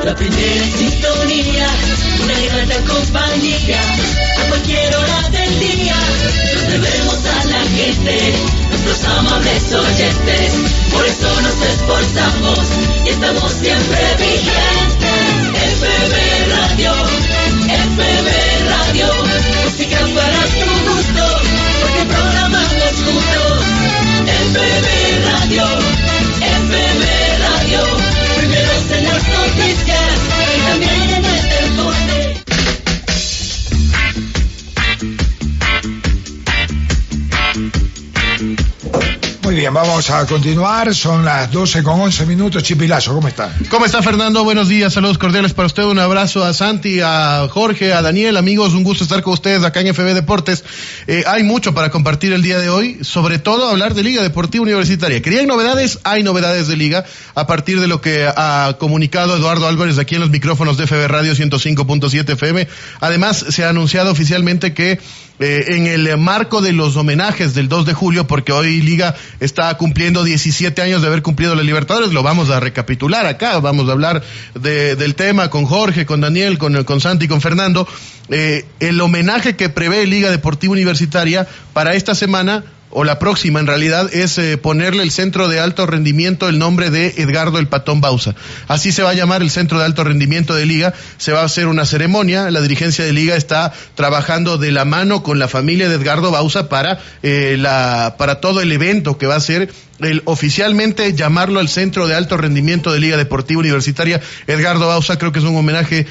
La primera en sintonía, una gran compañía, a cualquier hora del día, nos debemos a la gente, nuestros amables oyentes, por eso nos esforzamos y estamos siempre vigentes. FM Radio, música para tu gusto, porque programamos juntos. FM Radio, primeros en las noticias y también en el deporte. Muy bien, vamos a continuar. Son las 12:11. Chipilazo, ¿cómo está? ¿Cómo está, Fernando? Buenos días, saludos cordiales para usted. Un abrazo a Santi, a Jorge, a Daniel. Amigos, un gusto estar con ustedes acá en FB Deportes. Hay mucho para compartir el día de hoy, sobre todo hablar de Liga Deportiva Universitaria. ¿Querían novedades? Hay novedades de Liga, a partir de lo que ha comunicado Eduardo Álvarez aquí en los micrófonos de FB Radio 105.7 FM. Además, se ha anunciado oficialmente que en el marco de los homenajes del 2 de julio, porque hoy Liga está cumpliendo 17 años de haber cumplido la Libertadores, lo vamos a recapitular acá, vamos a hablar del tema con Jorge, con Daniel, con Santi, con Fernando. El homenaje que prevé Liga Deportiva Universitaria para esta semana, o la próxima en realidad, es ponerle el centro de alto rendimiento el nombre de Edgardo el Patón Bauza. Así se va a llamar el centro de alto rendimiento de Liga. Se va a hacer una ceremonia. La dirigencia de Liga está trabajando de la mano con la familia de Edgardo Bauza para todo el evento que va a ser el oficialmente llamarlo al centro de alto rendimiento de Liga Deportiva Universitaria Edgardo Bauza. Creo que es un homenaje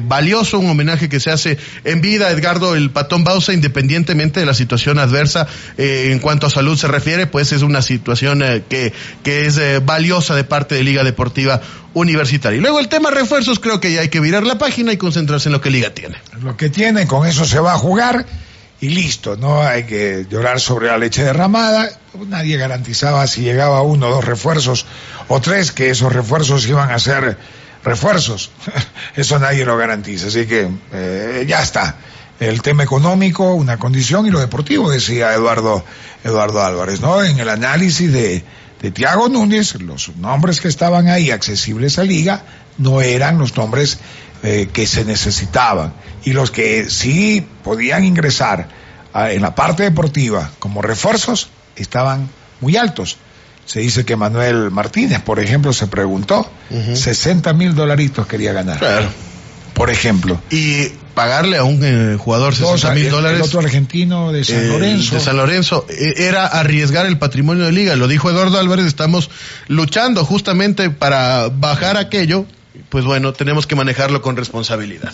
valioso, un homenaje que se hace en vida a Edgardo el Patón Bauza, independientemente de la situación adversa en cuanto a salud se refiere, pues es una situación que es valiosa de parte de Liga Deportiva Universitaria. Y luego el tema refuerzos, creo que ya hay que virar la página y concentrarse en lo que Liga tiene. Lo que tiene, con eso se va a jugar y listo, no hay que llorar sobre la leche derramada. Nadie garantizaba si llegaba 1 o 2 refuerzos o 3 que esos refuerzos iban a ser refuerzos. Eso nadie lo garantiza, así que ya está. El tema económico, una condición, y lo deportivo, decía Eduardo Álvarez, ¿no? En el análisis de Thiago Núñez, los nombres que estaban ahí accesibles a Liga no eran los nombres que se necesitaban, y los que sí podían ingresar en la parte deportiva como refuerzos estaban muy altos. Se dice que Manuel Martínez, por ejemplo, se preguntó, $60,000 quería ganar. Claro. Por ejemplo. Y pagarle a un jugador $60,000. El otro argentino de San Lorenzo. De San Lorenzo, era arriesgar el patrimonio de Liga. Lo dijo Eduardo Álvarez, estamos luchando justamente para bajar aquello. Pues bueno, tenemos que manejarlo con responsabilidad.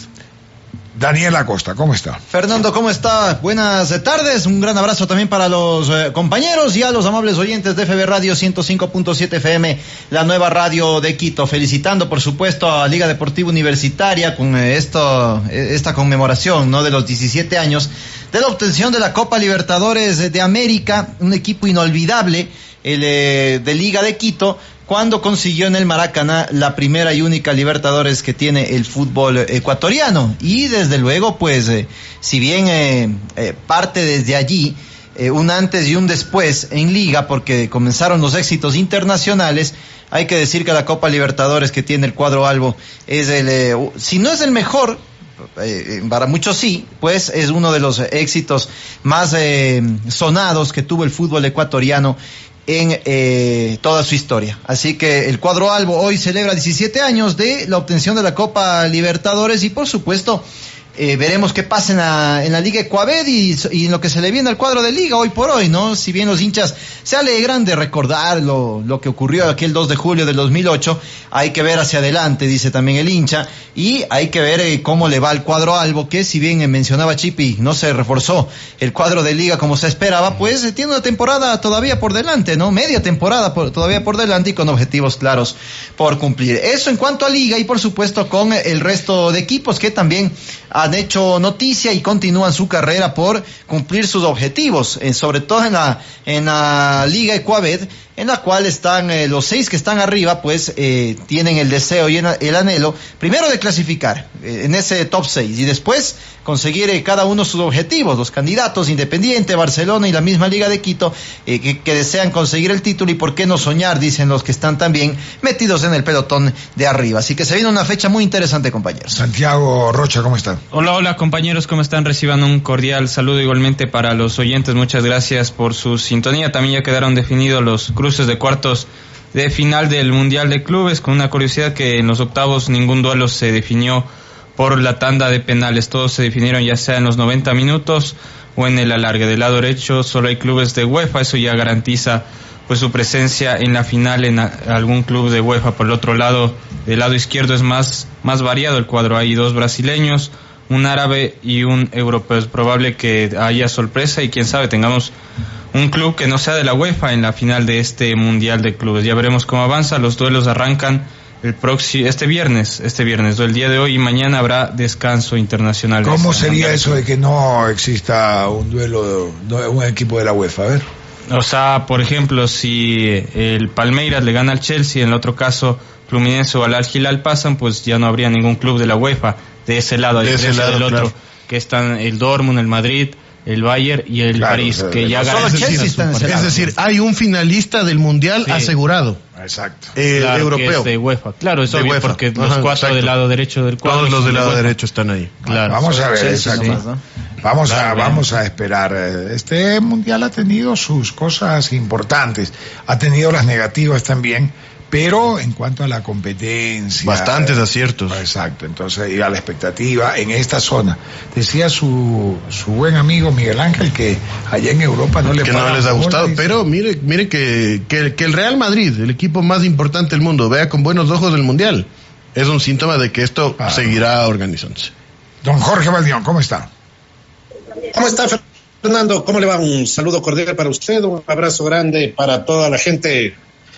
Daniel Acosta, ¿cómo está? Fernando, ¿cómo está? Buenas tardes, un gran abrazo también para los compañeros y a los amables oyentes de FB Radio 105.7 FM, la nueva radio de Quito. Felicitando, por supuesto, a Liga Deportiva Universitaria con esta conmemoración, ¿no?, de los 17 años de la obtención de la Copa Libertadores de América, un equipo inolvidable, el de Liga de Quito, cuando consiguió en el Maracaná la primera y única Libertadores que tiene el fútbol ecuatoriano. Y desde luego, pues, si bien parte desde allí, un antes y un después en Liga, porque comenzaron los éxitos internacionales, hay que decir que la Copa Libertadores que tiene el cuadro albo es si no es el mejor, para muchos sí, pues es uno de los éxitos más sonados que tuvo el fútbol ecuatoriano en toda su historia. Así que el cuadro albo hoy celebra 17 años de la obtención de la Copa Libertadores, y por supuesto veremos qué pasa en la Liga Ecuaved y en lo que se le viene al cuadro de Liga hoy por hoy, ¿no? Si bien los hinchas se alegran de recordar lo que ocurrió aquel 2 de julio del 2008, hay que ver hacia adelante, dice también el hincha, y hay que ver cómo le va al cuadro albo, que si bien mencionaba Chipi, no se reforzó el cuadro de Liga como se esperaba, pues tiene una temporada todavía por delante, ¿no? Media temporada todavía por delante y con objetivos claros por cumplir. Eso en cuanto a Liga, y por supuesto con el resto de equipos que también han hecho noticia y continúan su carrera por cumplir sus objetivos, sobre todo en la Liga Ecuaved. en la cual están los 6 que están arriba, pues tienen el deseo y el anhelo, primero de clasificar en ese top 6 y después conseguir cada uno sus objetivos, los candidatos Independiente, Barcelona y la misma Liga de Quito, que desean conseguir el título y por qué no soñar, dicen los que están también metidos en el pelotón de arriba. Así que se viene una fecha muy interesante, compañeros. Santiago Rocha, ¿cómo están? Hola compañeros, ¿cómo están? Reciban un cordial saludo igualmente para los oyentes, muchas gracias por su sintonía. También ya quedaron definidos los cruces de cuartos de final del Mundial de Clubes, con una curiosidad que en los octavos ningún duelo se definió por la tanda de penales, todos se definieron ya sea en los 90 minutos o en el alargue. Del lado derecho solo hay clubes de UEFA, eso ya garantiza pues su presencia en la final en algún club de UEFA. Por el otro lado, del lado izquierdo es más variado el cuadro, hay 2 brasileños, un árabe y un europeo. Es probable que haya sorpresa y quién sabe tengamos un club que no sea de la UEFA en la final de este Mundial de Clubes. Ya veremos cómo avanza, los duelos arrancan este viernes, el día de hoy y mañana habrá descanso internacional. ¿Cómo sería eso de que no exista un duelo de un equipo de la UEFA? A ver. O sea, por ejemplo, si el Palmeiras le gana al Chelsea, en el otro caso Fluminense o al Al Hilal pasan, pues ya no habría ningún club de la UEFA de ese lado, del otro, claro, que están el Dortmund, el Madrid, el Bayern y el París, que ya ganan. Es decir, hay un finalista del Mundial asegurado. Exacto. Claro, europeo. Que es de UEFA. Claro, es de obvio, UEFA, porque los 4 del lado derecho del cuadro. Todos los del lado derecho están ahí. Claro. Vamos a ver, exacto. Nomás, ¿no? Vamos a esperar. Este Mundial ha tenido sus cosas importantes, ha tenido las negativas también, pero en cuanto a la competencia, bastantes aciertos. Exacto, entonces y a la expectativa en esta zona. Decía su buen amigo Miguel Ángel que allá en Europa no les ha gustado, pero mire que el Real Madrid, el equipo más importante del mundo, vea con buenos ojos el Mundial, es un síntoma de que esto seguirá organizándose. Don Jorge Valdión, ¿cómo está? ¿Cómo está, Fernando? ¿Cómo le va? Un saludo cordial para usted, un abrazo grande para toda la gente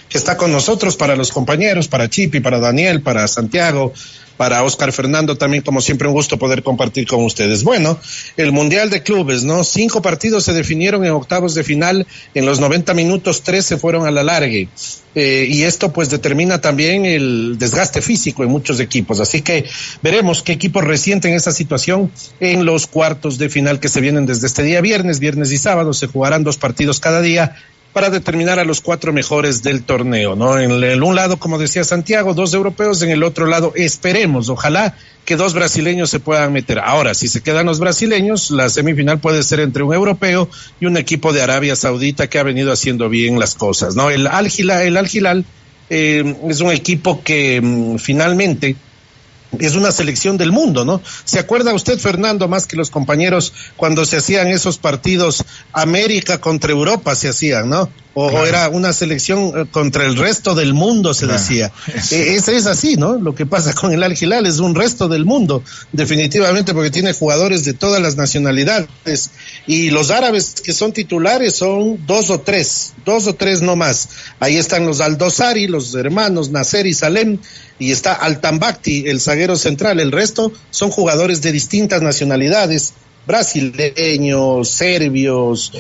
que está con nosotros, para los compañeros, para Chipi, para Daniel, para Santiago, para Oscar Fernando, también como siempre un gusto poder compartir con ustedes. Bueno, el Mundial de Clubes, ¿no? 5 partidos se definieron en octavos de final, en los 90 minutos 3 se fueron a la alargue, y esto pues determina también el desgaste físico en muchos equipos, así que veremos qué equipos resienten esa situación en los cuartos de final que se vienen desde este día viernes y sábado. Se jugarán 2 partidos cada día para determinar a los 4 mejores del torneo, ¿no? En el un lado, como decía Santiago, 2 europeos, en el otro lado esperemos, ojalá que 2 brasileños se puedan meter. Ahora, si se quedan los brasileños, la semifinal puede ser entre un europeo y un equipo de Arabia Saudita que ha venido haciendo bien las cosas, ¿no? El Al Hilal es un equipo que finalmente es una selección del mundo, ¿no? ¿Se acuerda usted, Fernando, más que los compañeros, cuando se hacían esos partidos América contra Europa se hacían, ¿no? O era una selección contra el resto del mundo, se decía. Es así, ¿no? Lo que pasa con el Al Hilal es un resto del mundo, definitivamente, porque tiene jugadores de todas las nacionalidades. Y los árabes que son titulares son 2 o 3 no más. Ahí están los Al-Dosari, los hermanos Nasser y Salem, y está Al-Tambakti, el zaguero central. El resto son jugadores de distintas nacionalidades, brasileños, serbios,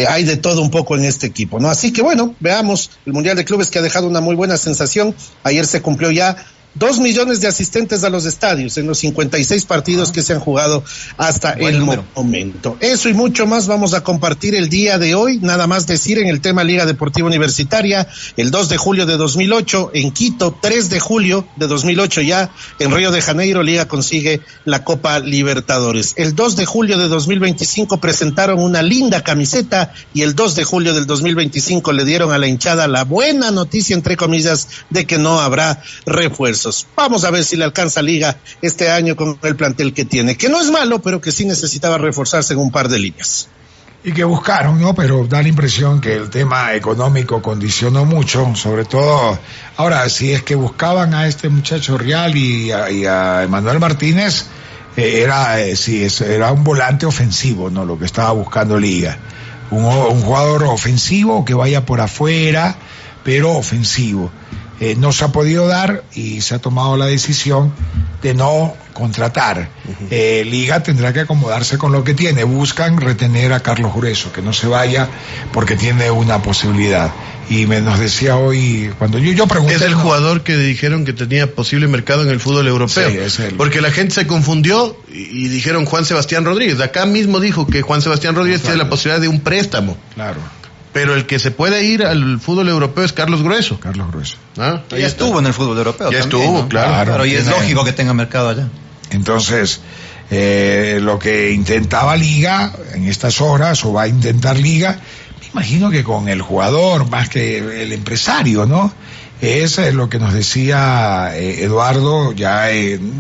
hay de todo un poco en este equipo, ¿no? Así que bueno, veamos el Mundial de Clubes, que ha dejado una muy buena sensación. Ayer se cumplió ya 2 millones de asistentes a los estadios en los 56 partidos que se han jugado hasta el momento. Eso y mucho más vamos a compartir el día de hoy. Nada más decir en el tema Liga Deportiva Universitaria, el 2 de julio de 2008 en Quito, 3 de julio de 2008 ya en Río de Janeiro, Liga consigue la Copa Libertadores. El 2 de julio de 2025 presentaron una linda camiseta y el 2 de julio del 2025 le dieron a la hinchada la buena noticia, entre comillas, de que no habrá refuerzos. Vamos a ver si le alcanza Liga este año con el plantel que tiene, que no es malo, pero que sí necesitaba reforzarse en un par de líneas. Y que buscaron, ¿no? Pero da la impresión que el tema económico condicionó mucho, sobre todo, ahora, si es que buscaban a este muchacho Real y a Emanuel Martínez, era un volante ofensivo, ¿no? Lo que estaba buscando Liga. Un jugador ofensivo que vaya por afuera, pero ofensivo. no se ha podido dar y se ha tomado la decisión de no contratar. Liga tendrá que acomodarse con lo que tiene. Buscan retener a Carlos Grueso, que no se vaya porque tiene una posibilidad. Y nos decía hoy, cuando yo pregunté... Es el jugador que dijeron que tenía posible mercado en el fútbol europeo. Sí, es él. Porque la gente se confundió y dijeron Juan Sebastián Rodríguez. Acá mismo dijo que Juan Sebastián Rodríguez tiene la posibilidad de un préstamo. Claro. Pero el que se puede ir al fútbol europeo es Carlos Grueso. Carlos Grueso. ¿Ah? Ya estuvo en el fútbol europeo. Ya también, estuvo, ¿no? claro. Y es tiene... lógico que tenga mercado allá. Entonces, lo que intentaba Liga en estas horas, o va a intentar Liga, me imagino que con el jugador, más que el empresario, ¿no? Es lo que nos decía Eduardo, ya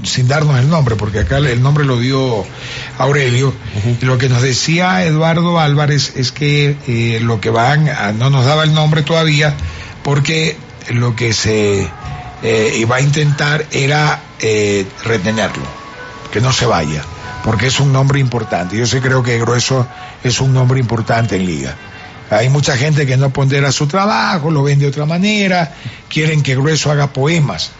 sin darnos el nombre, porque acá el nombre lo dio Aurelio. Lo que nos decía Eduardo Álvarez es que lo que no nos daba el nombre todavía, porque lo que se iba a intentar era retenerlo, que no se vaya, porque es un nombre importante. Yo sí creo que Grueso es un nombre importante en Liga. Hay mucha gente que no pondera su trabajo, lo ven de otra manera, quieren que Grueso haga poemas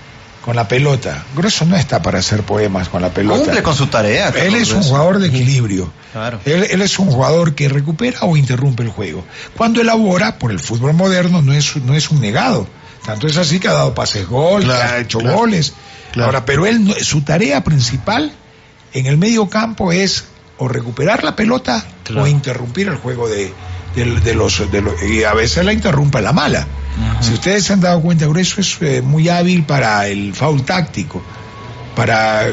con la pelota. Grueso no está para hacer poemas con la pelota. Cumple con su tarea. Él es un jugador de equilibrio. Claro. Él es un jugador que recupera o interrumpe el juego. Cuando elabora, por el fútbol moderno, no es un negado. Tanto es así que ha dado pases gol, que ha hecho goles. Claro. Ahora, pero su tarea principal en el medio campo es o recuperar la pelota o interrumpir el juego y a veces la interrumpe la mala. Si ustedes se han dado cuenta, Grueso es muy hábil para el foul táctico, para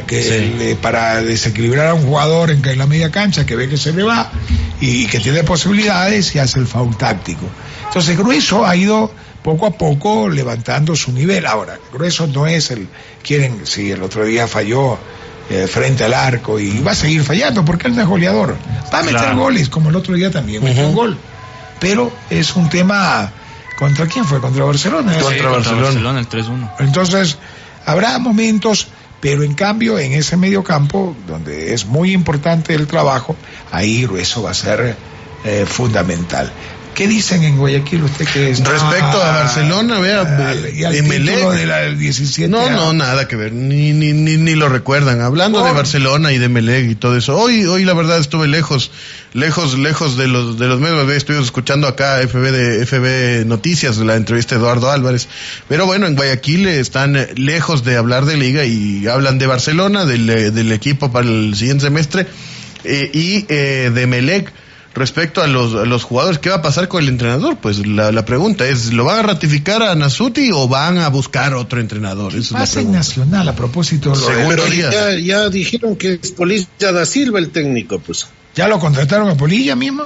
desequilibrar a un jugador en la media cancha que ve que se le va y que tiene posibilidades y hace el foul táctico. Entonces Grueso ha ido poco a poco levantando su nivel. Ahora, Grueso no es el otro día falló frente al arco y va a seguir fallando porque él no es goleador. Va a meter goles, como el otro día también metió un gol. Pero es un tema... ¿Contra quién fue? ¿Contra Barcelona? Contra Barcelona, el 3-1. Entonces, habrá momentos, pero en cambio, en ese medio campo, donde es muy importante el trabajo, ahí Grueso va a ser fundamental. ¿Qué dicen en Guayaquil usted que es? Respecto a Barcelona, vea, y al título del 17. No, nada que ver, ni lo recuerdan. Hablando de Barcelona y de Emelec y todo eso. Hoy la verdad estuve lejos de los medios. Estuve escuchando acá FB Noticias, la entrevista de Eduardo Álvarez. Pero bueno, en Guayaquil están lejos de hablar de Liga y hablan de Barcelona, del equipo para el siguiente semestre, y de Emelec. Respecto a los jugadores, ¿qué va a pasar con el entrenador? Pues la pregunta es, ¿lo van a ratificar a Nasuti o van a buscar otro entrenador? Eso pasa en Nacional, a propósito. Pero ya dijeron que es Polilla da Silva el técnico, pues. ¿Ya lo contrataron a Polilla mismo?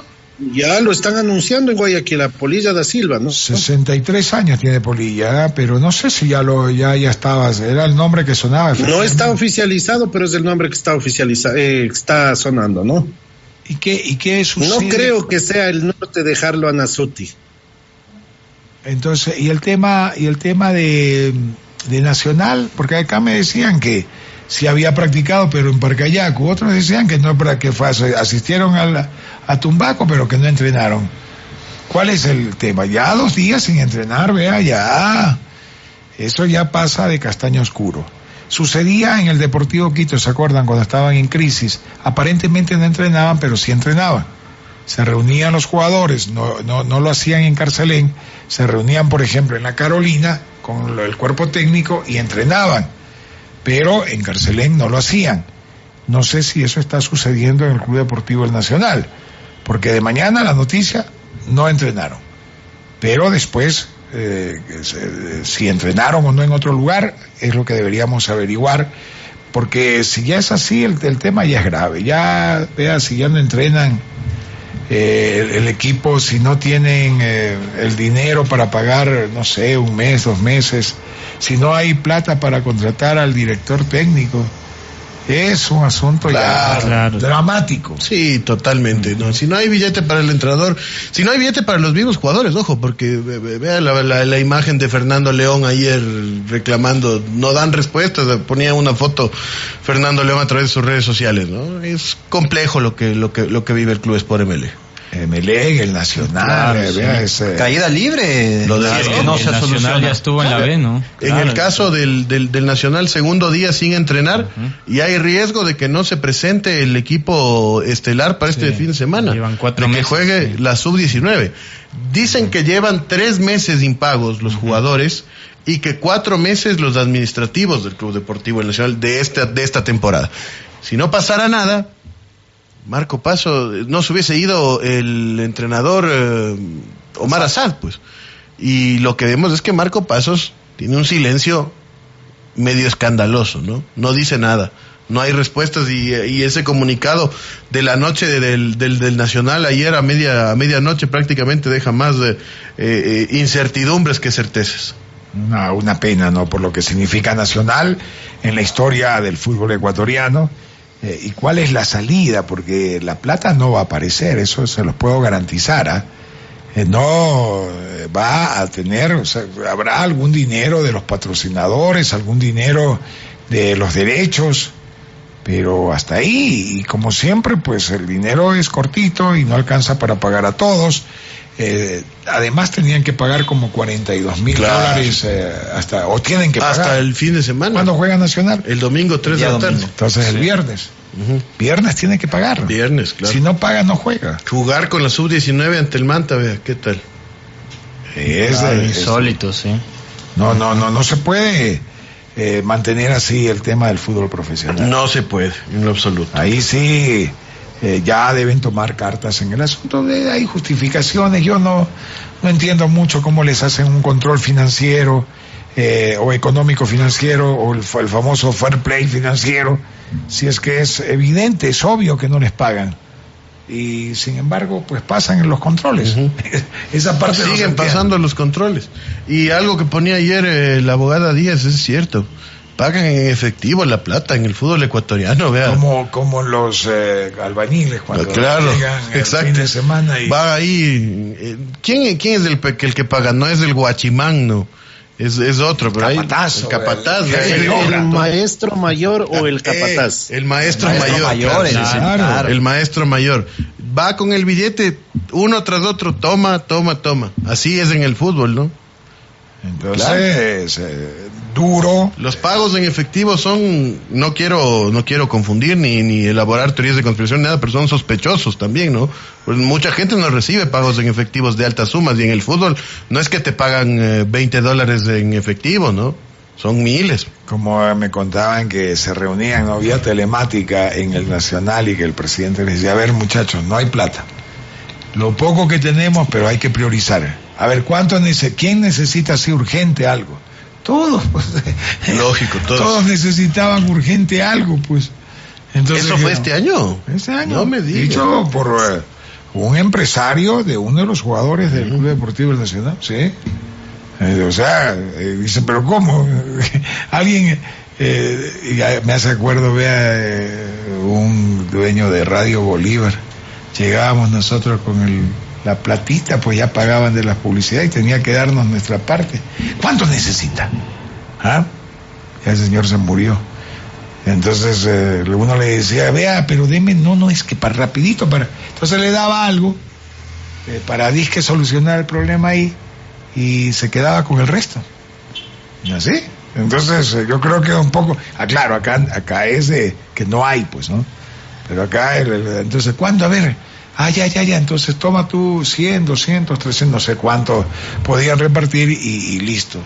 Ya lo están anunciando en Guayaquil, a Polilla da Silva, ¿no? 63 años tiene Polilla, pero no sé si ya estaba, era el nombre que sonaba. No está oficializado, pero es el nombre que está oficializado, está sonando, ¿no? ¿Y qué sucede? No creo que sea el norte dejarlo a Nasuti. Entonces, y el tema de Nacional, porque acá me decían que sí había practicado, pero en Parcayacu, otros decían que no, que asistieron a Tumbaco, pero que no entrenaron. ¿Cuál es el tema? Ya 2 días sin entrenar, vea, ya. Eso ya pasa de castaño oscuro. Sucedía en el Deportivo Quito, ¿se acuerdan? Cuando estaban en crisis, aparentemente no entrenaban, pero sí entrenaban. Se reunían los jugadores, no lo hacían en Carcelén, se reunían, por ejemplo, en la Carolina con el cuerpo técnico y entrenaban, pero en Carcelén no lo hacían. No sé si eso está sucediendo en el Club Deportivo El Nacional, porque de mañana la noticia, no entrenaron, pero después... si entrenaron o no en otro lugar es lo que deberíamos averiguar, porque si ya es así el tema ya es grave. Ya vea, si ya no entrenan el equipo, si no tienen el dinero para pagar, no sé, 1 mes, 2 meses, si no hay plata para contratar al director técnico, es un asunto dramático. Sí, totalmente, ¿no? Si no hay billete para el entrenador, si no hay billete para los mismos jugadores, ojo, porque vea la imagen de Fernando León ayer reclamando, no dan respuestas, ponía una foto Fernando León a través de sus redes sociales, ¿no? Es complejo lo que vive el Club Sport ML. Emelec, el Nacional, claro, caída libre. Lo de el Nacional ya estuvo en la B, ¿no? En el caso del Nacional, segundo día sin entrenar, y hay riesgo de que no se presente el equipo estelar para este fin de semana. Llevan 4 de meses. que juegue la sub-19. Dicen que llevan 3 meses impagos los jugadores y que 4 meses los administrativos del Club Deportivo Nacional de esta temporada. Si no pasara nada, Marco Paso, no se hubiese ido el entrenador Omar Assad, pues. Y lo que vemos es que Marco Pasos tiene un silencio medio escandaloso, ¿no? No dice nada, no hay respuestas y ese comunicado de la noche del Nacional ayer a medianoche prácticamente deja más incertidumbres que certezas. Una pena, ¿no? Por lo que significa Nacional en la historia del fútbol ecuatoriano. ¿Y cuál es la salida? Porque la plata no va a aparecer, eso se los puedo garantizar. No va a tener, o sea, habrá algún dinero de los patrocinadores, algún dinero de los derechos, pero hasta ahí. Y como siempre, pues el dinero es cortito y no alcanza para pagar a todos. Además tenían que pagar como $42,000 o tienen que pagar hasta el fin de semana. ¿Cuándo juega Nacional? El domingo 3 de la tarde. Entonces el viernes. Viernes tiene que pagar. Viernes, claro. Si no paga, no juega. Jugar con la sub-19 ante el Manta, vea, ¿qué tal? Es insólito, sí. No se puede mantener así el tema del fútbol profesional. No se puede, en lo absoluto. Ahí sí ya deben tomar cartas en el asunto. Hay justificaciones. Yo no entiendo mucho cómo les hacen un control financiero o económico financiero o el famoso fair play financiero, si es que es evidente, es obvio que no les pagan. Y sin embargo, pues pasan en los controles. Esa parte siguen pasando los controles. Y algo que ponía ayer la abogada Díaz es cierto. Pagan en efectivo la plata en el fútbol ecuatoriano, vea. Como los albañiles cuando claro, llegan el fin de semana y va ahí. ¿Quién es el que paga? No es el guachimán, no. Es otro, pero capataz, el capataz, el maestro mayor o el capataz. El maestro mayor, claro. El maestro mayor va con el billete uno tras otro, toma. Así es en el fútbol, ¿no? Entonces, duro. Los pagos en efectivo son, no quiero confundir ni elaborar teorías de conspiración, nada, pero son sospechosos también, ¿no? Pues mucha gente no recibe pagos en efectivos de altas sumas, y en el fútbol no es que te pagan $20 en efectivo, ¿no? Son miles. Como me contaban que se reunían, no había telemática en el Nacional y que el presidente les decía, a ver muchachos, no hay plata. Lo poco que tenemos, pero hay que priorizar. A ver, ¿quién necesita así urgente algo? Todos, pues. Lógico, todos. Todos necesitaban urgente algo, pues. Entonces, ¿eso fue este año? Este año. No me digas. Dicho por un empresario de uno de los jugadores del Club Deportivo Nacional, sí. Dicen, pero ¿cómo? Alguien, me hace acuerdo, un dueño de Radio Bolívar. Llegábamos nosotros con la platita, pues ya pagaban de la publicidad y tenía que darnos nuestra parte. ¿Cuánto necesita? Ya el señor se murió. Entonces uno le decía, vea, pero deme, no, es que para rapidito, entonces le daba algo para disque solucionar el problema ahí y se quedaba con el resto. ¿Y así? Entonces yo creo que un poco, claro, acá es de que no hay, pues, ¿no? Pero acá, entonces, ¿cuándo? A ver, ya, entonces toma tú 100, 200, 300, no sé cuánto podían repartir y listo.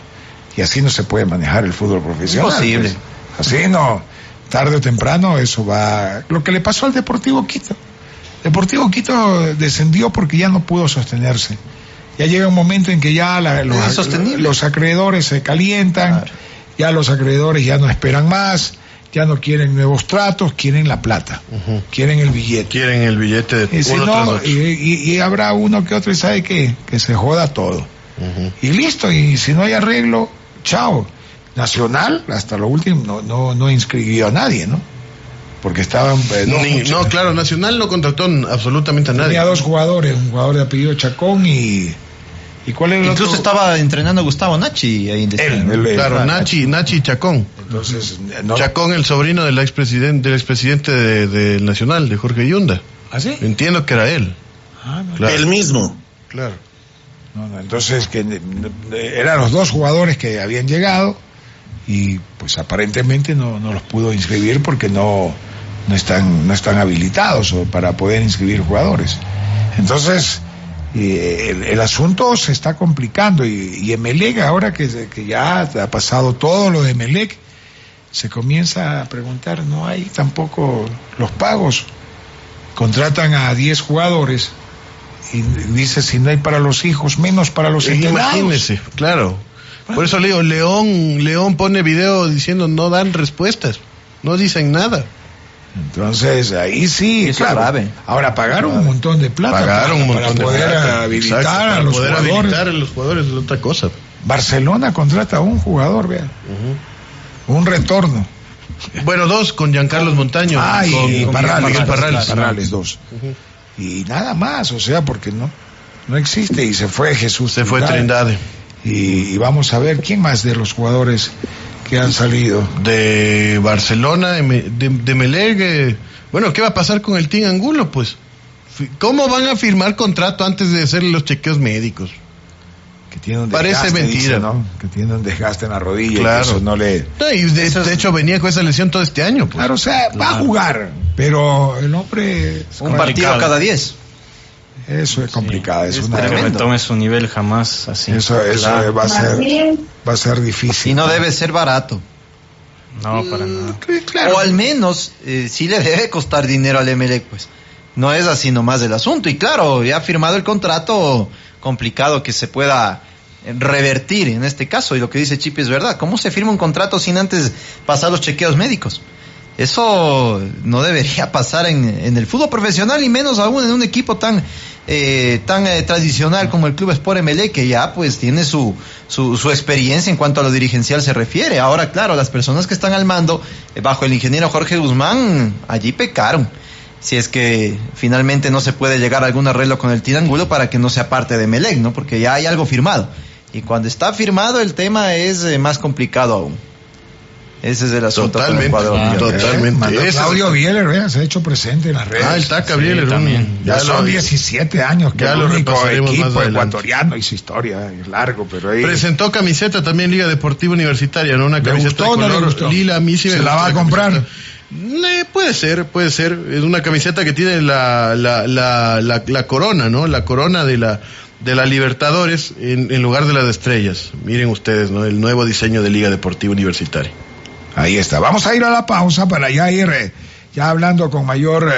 Y así no se puede manejar el fútbol profesional. Imposible. Pues. Así no, tarde o temprano eso va. Lo que le pasó al Deportivo Quito. Deportivo Quito descendió porque ya no pudo sostenerse. Ya llega un momento en que ya los acreedores se calientan, claro. Ya los acreedores ya no esperan más. Ya no quieren nuevos tratos, quieren la plata, quieren el billete. Quieren el billete de uno tras otro. Y habrá uno que otro y sabe que se joda todo. Y listo, y si no hay arreglo, chao. Nacional, hasta lo último, no inscribió a nadie, ¿no? Porque estaban... claro, Nacional no contrató absolutamente a nadie. Tenía 2 jugadores, un jugador de apellido Chacón y ¿cuál era el Incluso otro? Estaba entrenando Gustavo Nachi ahí en claro, Nachi y Chacón. Entonces, Chacón, el sobrino del expresidente del Nacional, de Jorge Yunda. ¿Ah, sí? Entiendo que era él. Claro. El mismo. Claro. No, entonces que eran los 2 jugadores que habían llegado y pues aparentemente no los pudo inscribir porque no están habilitados para poder inscribir jugadores. Entonces el asunto se está complicando y Emelec, ahora que ya ha pasado todo lo de Emelec, se comienza a preguntar, no hay tampoco los pagos. Contratan a 10 jugadores y dice, si no hay para los hijos, menos para los entrenados. Imagínese, claro. Por eso le digo, León pone video diciendo no dan respuestas, no dicen nada. Entonces ahí sí, eso claro. es grave. Ahora pagaron un montón de plata para poder habilitar. Exacto, para a los poder jugadores. habilitar a los jugadores es otra cosa. Barcelona contrata a un jugador, vean. Un retorno. Bueno, 2 con Giancarlo Montaño. Y con Miguel Parrales. Parrales 2. Y nada más, o sea, porque no existe. Y se fue Jesús. Se fue Trindade. Y vamos a ver quién más de los jugadores que han salido. De Barcelona, de Melec. Bueno, ¿qué va a pasar con el Team Angulo? Pues, ¿cómo van a firmar contrato antes de hacer los chequeos médicos? Que tiene un desgaste, parece mentira, dice, ¿no? Que tiene un desgaste en la rodilla. Claro. Y eso no le. No, y de hecho venía con esa lesión todo este año. Pues. Claro, o sea, va a jugar, pero el hombre. Un partido cada 10. Eso es complicado. Sí, es una que retome su nivel jamás así. Eso claro. va a ser difícil. Y no debe ser barato. No, para nada. Claro. O al menos sí le debe costar dinero al Emelec, pues. No es así nomás el asunto. Y claro, ya ha firmado el contrato, complicado que se pueda revertir en este caso. Y lo que dice Chipi es verdad. ¿Cómo se firma un contrato sin antes pasar los chequeos médicos? Eso no debería pasar en el fútbol profesional y menos aún en un equipo tan tradicional como el Club Sport Emelec, que ya pues tiene su experiencia en cuanto a lo dirigencial se refiere. Ahora, claro, las personas que están al mando, bajo el ingeniero Jorge Guzmán, allí pecaron. Si es que finalmente no se puede llegar a algún arreglo con el Team Angulo para que no sea parte de Emelec, ¿no? Porque ya hay algo firmado. Y cuando está firmado el tema es más complicado aún. Ese es el asunto. Totalmente. Claudio Bieler, se ha hecho presente en las redes. El Taca Bieler también. Ya son 17 años que el único equipo ecuatoriano hizo historia, es largo, pero ahí... Presentó camiseta también Liga Deportiva Universitaria, ¿no? Una camiseta de color lila, a mí sí ¿Se la va a comprar? Puede ser. Es una camiseta que tiene la corona, ¿no? La corona de la Libertadores en lugar de las estrellas. Miren ustedes, ¿no? El nuevo diseño de Liga Deportiva Universitaria. Ahí está. Vamos a ir a la pausa para ya ir ya hablando con mayor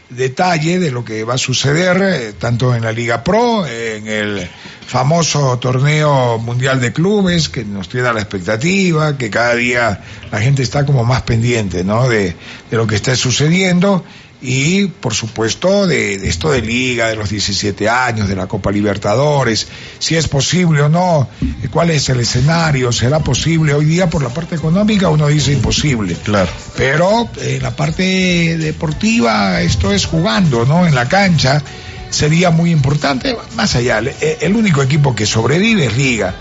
detalle de lo que va a suceder tanto en la Liga Pro, en el famoso torneo mundial de clubes que nos tiene a la expectativa, que cada día la gente está como más pendiente, ¿no? De lo que esté sucediendo. Y, por supuesto, de esto de Liga, de los 17 años, de la Copa Libertadores, si es posible o no, cuál es el escenario, será posible. Hoy día, por la parte económica, uno dice imposible. Claro. Pero en la parte deportiva, esto es jugando, ¿no? En la cancha, sería muy importante. Más allá, el único equipo que sobrevive es Liga.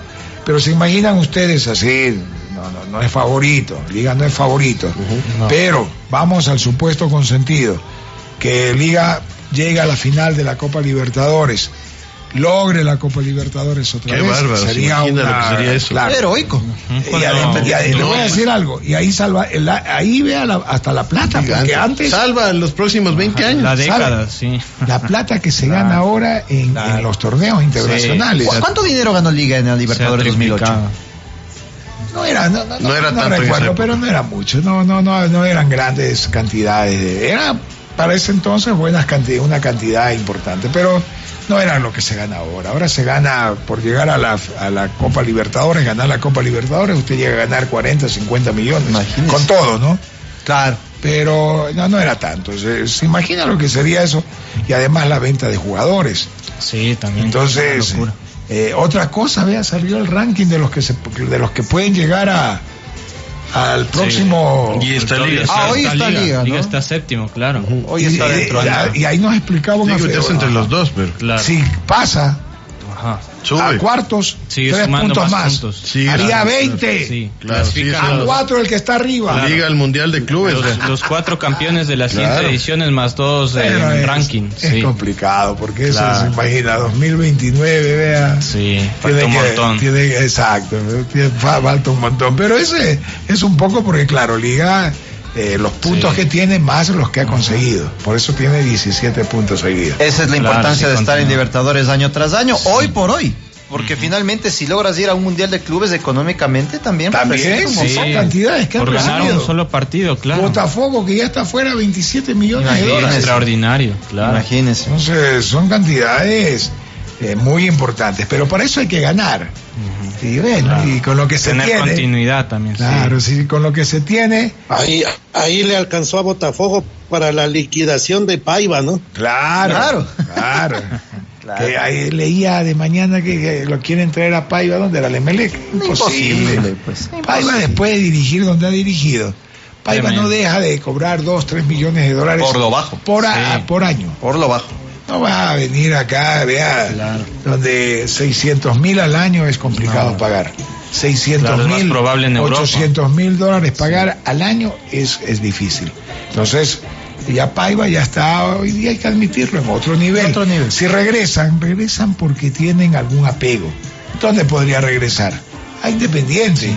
Pero se imaginan ustedes así... No es favorito, Liga no es favorito, no. Pero vamos al supuesto consentido, que Liga llegue a la final de la Copa Libertadores, logre la Copa Libertadores otra vez. Bárbaro, sería lo que sería eso. Claro. Heroico. Y le voy a decir algo, y ahí salva, ahí vea hasta la plata, porque antes... Salva en los próximos 20 años. La década, sí. La plata que se gana ahora en los torneos internacionales. Sí. ¿Cuánto dinero ganó Liga en la Libertadores 2008? No era tanto, recuerdo, pero no era mucho, no eran grandes cantidades, era para ese entonces una cantidad importante, pero no era lo que se gana ahora se gana por llegar a la Copa Libertadores, ganar la Copa Libertadores, usted llega a ganar 40, 50 millones, imagínese. Con todo, ¿no? Claro. Pero no era tanto, se imagina lo que sería eso, y además la venta de jugadores. Sí, también. Entonces... otra cosa, salió el ranking de los que pueden llegar al próximo. Y está Liga. Hoy está Liga, ¿no? Liga está séptimo, claro. Hoy está dentro. Y ahí nos explicaba entre los dos, pero claro. Si pasa, Ajá. A cuartos, sigue 3 sumando puntos más. Sí, Haría claro, 20. Sí, Claro, sí, A 4 el que está arriba. La Liga del Mundial de Clubes. Los 4 campeones de las 100 ediciones más 2 Pero en es, ranking. Es complicado, porque eso se imagina, 2029, vea. Sí, falta un montón. Exacto, falta un montón. Pero ese es un poco porque, claro, Liga, los puntos que tiene más los que ha conseguido. Por eso tiene 17 puntos seguidos. Esa es la importancia de estar en Libertadores año tras año, hoy por hoy. Porque finalmente si logras ir a un Mundial de Clubes económicamente también son cantidades que han por ganar recibido. un solo partido, claro. Botafogo, que ya está fuera, 27 millones de dólares. Extraordinario, claro. Imagínense. Entonces son cantidades muy importantes, pero para eso hay que ganar. Y bueno, claro. Y con lo que se tiene. Tener continuidad también. Claro, sí, con lo que se tiene. Ahí le alcanzó a Botafogo para la liquidación de Paiva, ¿no? Claro. Claro. Que ahí leía de mañana que lo quieren traer a Paiva, ¿dónde era el Emelec? Imposible. Pues. Paiva después de dirigir donde ha dirigido. Paiva no deja de cobrar 2-3 millones de dólares por lo bajo. Por año. Por lo bajo. No va a venir acá, vea, donde 600,000 al año es complicado pagar. 600,000, 800,000 dólares pagar al año es difícil. Entonces, ya Paiva ya está, hoy día hay que admitirlo, en otro nivel. Si regresan porque tienen algún apego. ¿Dónde podría regresar? A Independiente.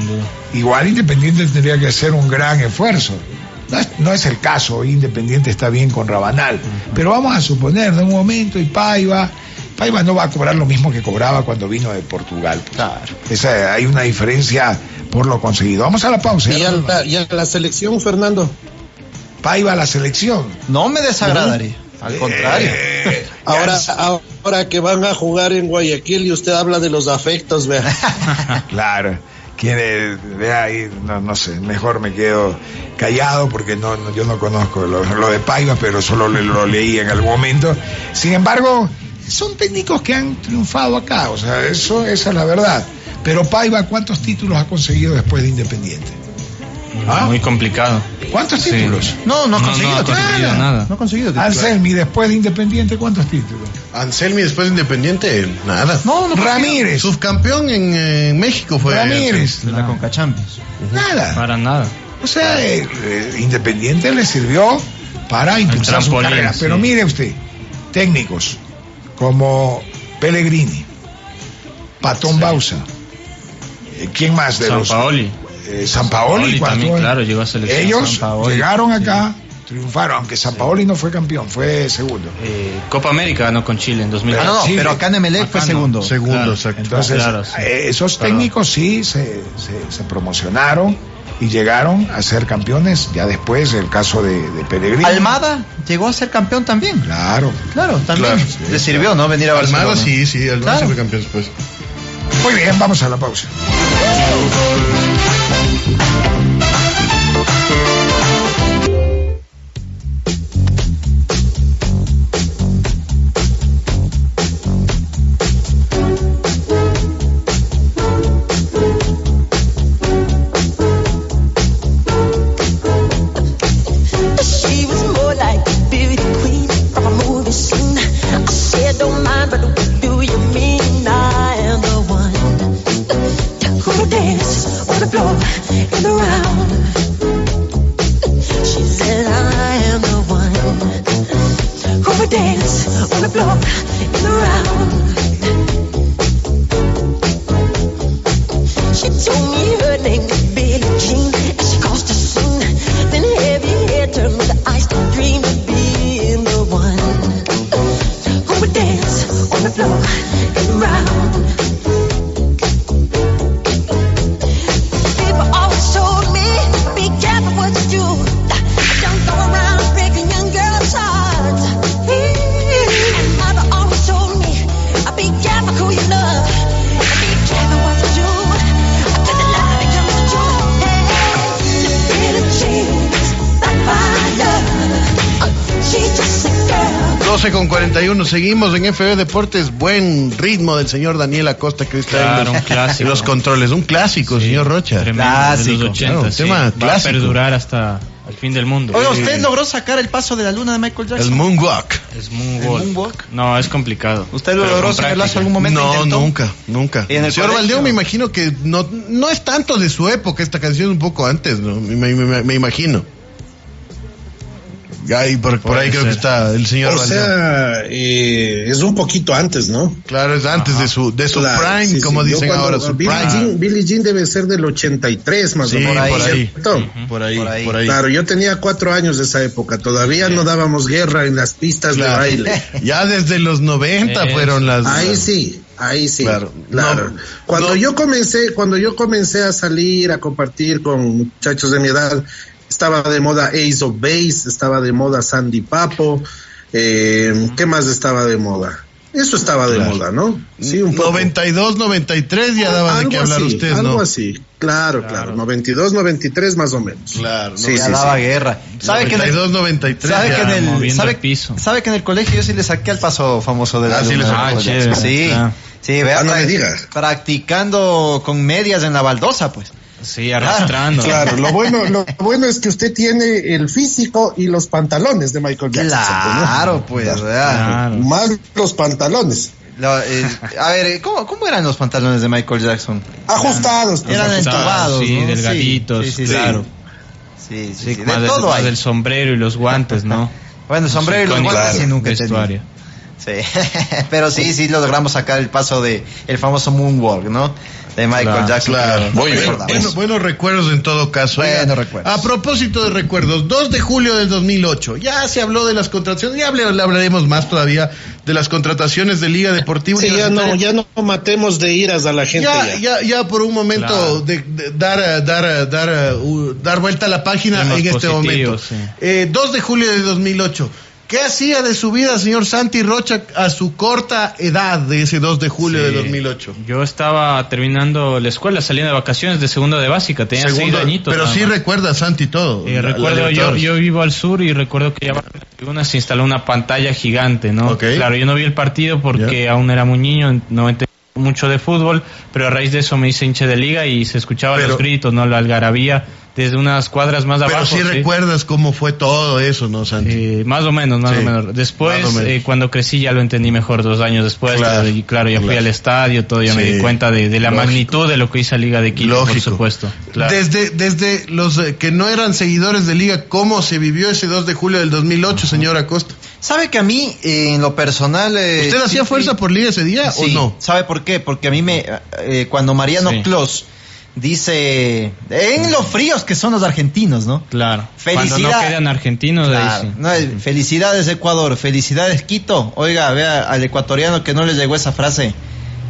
Igual Independiente tendría que hacer un gran esfuerzo. No es el caso, Independiente está bien con Rabanal, pero vamos a suponer de un momento y Paiva no va a cobrar lo mismo que cobraba cuando vino de Portugal. Claro. Hay una diferencia por lo conseguido. Vamos a la pausa. ¿Y a la selección, Fernando? Paiva a la selección. No me desagradaría, al contrario. Ahora que van a jugar en Guayaquil y usted habla de los afectos, vea. Claro. Vea ahí, no sé, mejor me quedo callado porque yo no conozco lo de Paiva, pero solo lo leí en algún momento. Sin embargo, son técnicos que han triunfado acá, o sea, esa es la verdad. Pero Paiva, ¿cuántos títulos ha conseguido después de Independiente? Muy complicado. ¿Cuántos títulos? No ha conseguido nada. No ha conseguido títulos. Anselmi, después de Independiente, ¿cuántos títulos? Anselmi, después de Independiente, nada. No Ramírez. Subcampeón en México fue. Ramírez. De la Conca Champions. Nada. Para nada. O sea, Independiente le sirvió para impulsar su carrera. Pero mire usted, técnicos como Pellegrini, Patón Bausa, ¿quién más de los? Sampaoli también, claro, llegó a selección. Ellos llegaron acá, triunfaron, aunque Sampaoli no fue campeón, fue segundo. Copa América ganó con Chile en 2000. Pero acá en Emelec fue segundo. Segundo, exacto. Entonces, esos técnicos sí se promocionaron y llegaron a ser campeones. Ya después, el caso de Pellegrini. Almada llegó a ser campeón también. Claro, también. Le sirvió, ¿no? Venir a Barcelona. Almada sí, Almada fue campeón después. Muy bien, vamos a la pausa. Mother always 12:41, seguimos en FB Deportes, buen ritmo del señor Daniel Acosta que está en los controles, un clásico, sí, señor Rocha. Clásico, de los 80, claro, sí. tema Va a perdurar hasta el fin del mundo. Oiga, ¿usted logró sacar el paso de la luna de Michael Jackson? El Moonwalk. Es Moonwalk. No, es complicado. ¿Usted lo logró sacarlo en algún momento? No, intentó? nunca. ¿En el señor Valdeón, me imagino que no es tanto de su época, esta canción es un poco antes, ¿no? Me imagino. Ahí, por ahí creo que está el señor Valdeón. O sea, es un poquito antes, ¿no? Claro, es antes de su claro, prime, sí, como dicen ahora, su prime. Billie Jean debe ser del 83 más o menos. Por ahí. Claro, yo tenía 4 años de esa época, todavía no dábamos guerra en las pistas de baile. Ya desde los 90 fueron las... Ahí sí. Claro. Cuando yo comencé a salir, a compartir con muchachos de mi edad, estaba de moda Ace of Base, estaba de moda Sandy Papo, ¿qué más estaba de moda? Eso estaba de moda, ¿no? Sí, un poco. 92, 93 ya daba de qué hablar usted, ¿no? Algo así, claro. 92, 93 más o menos. Claro, sí, daba guerra. ¿Sabe 92, 93 ¿Sabe que en el colegio yo sí le saqué al paso famoso de la luna? Sí, vea, no me digas. Practicando con medias en la baldosa, pues. Sí, arrastrando. Claro, lo bueno es que usted tiene el físico y los pantalones de Michael Jackson. Claro, pues, claro. Más los pantalones. A ver, ¿cómo eran los pantalones de Michael Jackson? Ajustados. Pues, eran entubados, sí, ¿no? delgaditos, claro. Sí, de todo hay. Del sombrero y los guantes, ¿no? Bueno, el sombrero y los guantes sí nunca vestuario. Sí, pero sí logramos sacar el paso de el famoso Moonwalk, ¿no? De Michael Jackson. Claro. Buenos recuerdos en todo caso. Buenos recuerdos. A propósito de recuerdos, 2 de julio del 2008, ya se habló de las contrataciones, ya hablaremos más todavía de las contrataciones de Liga Deportiva. Sí, ya no matemos de iras a la gente. Ya por un momento de dar vuelta a la página en este momento. Sí. 2 de julio del 2008. ¿Qué hacía de su vida, señor Santi Rocha, a su corta edad de ese 2 de julio de 2008? Yo estaba terminando la escuela, saliendo de vacaciones de segundo de básica, tenía 6 añitos. Pero sí recuerda, Santi, todo. Recuerdo, yo vivo al sur y recuerdo que ya se instaló una pantalla gigante, ¿no? Okay. Claro, yo no vi el partido porque aún era muy niño, no entendía mucho de fútbol, pero a raíz de eso me hice hincha de Liga y se escuchaban los gritos, ¿no? La algarabía desde unas cuadras más abajo. Pero sí recuerdas cómo fue todo eso, ¿no, Santi? Más o menos. Después, cuando crecí ya lo entendí mejor, 2 años después. Claro, ya fui al estadio, todo, ya me di cuenta de la magnitud de lo que hizo Liga de Quito, por supuesto. Claro. Desde los que no eran seguidores de Liga, ¿cómo se vivió ese 2 de julio del 2008, señor Acosta? ¿Sabe que a mí, en lo personal... ¿Usted hacía fuerza por Liga ese día o no? ¿Sabe por qué? Porque a mí cuando Mariano Clos dice, en lo fríos que son los argentinos, ¿no? Claro. Cuando no quedan argentinos, claro, felicidades Ecuador, felicidades Quito. Oiga, vea al ecuatoriano que no le llegó esa frase.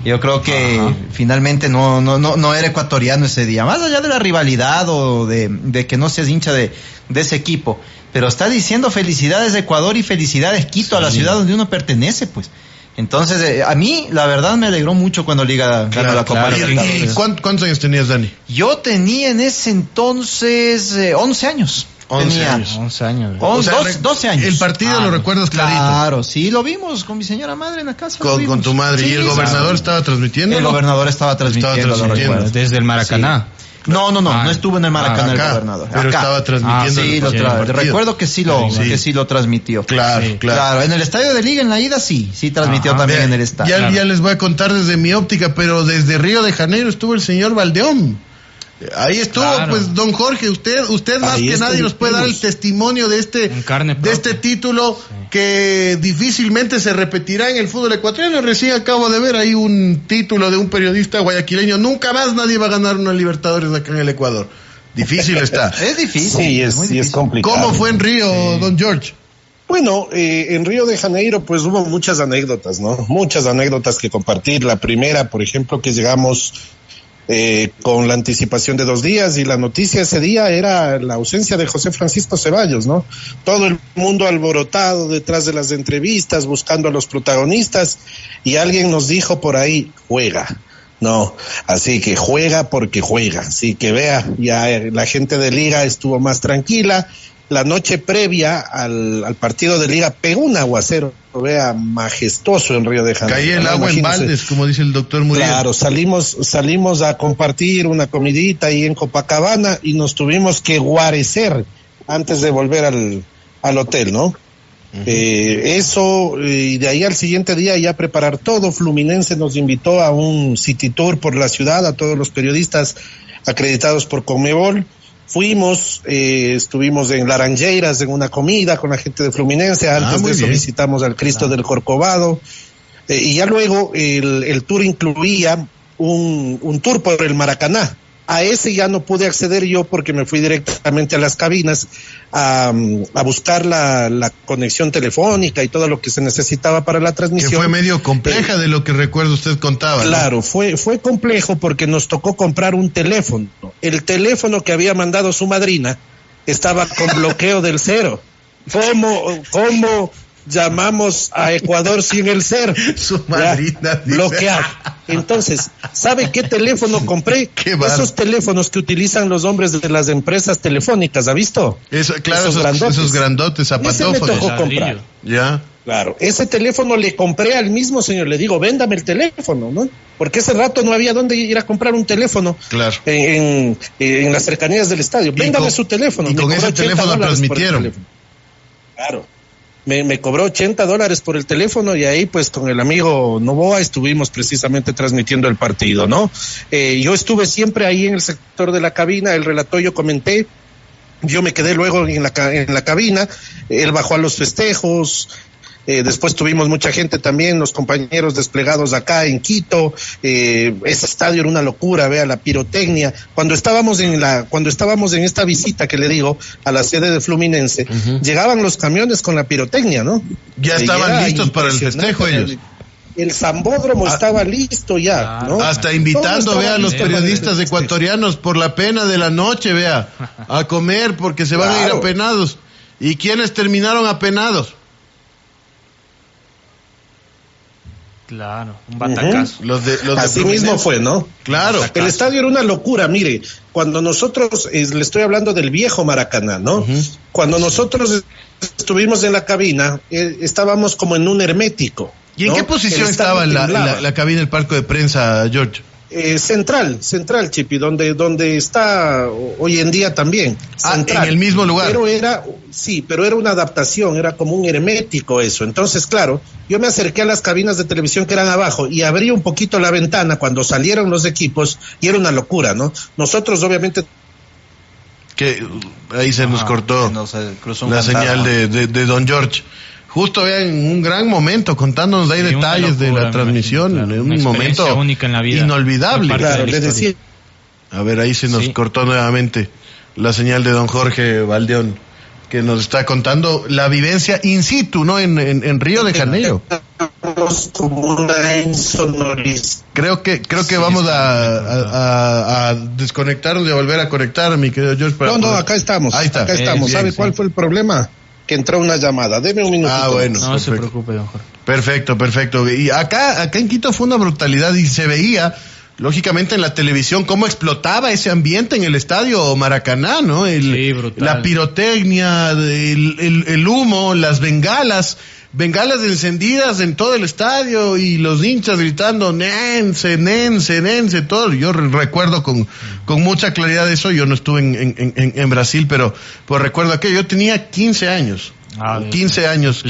Yo creo que finalmente no era ecuatoriano ese día. Más allá de la rivalidad o de que no seas hincha de ese equipo. Pero está diciendo felicidades Ecuador y felicidades Quito, a la ciudad donde uno pertenece, pues. Entonces, a mí, la verdad, me alegró mucho cuando Liga ganó la Copa Libertadores. ¿Y cuántos años tenías, Dani? Yo tenía en ese entonces 11 años. 11 años. 12 años. El partido lo recuerdas clarito. Claro, sí, lo vimos con mi señora madre en la casa. Con tu madre. Sí, ¿y el gobernador estaba transmitiendo? El gobernador estaba transmitiendo. Desde el Maracaná. Sí. No estuvo en el Maracaná el gobernador. Pero estaba transmitiendo. Recuerdo que sí lo transmitió. Claro. En el estadio de Liga, en la ida, sí transmitió también en el estadio. Ya les voy a contar desde mi óptica, pero desde Río de Janeiro estuvo el señor Valdeón. Ahí estuvo, pues, don Jorge, usted más que nadie nos puede dar el testimonio de este título que difícilmente se repetirá en el fútbol ecuatoriano. Recién acabo de ver ahí un título de un periodista guayaquileño. Nunca más nadie va a ganar una Libertadores acá en el Ecuador. Difícil está. Es difícil. Sí, es complicado. ¿Cómo fue en Río, don George? Bueno, en Río de Janeiro pues hubo muchas anécdotas, ¿no? Muchas anécdotas que compartir. La primera, por ejemplo, que llegamos con la anticipación de 2 días y la noticia ese día era la ausencia de José Francisco Ceballos, ¿no? Todo el mundo alborotado detrás de las entrevistas, buscando a los protagonistas, y alguien nos dijo por ahí, juega. No, así que juega porque juega. Así que vea, ya la gente de Liga estuvo más tranquila, la noche previa al partido de Liga pegó un aguacero, vea, majestuoso en Río de Janeiro. Caía el agua en baldes, como dice el doctor Muriel. Claro, salimos a compartir una comidita ahí en Copacabana y nos tuvimos que guarecer antes de volver al hotel, ¿no? Eso, y de ahí al siguiente día ya preparar todo. Fluminense nos invitó a un city tour por la ciudad, a todos los periodistas acreditados por Conmebol. Fuimos, estuvimos en Laranjeiras en una comida con la gente de Fluminense. Antes de eso visitamos al Cristo del Corcovado. Y ya luego el tour incluía un tour por el Maracaná. A ese ya no pude acceder yo porque me fui directamente a las cabinas a buscar la conexión telefónica y todo lo que se necesitaba para la transmisión. Que fue medio compleja de lo que recuerdo usted contaba. Claro, ¿no? Fue complejo porque nos tocó comprar un teléfono. El teléfono que había mandado su madrina estaba con bloqueo del cero. ¿Cómo llamamos a Ecuador sin el ser? Su madrina bloqueado. Entonces, ¿sabe qué teléfono compré? Esos teléfonos que utilizan los hombres de las empresas telefónicas, ¿ha visto? Claro, esos grandotes zapatófonos. Ese me tocó comprar. Ya. Claro, ese teléfono le compré al mismo señor, le digo, véndame el teléfono, ¿no? Porque ese rato no había dónde ir a comprar un teléfono. Claro. En las cercanías del estadio. Véndame su teléfono. Y con ese teléfono transmitieron. Claro. Me cobró $80 por el teléfono y ahí pues con el amigo Novoa estuvimos precisamente transmitiendo el partido, ¿no? Yo estuve siempre ahí en el sector de la cabina, él relató, yo comenté, yo me quedé luego en la cabina, él bajó a los festejos. Después tuvimos mucha gente también, los compañeros desplegados acá en Quito. Ese estadio era una locura, vea la pirotecnia. Cuando estábamos en esta visita que le digo a la sede de Fluminense, llegaban los camiones con la pirotecnia, ¿no? Ya estaban listos para el festejo ellos. El Zambódromo estaba listo ya, ¿no? Hasta invitando, vea, a los periodistas ecuatorianos por la pena de la noche, vea, a comer porque se van a ir apenados. ¿Y quiénes terminaron apenados? Claro, un batacazo. Los de así mismo fue, ¿no? Claro. El estadio era una locura, mire, cuando nosotros, le estoy hablando del viejo Maracaná, ¿no? Cuando nosotros estuvimos en la cabina, estábamos como en un hermético. ¿Y en qué posición estaba la cabina del palco de prensa, George? Central, Chipi, donde está hoy en día también. Central. En el mismo lugar. Pero era una adaptación, era como un hermético eso. Entonces, claro, yo me acerqué a las cabinas de televisión que eran abajo y abrí un poquito la ventana cuando salieron los equipos y era una locura, ¿no? Nosotros obviamente... Que ahí se nos cortó la señal de Don George. Justo vean, un gran momento contándonos de ahí detalles locura, de la transmisión, claro, un momento única en la vida, inolvidable. Claro, les decía. A ver, ahí se nos cortó nuevamente la señal de don Jorge Valdeón, que nos está contando la vivencia in situ, ¿no? En Río de Janeiro. Creo que vamos a desconectarnos y a volver a conectar, mi querido George. Acá estamos. Ahí está. Acá estamos. ¿Sabe cuál fue el problema? Que entró una llamada. Deme un minutito. Bueno. No se preocupe, don Jorge. Perfecto. Y acá en Quito fue una brutalidad y se veía, lógicamente, en la televisión cómo explotaba ese ambiente en el estadio Maracaná, ¿no? La pirotecnia, el humo, las bengalas encendidas en todo el estadio y los hinchas gritando Nense, todo. Yo recuerdo con mucha claridad eso. Yo no estuve en Brasil, pero pues recuerdo aquello. Yo tenía 15 años. 15 años.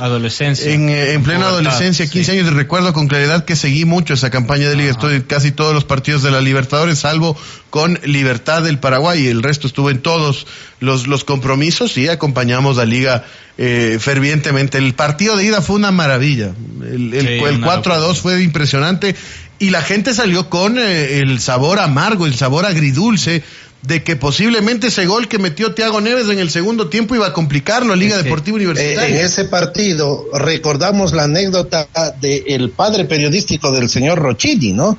Adolescencia. En plena adolescencia, 15 años, y recuerdo con claridad que seguí mucho esa campaña de Liga. Estoy en casi todos los partidos de la Libertadores, salvo con Libertad del Paraguay, y el resto estuve en todos los compromisos y acompañamos a Liga fervientemente. El partido de ida fue una maravilla. El 4-2 fue impresionante y la gente salió con el sabor amargo, el sabor agridulce de que posiblemente ese gol que metió Thiago Neves en el segundo tiempo iba a complicarlo a Liga Deportiva Universitaria. En ese partido recordamos la anécdota del padre periodístico del señor Rochini, ¿no?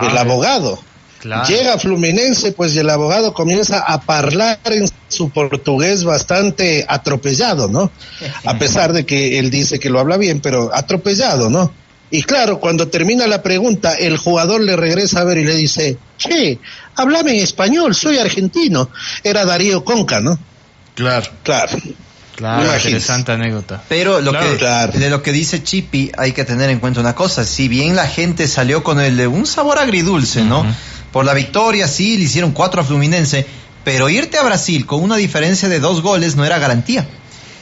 El abogado. Claro. Llega a Fluminense, pues, y el abogado comienza a hablar en su portugués bastante atropellado, ¿no? A pesar de que él dice que lo habla bien, pero atropellado, ¿no? Y claro, cuando termina la pregunta, el jugador le regresa a ver y le dice, che, háblame en español, soy argentino. Era Darío Conca, ¿no? Claro. Interesante anécdota. Pero de lo que dice Chipi, hay que tener en cuenta una cosa. Si bien la gente salió con un sabor agridulce, ¿no? Por la victoria, sí, le hicieron 4 a Fluminense, pero irte a Brasil con una diferencia de 2 goles no era garantía.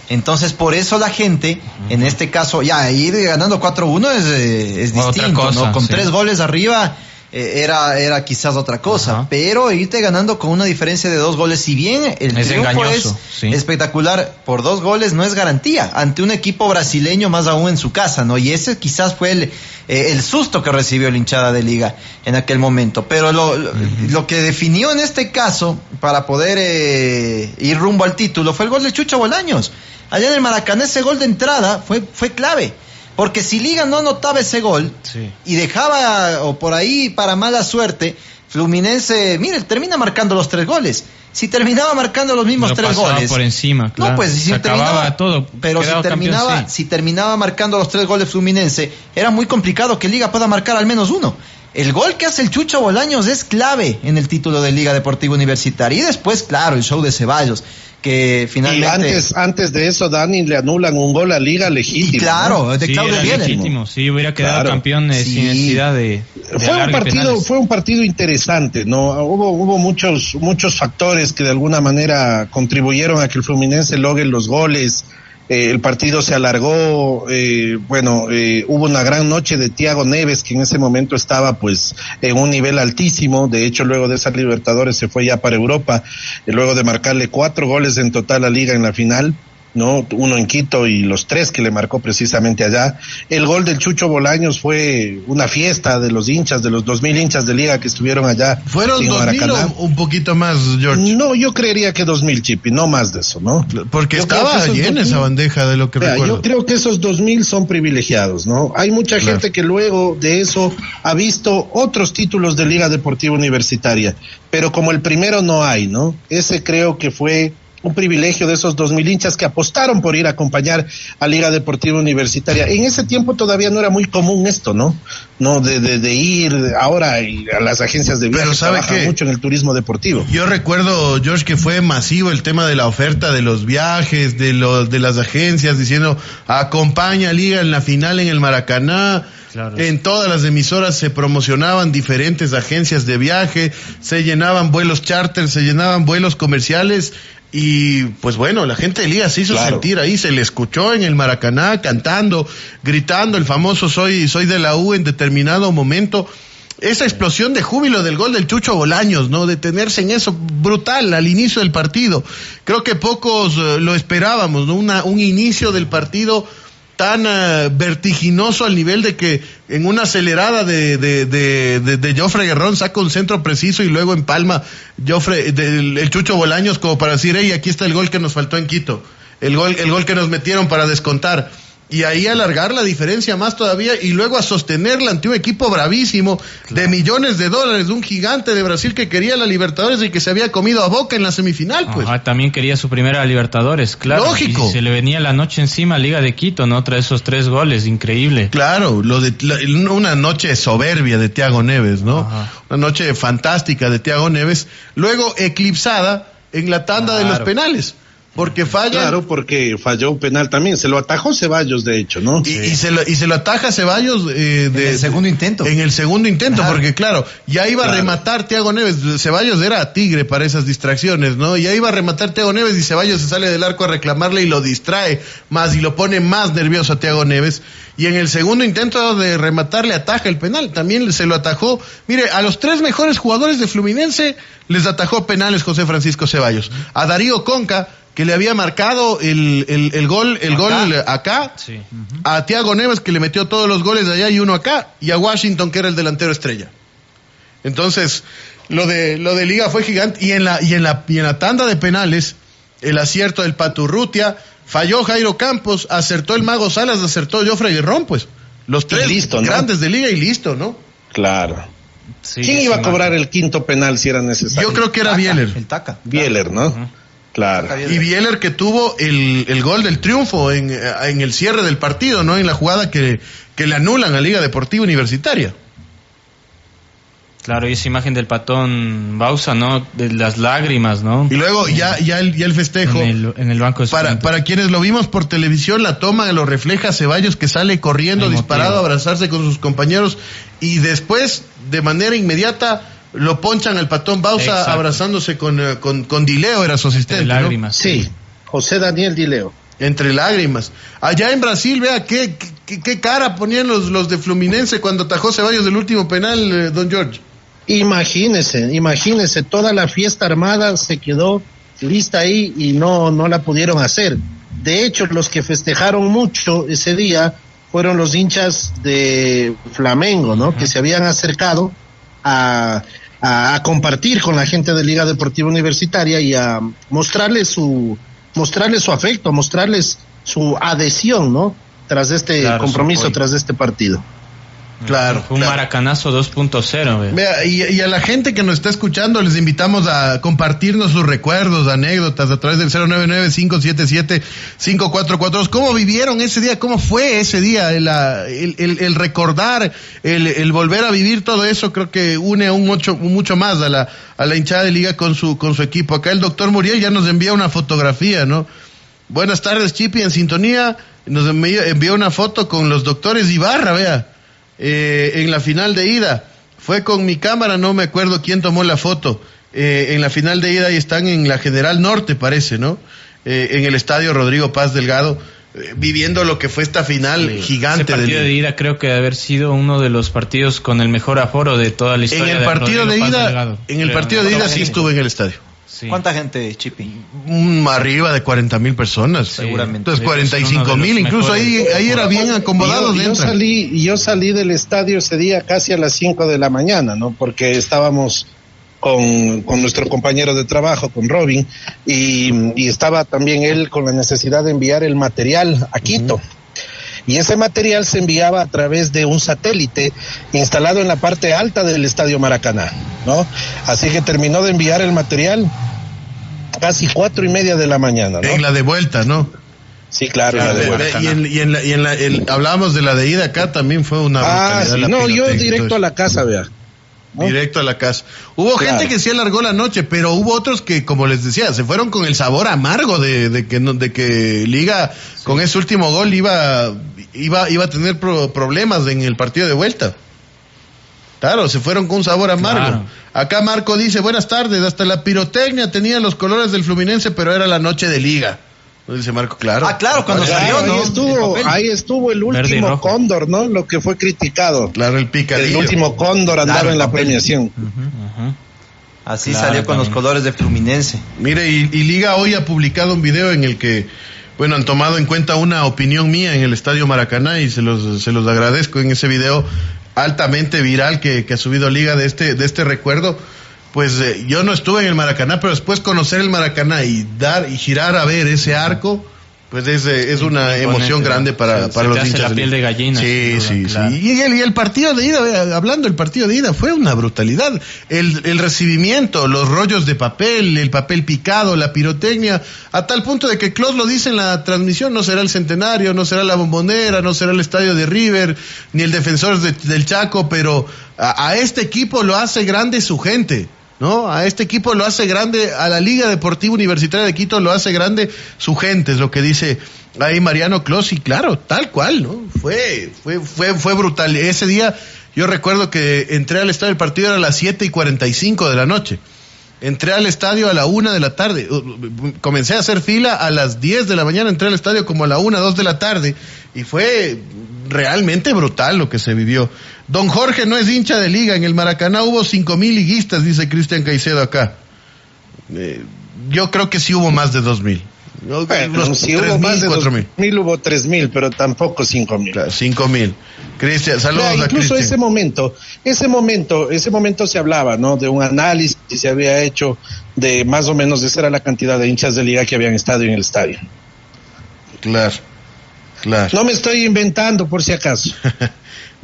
Entonces, por eso la gente, en este caso, ya ir ganando 4-1 es distinto, ¿no? Con 3 goles arriba era quizás otra cosa, pero irte ganando con una diferencia de 2 goles, si bien el triunfo es espectacular, por 2 goles no es garantía ante un equipo brasileño, más aún en su casa, ¿no? Y ese quizás fue el susto que recibió la hinchada de Liga en aquel momento. Pero lo que definió en este caso para poder ir rumbo al título fue el gol de Chucho Bolaños. Allá en el Maracaná, ese gol de entrada fue clave. Porque si Liga no anotaba ese gol y dejaba, o por ahí para mala suerte, Fluminense, termina marcando los 3 goles. Si terminaba marcando los mismos 3 goles, por encima, claro. No, pues si terminaba todo. Pero si terminaba marcando los 3 goles Fluminense, era muy complicado que Liga pueda marcar al menos uno. El gol que hace el Chucho Bolaños es clave en el título de Liga Deportiva Universitaria. Y después, claro, el show de Ceballos, que finalmente... Y antes de eso, Dani, le anulan un gol a Liga legítimo. Y claro, ¿no? De Claudio Bieler. Legítimo, sí, hubiera quedado campeón sin necesidad de fue un partido interesante, ¿no? Hubo muchos factores que de alguna manera contribuyeron a que el Fluminense logre los goles. El partido se alargó, hubo una gran noche de Thiago Neves, que en ese momento estaba pues en un nivel altísimo. De hecho, luego de esa Libertadores se fue ya para Europa, luego de marcarle 4 goles en total a Liga en la final, ¿no? 1 en Quito y los 3 que le marcó precisamente allá. El gol del Chucho Bolaños fue una fiesta de los hinchas, de los 2,000 hinchas de Liga que estuvieron allá. ¿Fueron 2,000 o un poquito más, George? No, yo creería que 2,000, Chipi, no más de eso, ¿no? Porque estaba llena esa bandeja de lo que recuerdo. Yo creo que esos 2,000 son privilegiados, ¿no? Hay mucha gente que luego de eso ha visto otros títulos de Liga Deportiva Universitaria, pero como el primero no hay, ¿no? Ese creo que fue un privilegio de esos 2,000 hinchas que apostaron por ir a acompañar a Liga Deportiva Universitaria. En ese tiempo todavía no era muy común esto, ¿no? No, de ir ahora a las agencias de viajes, trabajan mucho en el turismo deportivo. Yo recuerdo, George, que fue masivo el tema de la oferta de los viajes, de las agencias, diciendo, acompaña a Liga en la final en el Maracaná. Claro. En todas las emisoras se promocionaban diferentes agencias de viaje, se llenaban vuelos charter, se llenaban vuelos comerciales. Y pues bueno, la gente de Liga se hizo sentir ahí, se le escuchó en el Maracaná cantando, gritando el famoso soy de la U en determinado momento. Esa explosión de júbilo del gol del Chucho Bolaños, ¿no? Detenerse en eso, brutal al inicio del partido. Creo que pocos lo esperábamos, ¿no? Un inicio del partido tan vertiginoso al nivel de que en una acelerada de Jofre Guerrón saca un centro preciso y luego empalma el Chucho Bolaños como para decir, hey, aquí está el gol que nos faltó en Quito, el gol que nos metieron para descontar. Y ahí alargar la diferencia más todavía y luego a sostenerla ante un equipo bravísimo de millones de dólares, de un gigante de Brasil que quería la Libertadores y que se había comido a Boca en la semifinal, pues. También quería su primera Libertadores, claro. Lógico. Y se le venía la noche encima a Liga de Quito, ¿no? Tras esos 3 goles, increíble. Claro, una noche soberbia de Thiago Neves, ¿no? Ajá. Una noche fantástica de Thiago Neves, luego eclipsada en la tanda de los penales. Porque falla. Claro, porque falló un penal también. Se lo atajó Ceballos, de hecho, ¿no? Y se lo ataja Ceballos en el segundo intento. En el segundo intento, porque claro, ya iba a rematar Thiago Neves. Ceballos era tigre para esas distracciones, ¿no? Ya iba a rematar Thiago Neves y Ceballos se sale del arco a reclamarle y lo distrae más y lo pone más nervioso a Thiago Neves. Y en el segundo intento de rematar le ataja el penal. También se lo atajó. Mire, a los 3 mejores jugadores de Fluminense les atajó penales José Francisco Ceballos. A Darío Conca, que le había marcado el gol acá, sí. A Thiago Neves, que le metió todos los goles allá y uno acá, y a Washington, que era el delantero estrella. Entonces, lo de Liga fue gigante, y en la tanda de penales, el acierto del Paturrutia, falló Jairo Campos, acertó el Mago Salas, acertó Jofre Guerrón, pues, los 3 listo, grandes, ¿no?, de Liga y listo, ¿no? Claro. Sí, ¿quién iba a cobrar el quinto penal si era necesario? Yo creo que era Bieler. El Taca. Bieler, ¿no? Uh-huh. Claro. Y Bieler, que tuvo el gol del triunfo en el cierre del partido, ¿no? En la jugada que le anulan a Liga Deportiva Universitaria. Claro, y esa imagen del patón Bausa, ¿no? De las lágrimas, ¿no? Y luego ya el festejo. En el banco de para quienes lo vimos por televisión, la toma lo refleja Ceballos, que sale corriendo, disparado, a abrazarse con sus compañeros, y después, de manera inmediata, lo ponchan al patón Bausa. Exacto. Abrazándose con Dileo, era su asistente. Entre lágrimas. ¿No? Sí, José Daniel Dileo. Entre lágrimas. Allá en Brasil, vea qué cara ponían los de Fluminense cuando atajó Ceballos del último penal, don George. Imagínese, toda la fiesta armada se quedó lista ahí y no la pudieron hacer. De hecho, los que festejaron mucho ese día fueron los hinchas de Flamengo, ¿no? Que se habían acercado a compartir con la gente de Liga Deportiva Universitaria y a mostrarles su afecto, mostrarles su adhesión, ¿no? Tras este compromiso, tras este partido. Claro. Fue un maracanazo 2.0. Vea, y a la gente que nos está escuchando les invitamos a compartirnos sus recuerdos, anécdotas a través del 099-577-5442. ¿Cómo vivieron ese día? ¿Cómo fue ese día? El recordar, el volver a vivir todo eso, creo que une aún mucho más a la hinchada de Liga con su equipo. Acá el doctor Muriel ya nos envía una fotografía, ¿no? Buenas tardes, Chipi, en sintonía. Nos envió una foto con los doctores Ibarra, vea. En la final de ida, fue con mi cámara, no me acuerdo quién tomó la foto, en la final de ida, y están en la General Norte, parece, ¿no? En el estadio Rodrigo Paz Delgado, viviendo lo que fue esta final gigante. Ese partido de ida creo que debe haber sido uno de los partidos con el mejor aforo de toda la historia. En el partido de ida sí estuve en el estadio. Sí. ¿Cuánta gente, Chipi? Arriba de 40,000 personas. Seguramente. Entonces 45,000, incluso ahí era bien acomodado. Yo salí del estadio ese día casi a las 5 de la mañana, ¿no? Porque estábamos con nuestro compañero de trabajo, con Robin, y estaba también él con la necesidad de enviar el material a Quito. Y ese material se enviaba a través de un satélite instalado en la parte alta del Estadio Maracaná, ¿no? Así que terminó de enviar el material casi 4:30 de la mañana, ¿no? En la de vuelta, ¿no? Sí, claro, en la de vuelta. Hablábamos de la de ida acá, también fue una... Sí, no, yo directo a la casa, vea. ¿no? Directo a la casa. Hubo gente que sí alargó la noche, pero hubo otros que, como les decía, se fueron con el sabor amargo de que Liga con ese último gol iba a tener problemas en el partido de vuelta. Claro, se fueron con un sabor amargo. Claro. Acá Marco dice, buenas tardes, hasta la pirotecnia tenía los colores del Fluminense, pero era la noche de Liga. Dice Marco, claro. Claro, cuando salió, ¿no? Ahí estuvo el último cóndor, ¿no? Lo que fue criticado. Claro, el picadillo. El último cóndor andaba en la premiación. Así salió con los colores de Fluminense. Mire, y Liga hoy ha publicado un video en el que, bueno, han tomado en cuenta una opinión mía en el Estadio Maracaná, y se los agradezco. En ese video altamente viral que ha subido Liga de este recuerdo. Pues yo no estuve en el Maracaná, pero después conocer el Maracaná y girar a ver ese arco, pues es una emoción grande para los hinchas. La piel de gallina. Sí. Y el partido de ida, hablando del partido de ida, fue una brutalidad. El recibimiento, los rollos de papel, el papel picado, la pirotecnia, a tal punto de que Klaus lo dice en la transmisión, no será el Centenario, no será la Bombonera, no será el estadio de River, ni el Defensores del Chaco, pero a este equipo lo hace grande su gente. ¿No? A este equipo lo hace grande, a la Liga Deportiva Universitaria de Quito lo hace grande su gente, es lo que dice ahí Mariano Clos, y claro, tal cual, ¿no? Fue brutal. Ese día yo recuerdo que entré al estadio, el partido era a las 7:45 de la noche. Entré al estadio a la 1 de la tarde, comencé a hacer fila a las 10 de la mañana, entré al estadio como a la 1, 2 de la tarde, y fue realmente brutal lo que se vivió. Don Jorge no es hincha de Liga, en el Maracaná hubo 5,000 liguistas, dice Cristian Caicedo acá. Yo creo que sí hubo más de 2,000. Si hubo más de 2,000, hubo 3,000, pero tampoco 5,000. Claro, 5,000. Cristian, saludos a Cristian. Incluso ese momento se hablaba, ¿no? De un análisis que se había hecho de más o menos esa era la cantidad de hinchas de Liga que habían estado en el estadio. Claro. No me estoy inventando, por si acaso.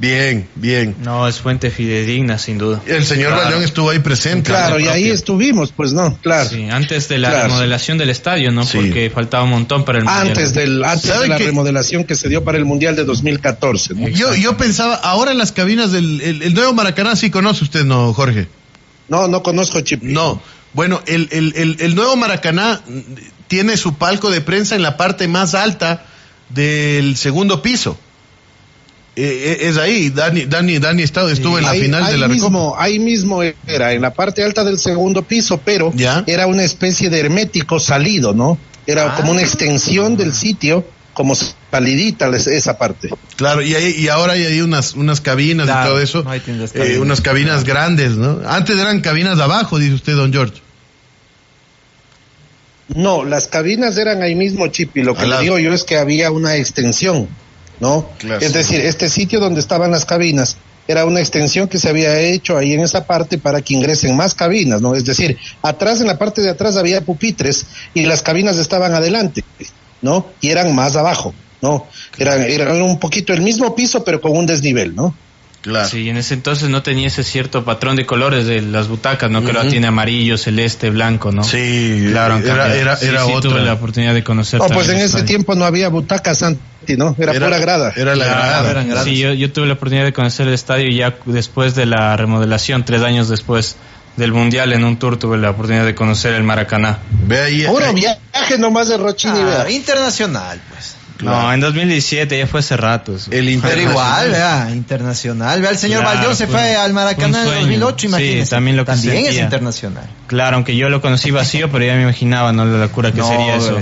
Bien. No, es fuente fidedigna, sin duda. El señor Bayón estuvo ahí presente. Claro, y ahí estuvimos, pues, ¿no? Claro. Sí, antes de la remodelación del estadio, ¿no? Sí. Porque faltaba un montón para el Mundial. Antes de la remodelación que se dio para el Mundial de 2014, ¿no? Yo pensaba, ahora en las cabinas el nuevo Maracaná, sí conoce usted, ¿no, Jorge? No conozco, Chip. No. Bueno, el nuevo Maracaná tiene su palco de prensa en la parte más alta del segundo piso. Es ahí, Dani estuvo en la final de la Recopa. Ahí mismo era, en la parte alta del segundo piso, pero era una especie de hermético salido, ¿no? Era como una extensión del sitio, como salidita esa parte. Claro, y ahora hay unas cabinas y todo eso, unas cabinas grandes, ¿no? Antes eran cabinas de abajo, dice usted, don George. No, las cabinas eran ahí mismo, Chip, y lo que le digo yo es que había una extensión, ¿no? Claro. Es decir, este sitio donde estaban las cabinas era una extensión que se había hecho ahí en esa parte para que ingresen más cabinas, ¿no? Es decir, atrás, en la parte de atrás había pupitres y las cabinas estaban adelante, ¿no? Y eran más abajo, ¿no? Eran un poquito el mismo piso, pero con un desnivel, ¿no? Claro. Sí, en ese entonces no tenía ese cierto patrón de colores de las butacas, ¿no? Que ahora tiene amarillo, celeste, blanco, ¿no? Sí, claro, era otra. Tuve la oportunidad de conocer. No, pues en ese tiempo no había butacas, Santi, ¿no? Era pura grada. Era la grada. Sí, yo tuve la oportunidad de conocer el estadio ya después de la remodelación, 3 años después del Mundial, en un tour tuve la oportunidad de conocer el Maracaná. Ve ahí. Puro viaje nomás de Rochini, vea. Internacional, pues. Claro. No, en 2017 ya fue hace rato. Pero igual, vea, internacional. Vea, el señor Bayón se fue al Maracaná en 2008, imagínese. Sí, también lo que también sentía. Es internacional. Claro, aunque yo lo conocí vacío, pero ya me imaginaba, ¿no? La locura que sería eso.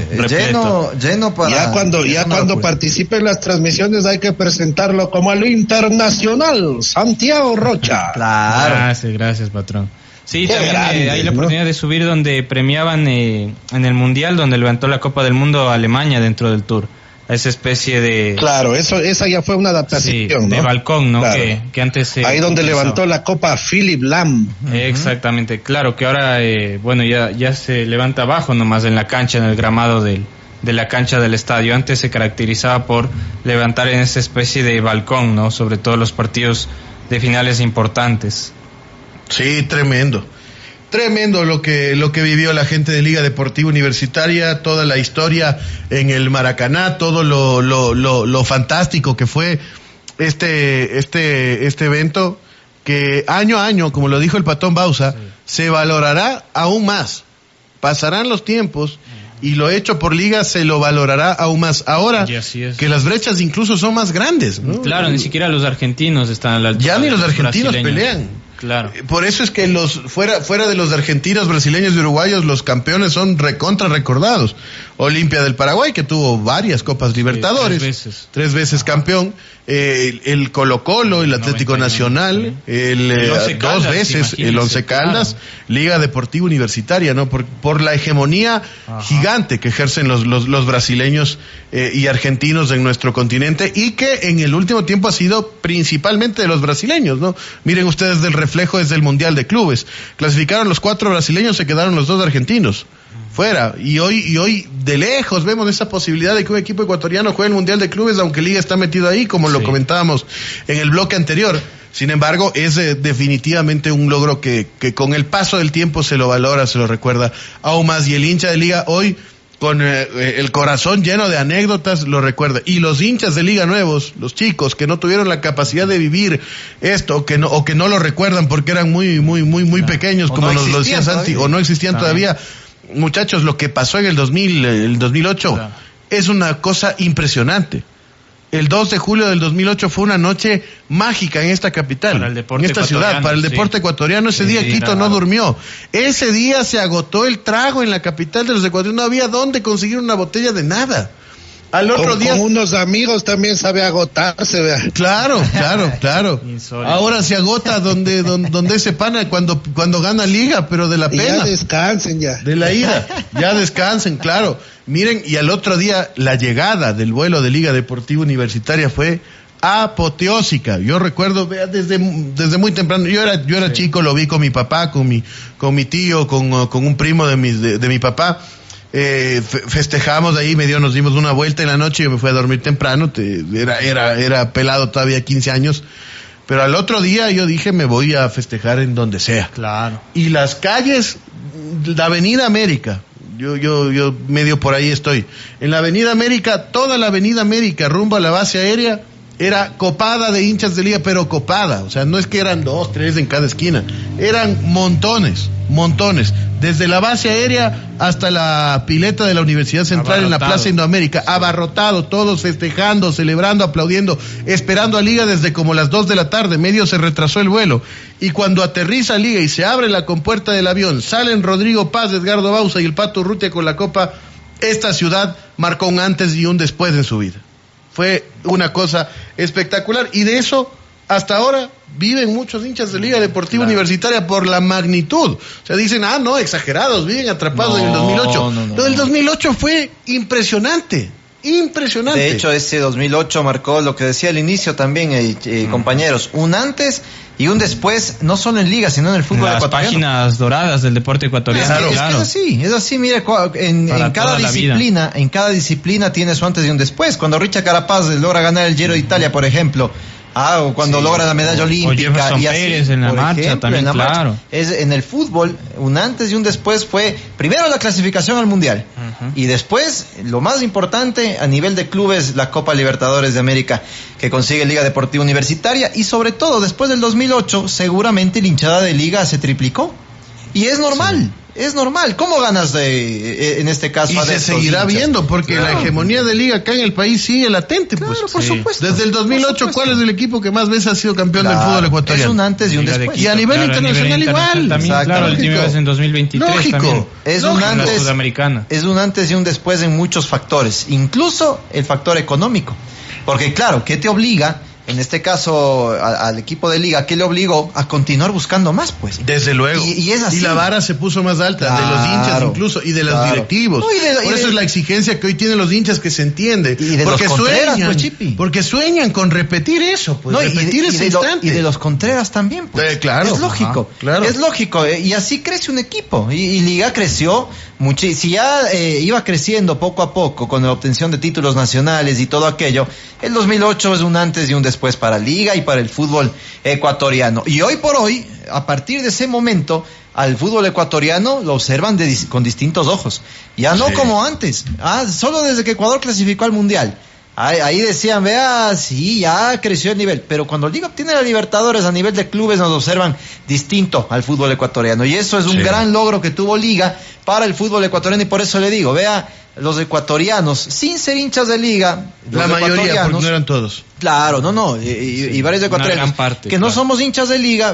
Lleno para... Ya cuando participe en las transmisiones hay que presentarlo como el internacional, Santiago Rocha. Claro. Gracias, patrón. Sí, qué también grande, hay la oportunidad de subir donde premiaban en el Mundial, donde levantó la Copa del Mundo a Alemania dentro del tour. Esa especie de... Claro, esa ya fue una adaptación, ¿no? De balcón, ¿no? Claro. Que antes... ahí donde levantó la Copa Philip Lahm. Exactamente, claro, que ahora, ya se levanta abajo nomás en la cancha, en el gramado de la cancha del estadio. Antes se caracterizaba por levantar en esa especie de balcón, ¿no? Sobre todo los partidos de finales importantes. Sí, tremendo lo que vivió la gente de Liga Deportiva Universitaria, toda la historia en el Maracaná, todo lo fantástico que fue este evento, que año a año, como lo dijo el Patón Bausa, se valorará aún más. Pasarán los tiempos y lo hecho por Liga se lo valorará aún más. Ahora que las brechas incluso son más grandes, ¿no? Claro, ni siquiera los argentinos están a la altura. Ya ni los argentinos pelean. Claro. Por eso es que fuera de los argentinos, brasileños y uruguayos, los campeones son recontra recordados. Olimpia del Paraguay, que tuvo varias Copas Libertadores, 3 veces campeón, el Colo-Colo, el Atlético Nacional, el 2 veces el Once Caldas, Liga Deportiva Universitaria, ¿no? Por la hegemonía gigante que ejercen los brasileños y argentinos en nuestro continente, y que en el último tiempo ha sido principalmente de los brasileños, ¿no? Miren ustedes, del reflejo desde el Mundial de Clubes. Clasificaron los 4 brasileños, se quedaron los 2 argentinos fuera, y hoy de lejos vemos esa posibilidad de que un equipo ecuatoriano juegue el Mundial de Clubes, aunque Liga está metido ahí, como lo comentábamos en el bloque anterior. Sin embargo, es definitivamente un logro que con el paso del tiempo se lo valora, se lo recuerda aún más, y el hincha de Liga hoy, con el corazón lleno de anécdotas, lo recuerda. Y los hinchas de Liga nuevos, los chicos que no tuvieron la capacidad de vivir esto, o que no lo recuerdan porque eran muy pequeños, como nos lo decía Santi, o no existían todavía. Muchachos, lo que pasó en el 2008 es una cosa impresionante. El 2 de julio del 2008 fue una noche mágica en esta capital, en esta ciudad, para el deporte ecuatoriano. Ese día Quito no durmió. Ese día se agotó el trago en la capital de los ecuatorianos. No había dónde conseguir una botella de nada. Al otro día, con unos amigos también sabe agotarse, vea. Claro. Insólito. Ahora se agota donde ese pana cuando gana Liga, pero de la pena. Ya descansen ya. De la ira. Ya descansen, claro. Miren, y al otro día la llegada del vuelo de Liga Deportiva Universitaria fue apoteósica. Yo recuerdo, vea, desde muy temprano. Yo era chico, lo vi con mi papá, con mi tío, con un primo de mi papá. festejamos ahí, nos dimos una vuelta en la noche, yo me fui a dormir temprano, era pelado todavía, 15 años, pero al otro día yo dije, me voy a festejar en donde sea. Claro. Y las calles, la Avenida América, yo medio por ahí estoy, en la Avenida América, toda la Avenida América, rumbo a la base aérea, era copada de hinchas de Liga, pero copada, o sea, no es que eran 2, 3 en cada esquina, eran montones, desde la base aérea hasta la pileta de la Universidad Central en la Plaza Indoamérica, abarrotado, todos festejando, celebrando, aplaudiendo, esperando a Liga desde como las 2 de la tarde, medio se retrasó el vuelo, y cuando aterriza Liga y se abre la compuerta del avión, salen Rodrigo Paz, Edgardo Bauza y el Pato Urrutia con la copa, esta ciudad marcó un antes y un después en su vida. Fue una cosa espectacular y de eso hasta ahora viven muchos hinchas de Liga Deportiva Universitaria por la magnitud. O sea, dicen, no, exagerados, viven atrapados en el 2008. No. El 2008 fue impresionante. De hecho, ese 2008 marcó lo que decía al inicio también, compañeros, un antes y un después, no solo en Liga, sino en el fútbol ecuatoriano. Las páginas doradas del deporte ecuatoriano. Es así, mire, en cada disciplina tiene su antes y un después. Cuando Richard Carapaz logra ganar el Giro de Italia, por ejemplo, o cuando logra la medalla olímpica, y así, Pérez en la marcha ejemplo, también, claro. En el fútbol, un antes y un después fue primero la clasificación al Mundial, y después, lo más importante a nivel de clubes, la Copa Libertadores de América que consigue Liga Deportiva Universitaria, y sobre todo después del 2008 seguramente la hinchada de Liga se triplicó, y es normal. Es normal. ¿Cómo ganas en este caso? Y se seguirá viendo, porque la hegemonía de Liga acá en el país sigue latente. Claro, por supuesto. Desde el 2008, ¿cuál es el equipo que más veces ha sido campeón del fútbol ecuatoriano? Es un antes y un después. Y a nivel internacional igual. También, claro, el último vez en 2023 lógico. También. Es un antes y un después en muchos factores, incluso el factor económico. Porque claro, ¿qué te obliga? En este caso, al equipo de Liga, ¿qué le obligó? A continuar buscando más, pues. Desde luego. Y es así. Y la vara se puso más alta, de los hinchas incluso, y de los directivos. Por eso es la exigencia que hoy tienen los hinchas, que se entiende. Y de porque los Contreras, sueñan, pues, Chipi. Porque sueñan con repetir eso, pues. Repetir ese instante. Y de los Contreras también, pues. Claro. Es lógico. Claro. Es lógico. Y así crece un equipo. Y Liga creció muchísimo. Si ya iba creciendo poco a poco con la obtención de títulos nacionales y todo aquello, el 2008 es un antes y un después para Liga y para el fútbol ecuatoriano. Y hoy por hoy, a partir de ese momento, al fútbol ecuatoriano lo observan con distintos ojos. Ya no como antes. Solo desde que Ecuador clasificó al Mundial. Ahí decían, sí, ya creció el nivel. Pero cuando Liga obtiene la Libertadores a nivel de clubes, nos observan distinto al fútbol ecuatoriano. Y eso es un gran logro que tuvo Liga para el fútbol ecuatoriano. Y por eso le digo, los ecuatorianos, sin ser hinchas de Liga, la mayoría, porque no eran todos. Claro, y varios ecuatorianos que no somos hinchas de Liga,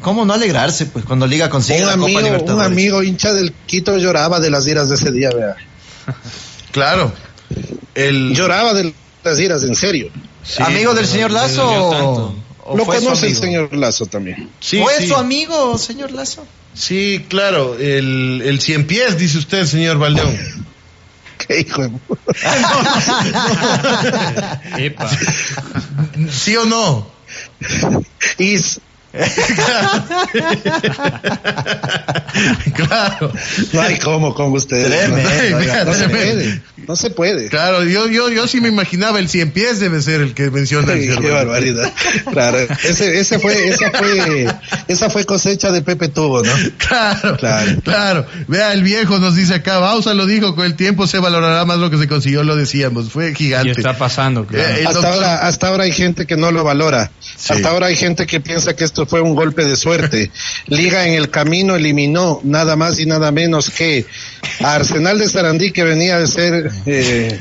¿cómo no alegrarse pues cuando Liga consigue la Copa Libertadores? Un amigo hincha del Quito lloraba de las iras de ese día, Claro. Lloraba de las iras, en serio. Sí, ¿amigo del señor Lazo? Lo conoce el señor Lazo también. Sí, ¿Fue su amigo, señor Lazo? Sí, claro, el 100 pies, dice usted, señor Valdeón. ¿Qué hijo de... Epa. ¿Sí o no? Claro. No hay cómo ustedes. Tremendo, no se puede. Claro, yo sí me imaginaba el 100 pies debe ser el que menciona el Qué barbaridad. Claro, esa fue cosecha de Pepe Tubo, ¿no? Claro. Vea, el viejo nos dice acá, Bauza lo dijo, con el tiempo se valorará más lo que se consiguió, lo decíamos, fue gigante. Y está pasando, claro. Hasta ahora hay gente que no lo valora. Sí. Hasta ahora hay gente que piensa que esto fue un golpe de suerte. Liga en el camino eliminó nada más y nada menos que a Arsenal de Sarandí, que venía de ser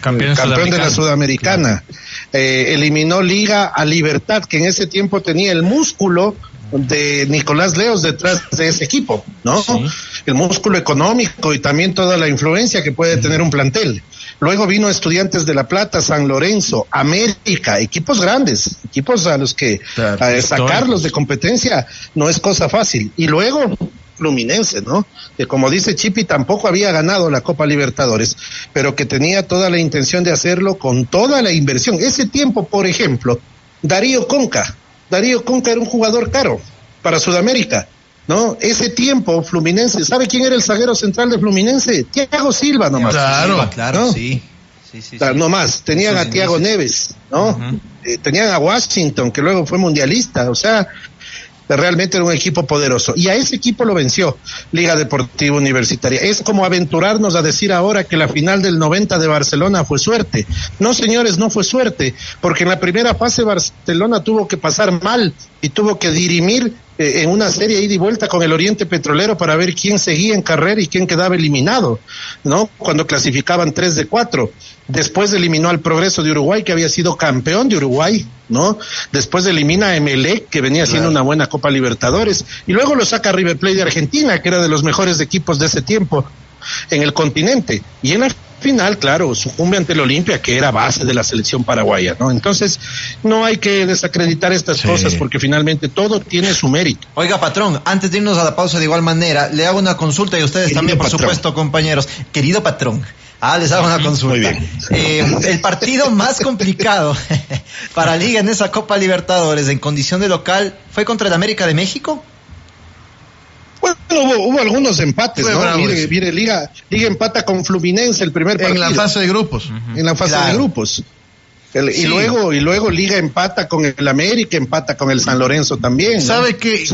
campeón de la Sudamericana. Claro. Eliminó Liga a Libertad, que en ese tiempo tenía el músculo de Nicolás Leos detrás de ese equipo, ¿no? Sí. El músculo económico y también toda la influencia que puede tener un plantel. Luego vino Estudiantes de La Plata, San Lorenzo, América, equipos grandes, equipos a los que sacarlos de competencia no es cosa fácil. Y luego Fluminense, ¿no? Que como dice Chipi, tampoco había ganado la Copa Libertadores, pero que tenía toda la intención de hacerlo con toda la inversión. Ese tiempo, por ejemplo, Darío Conca era un jugador caro para Sudamérica. ¿no? Ese tiempo, Fluminense, ¿sabe quién era el zaguero central de Fluminense? Thiago Silva nomás. Claro, ¿no? sí. Nomás, tenían a Thiago Neves, ¿no? Tenían a Washington, que luego fue mundialista, o sea, realmente era un equipo poderoso. Y a ese equipo lo venció Liga Deportiva Universitaria. Es como aventurarnos a decir ahora que la final del 90 de Barcelona fue suerte. No, señores, no fue suerte, porque en la primera fase Barcelona tuvo que pasar mal y tuvo que dirimir en una serie ida y vuelta con el Oriente Petrolero para ver quién seguía en carrera y quién quedaba eliminado, ¿no? Cuando clasificaban 3 de 4. Después eliminó al Progreso de Uruguay, que había sido campeón de Uruguay, ¿no? Después elimina a Emelec, que venía haciendo una buena Copa Libertadores, y luego lo saca River Plate de Argentina, que era de los mejores equipos de ese tiempo en el continente. Y en la final, claro, sucumbe ante el Olimpia, que era base de la selección paraguaya, ¿no? Entonces, no hay que desacreditar estas cosas, porque finalmente todo tiene su mérito. Oiga, patrón, antes de irnos a la pausa, de igual manera, le hago una consulta, y ustedes querido también, por supuesto, compañeros. Querido patrón, les hago una consulta. Muy bien. El partido más complicado para Liga en esa Copa Libertadores, en condición de local, ¿fue contra el América de México? Bueno, hubo algunos empates, ¿no? Bravo, mire, Liga empata con Fluminense el primer partido. En la fase de grupos. En la fase de grupos. Y luego Liga empata con el América, empata con el San Lorenzo también, ¿no? ¿Sabe qué?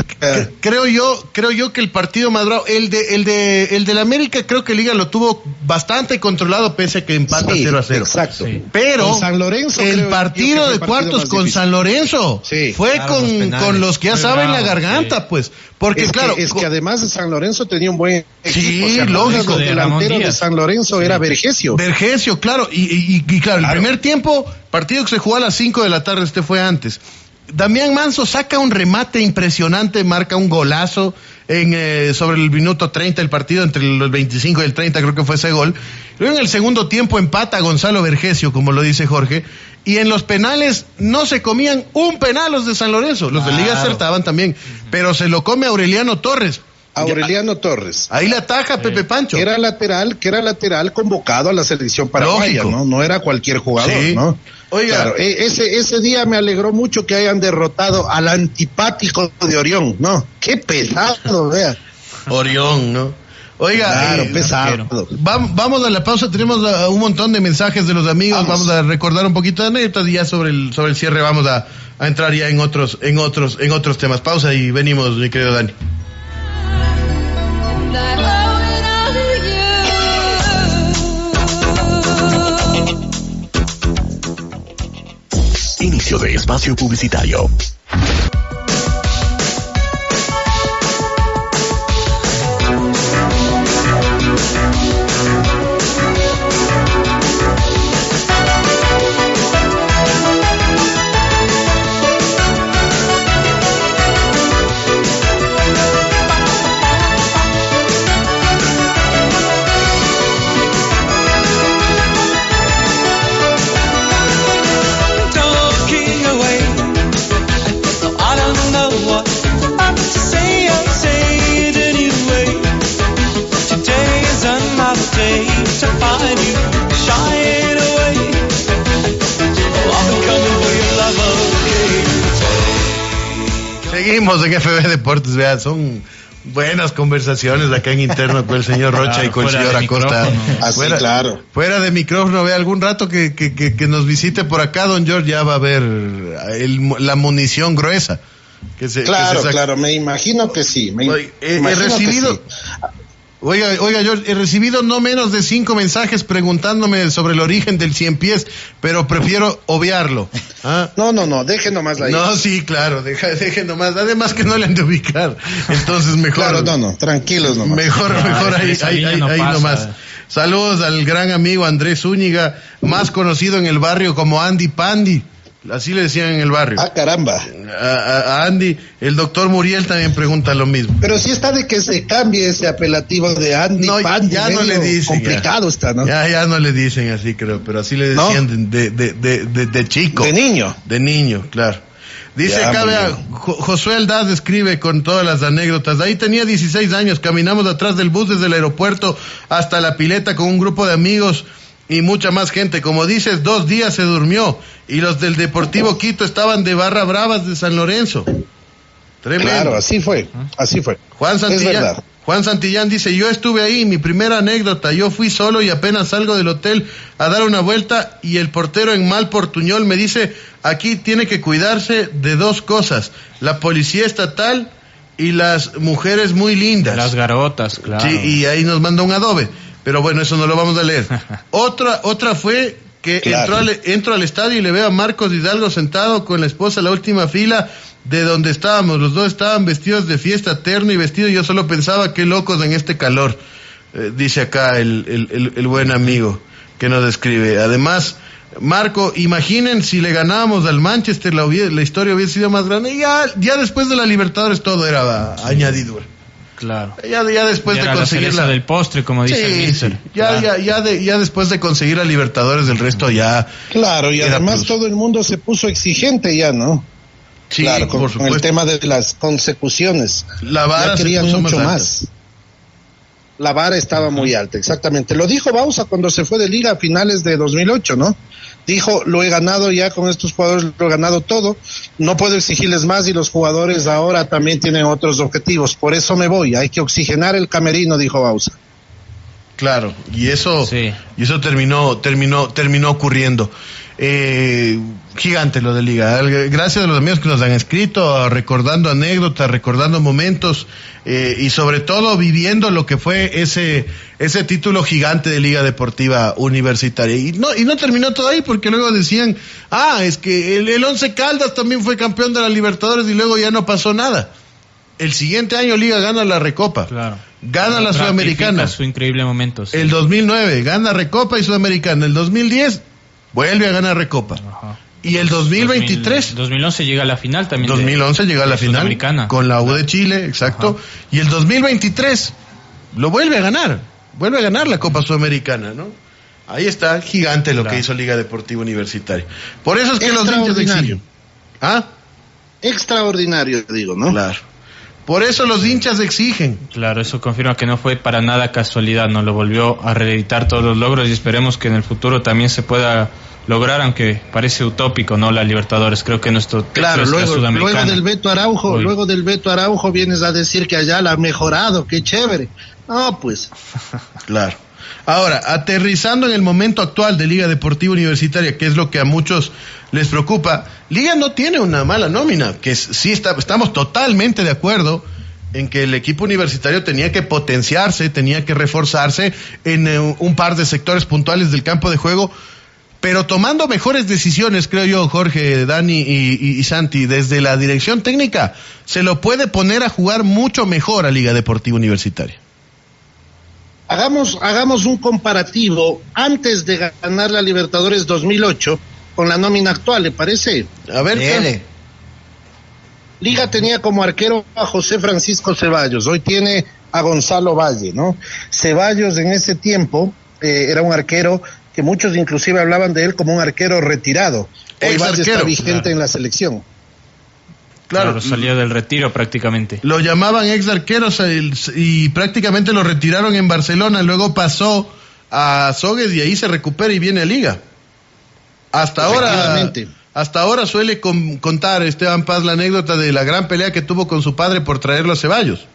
Creo yo que el partido más bravo, el del América, creo que Liga lo tuvo bastante controlado, pese a que empata 0-0. Exacto. Sí. Pero San Lorenzo, el partido de cuartos con San Lorenzo fue con los que ya saben la garganta, pues. Porque es que además de San Lorenzo tenía un buen equipo. Sí, lógico. El delantero de San Lorenzo era Vergesio. Vergesio, claro. Y claro, el primer tiempo, partido que se jugó a las 5 de la tarde, fue antes. Damián Manso saca un remate impresionante, marca un golazo sobre el minuto 30 del partido, entre los 25 y el 30 creo que fue ese gol. Luego en el segundo tiempo empata Gonzalo Vergesio, como lo dice Jorge, y en los penales no se comían un penal los de San Lorenzo, los de Liga acertaban también, pero se lo come Aureliano Torres. Torres. Ahí le ataja Pepe Pancho. Que era lateral convocado a la selección paraguaya, ¿no? No era cualquier jugador, ¿no? Oiga, claro, ese día me alegró mucho que hayan derrotado al antipático de Orión, ¿no? Qué pesado, vea. Orión, ¿no? Oiga, claro, pesado. Vamos a la pausa, tenemos un montón de mensajes de los amigos, vamos a recordar un poquito de anécdotas y ya sobre el cierre vamos a entrar ya en otros temas. Pausa y venimos, mi querido Dani. Inicio de espacio publicitario. Seguimos en FB Deportes, vean, son buenas conversaciones acá en interno con el señor Rocha y con el señor Acosta. Así, claro. Fuera de micrófono, vea, algún rato que nos visite por acá, don George, ya va a ver la munición gruesa. Claro, me imagino que sí. He recibido... Oiga, George, he recibido no menos de 5 mensajes preguntándome sobre el origen del 100 pies, pero prefiero obviarlo. ¿Ah? No, deje nomás ahí. No, sí, claro, deje nomás. Además que no le han de ubicar. Entonces mejor. Claro, tranquilos nomás. Mejor ahí nomás. Saludos al gran amigo Andrés Zúñiga, más conocido en el barrio como Andy Pandy. Así le decían en el barrio. Ah, caramba. A Andy, el doctor Muriel también pregunta lo mismo. Pero sí está de que se cambie ese apelativo de Andy. No, Pandy, ya no le dicen. Complicado está, ¿no? Ya no le dicen así, creo, pero así le decían de chico. De niño. De niño, claro. Dice acá, vea, Josué Aldaz escribe con todas las anécdotas. Ahí tenía 16 años, caminamos atrás del bus desde el aeropuerto hasta la pileta con un grupo de amigos y mucha más gente. Como dices, 2 días se durmió y los del Deportivo Quito estaban de barra bravas de San Lorenzo. Tremendo. Claro, así fue. Juan Santillán dice, yo estuve ahí, mi primera anécdota, yo fui solo y apenas salgo del hotel a dar una vuelta y el portero en mal portuñol me dice, aquí tiene que cuidarse de dos cosas, la policía estatal y las mujeres muy lindas. Las garotas, claro. Sí, y ahí nos manda un adobe, pero bueno, eso no lo vamos a leer. Otra fue que entro al estadio y le veo a Marcos Hidalgo sentado con la esposa en la última fila de donde estábamos, los dos estaban vestidos de fiesta, terno y vestido, yo solo pensaba qué locos en este calor, dice acá el buen amigo que nos describe. Además, Marco, imaginen si le ganábamos al Manchester, la historia hubiera sido más grande, ya después de la Libertadores todo era añadidura. Claro. Ya después de conseguir la del postre, como dice el Mister. Ya después de conseguir a Libertadores, el resto ya. Claro, y además todo el mundo se puso exigente ya, ¿no? Sí, claro, con el tema de las consecuciones. La vara ya querían mucho más. La vara estaba muy alta, exactamente. Lo dijo Bausa cuando se fue de Liga a finales de 2008, ¿no? Dijo, lo he ganado ya con estos jugadores, lo he ganado todo, no puedo exigirles más y los jugadores ahora también tienen otros objetivos, por eso me voy, hay que oxigenar el camerino, dijo Bausa. Claro, y eso terminó ocurriendo. Gigante lo de Liga. Gracias a los amigos que nos han escrito, recordando anécdotas, recordando momentos, y sobre todo viviendo lo que fue ese título gigante de Liga Deportiva Universitaria. Y no terminó todo ahí, porque luego decían, es que el Once Caldas también fue campeón de la Libertadores y luego ya no pasó nada. El siguiente año Liga gana la Recopa. Claro. Gana la Sudamericana. Su increíble momento. Sí. El 2009 gana Recopa y Sudamericana. El 2010 vuelve a ganar Recopa. Ajá. Y el 2023. 2011 llega a la final también. 2011 llega a la final. Con la U de Chile, exacto. Ajá. Y el 2023 lo vuelve a ganar. Vuelve a ganar la Copa Sudamericana, ¿no? Ahí está, gigante lo que hizo Liga Deportiva Universitaria. Por eso es que los hinchas exigen. Extraordinario, digo, ¿no? Claro. Por eso los hinchas exigen. Claro, eso confirma que no fue para nada casualidad, no lo volvió a reeditar todos los logros y esperemos que en el futuro también se pueda lograr, aunque parece utópico, ¿no? La Libertadores, creo que nuestro claro, luego del Beto Araujo vienes a decir que allá la ha mejorado, qué chévere. No, pues. Claro. Ahora, aterrizando en el momento actual de Liga Deportiva Universitaria, que es lo que a muchos les preocupa, Liga no tiene una mala nómina, que sí estamos totalmente de acuerdo en que el equipo universitario tenía que potenciarse, tenía que reforzarse en un par de sectores puntuales del campo de juego, pero tomando mejores decisiones, creo yo, Jorge, Dani y Santi, desde la dirección técnica, se lo puede poner a jugar mucho mejor a Liga Deportiva Universitaria. Hagamos un comparativo antes de ganar la Libertadores 2008 con la nómina actual, ¿le parece? A ver, ¿qué? Liga tenía como arquero a José Francisco Ceballos, hoy tiene a Gonzalo Valle, ¿no? Ceballos en ese tiempo era un arquero que muchos inclusive hablaban de él como un arquero retirado. Hoy Valle está vigente en la selección. Claro, salió del retiro prácticamente. Lo llamaban ex arqueros y prácticamente lo retiraron en Barcelona, luego pasó a Sogues y ahí se recupera y viene a Liga. Hasta ahora suele contar Esteban Paz la anécdota de la gran pelea que tuvo con su padre por traerlo a Ceballos.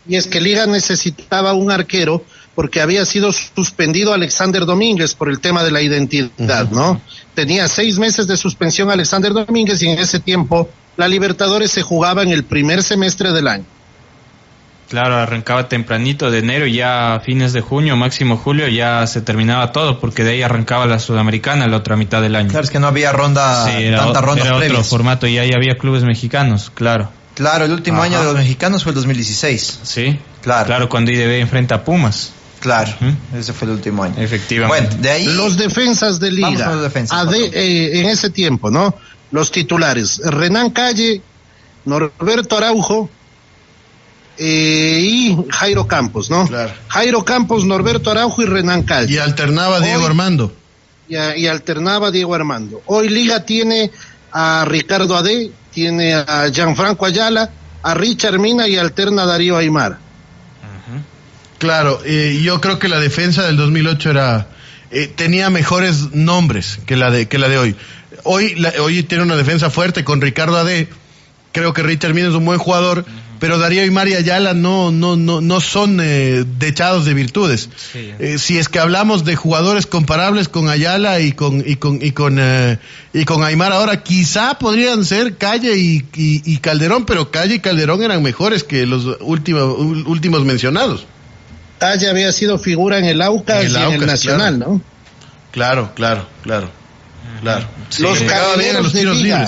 Y es que Liga necesitaba un arquero porque había sido suspendido Alexander Domínguez por el tema de la identidad, ¿no? Tenía 6 meses de suspensión Alexander Domínguez y en ese tiempo la Libertadores se jugaba en el primer semestre del año. Claro, arrancaba tempranito de enero y ya a fines de junio, máximo julio, ya se terminaba todo, porque de ahí arrancaba la Sudamericana la otra mitad del año. Claro, es que no había tantas rondas era previas. Otro formato y ahí había clubes mexicanos, claro. Claro, el último año de los mexicanos fue el 2016. Sí, claro, cuando IDB enfrenta a Pumas. Claro, ese fue el último año. Efectivamente. Bueno, de ahí los defensas de Liga, en ese tiempo, ¿no? Los titulares, Renan Calle, Norberto Araujo y Jairo Campos, ¿no? Claro. Jairo Campos, Norberto Araujo y Renan Calle. Y alternaba Diego Armando. Y alternaba Diego Armando. Hoy Liga tiene a Ricardo Ade, tiene a Gianfranco Ayala, a Richard Mina y alterna Darío Aymar. Claro, yo creo que la defensa del 2008 tenía mejores nombres que la de hoy. Hoy tiene una defensa fuerte con Ricardo Ade, creo que Richard Mina es un buen jugador, pero Darío Aimar y Ayala no son dechados de virtudes. Sí. Si es que hablamos de jugadores comparables con Ayala y con Aimar ahora, quizá podrían ser Calle y Calderón, pero Calle y Calderón eran mejores que los últimos mencionados. Calle había sido figura en el Aucas y en el Nacional, claro. ¿no? Claro. Sí. Los carrileros de Liga,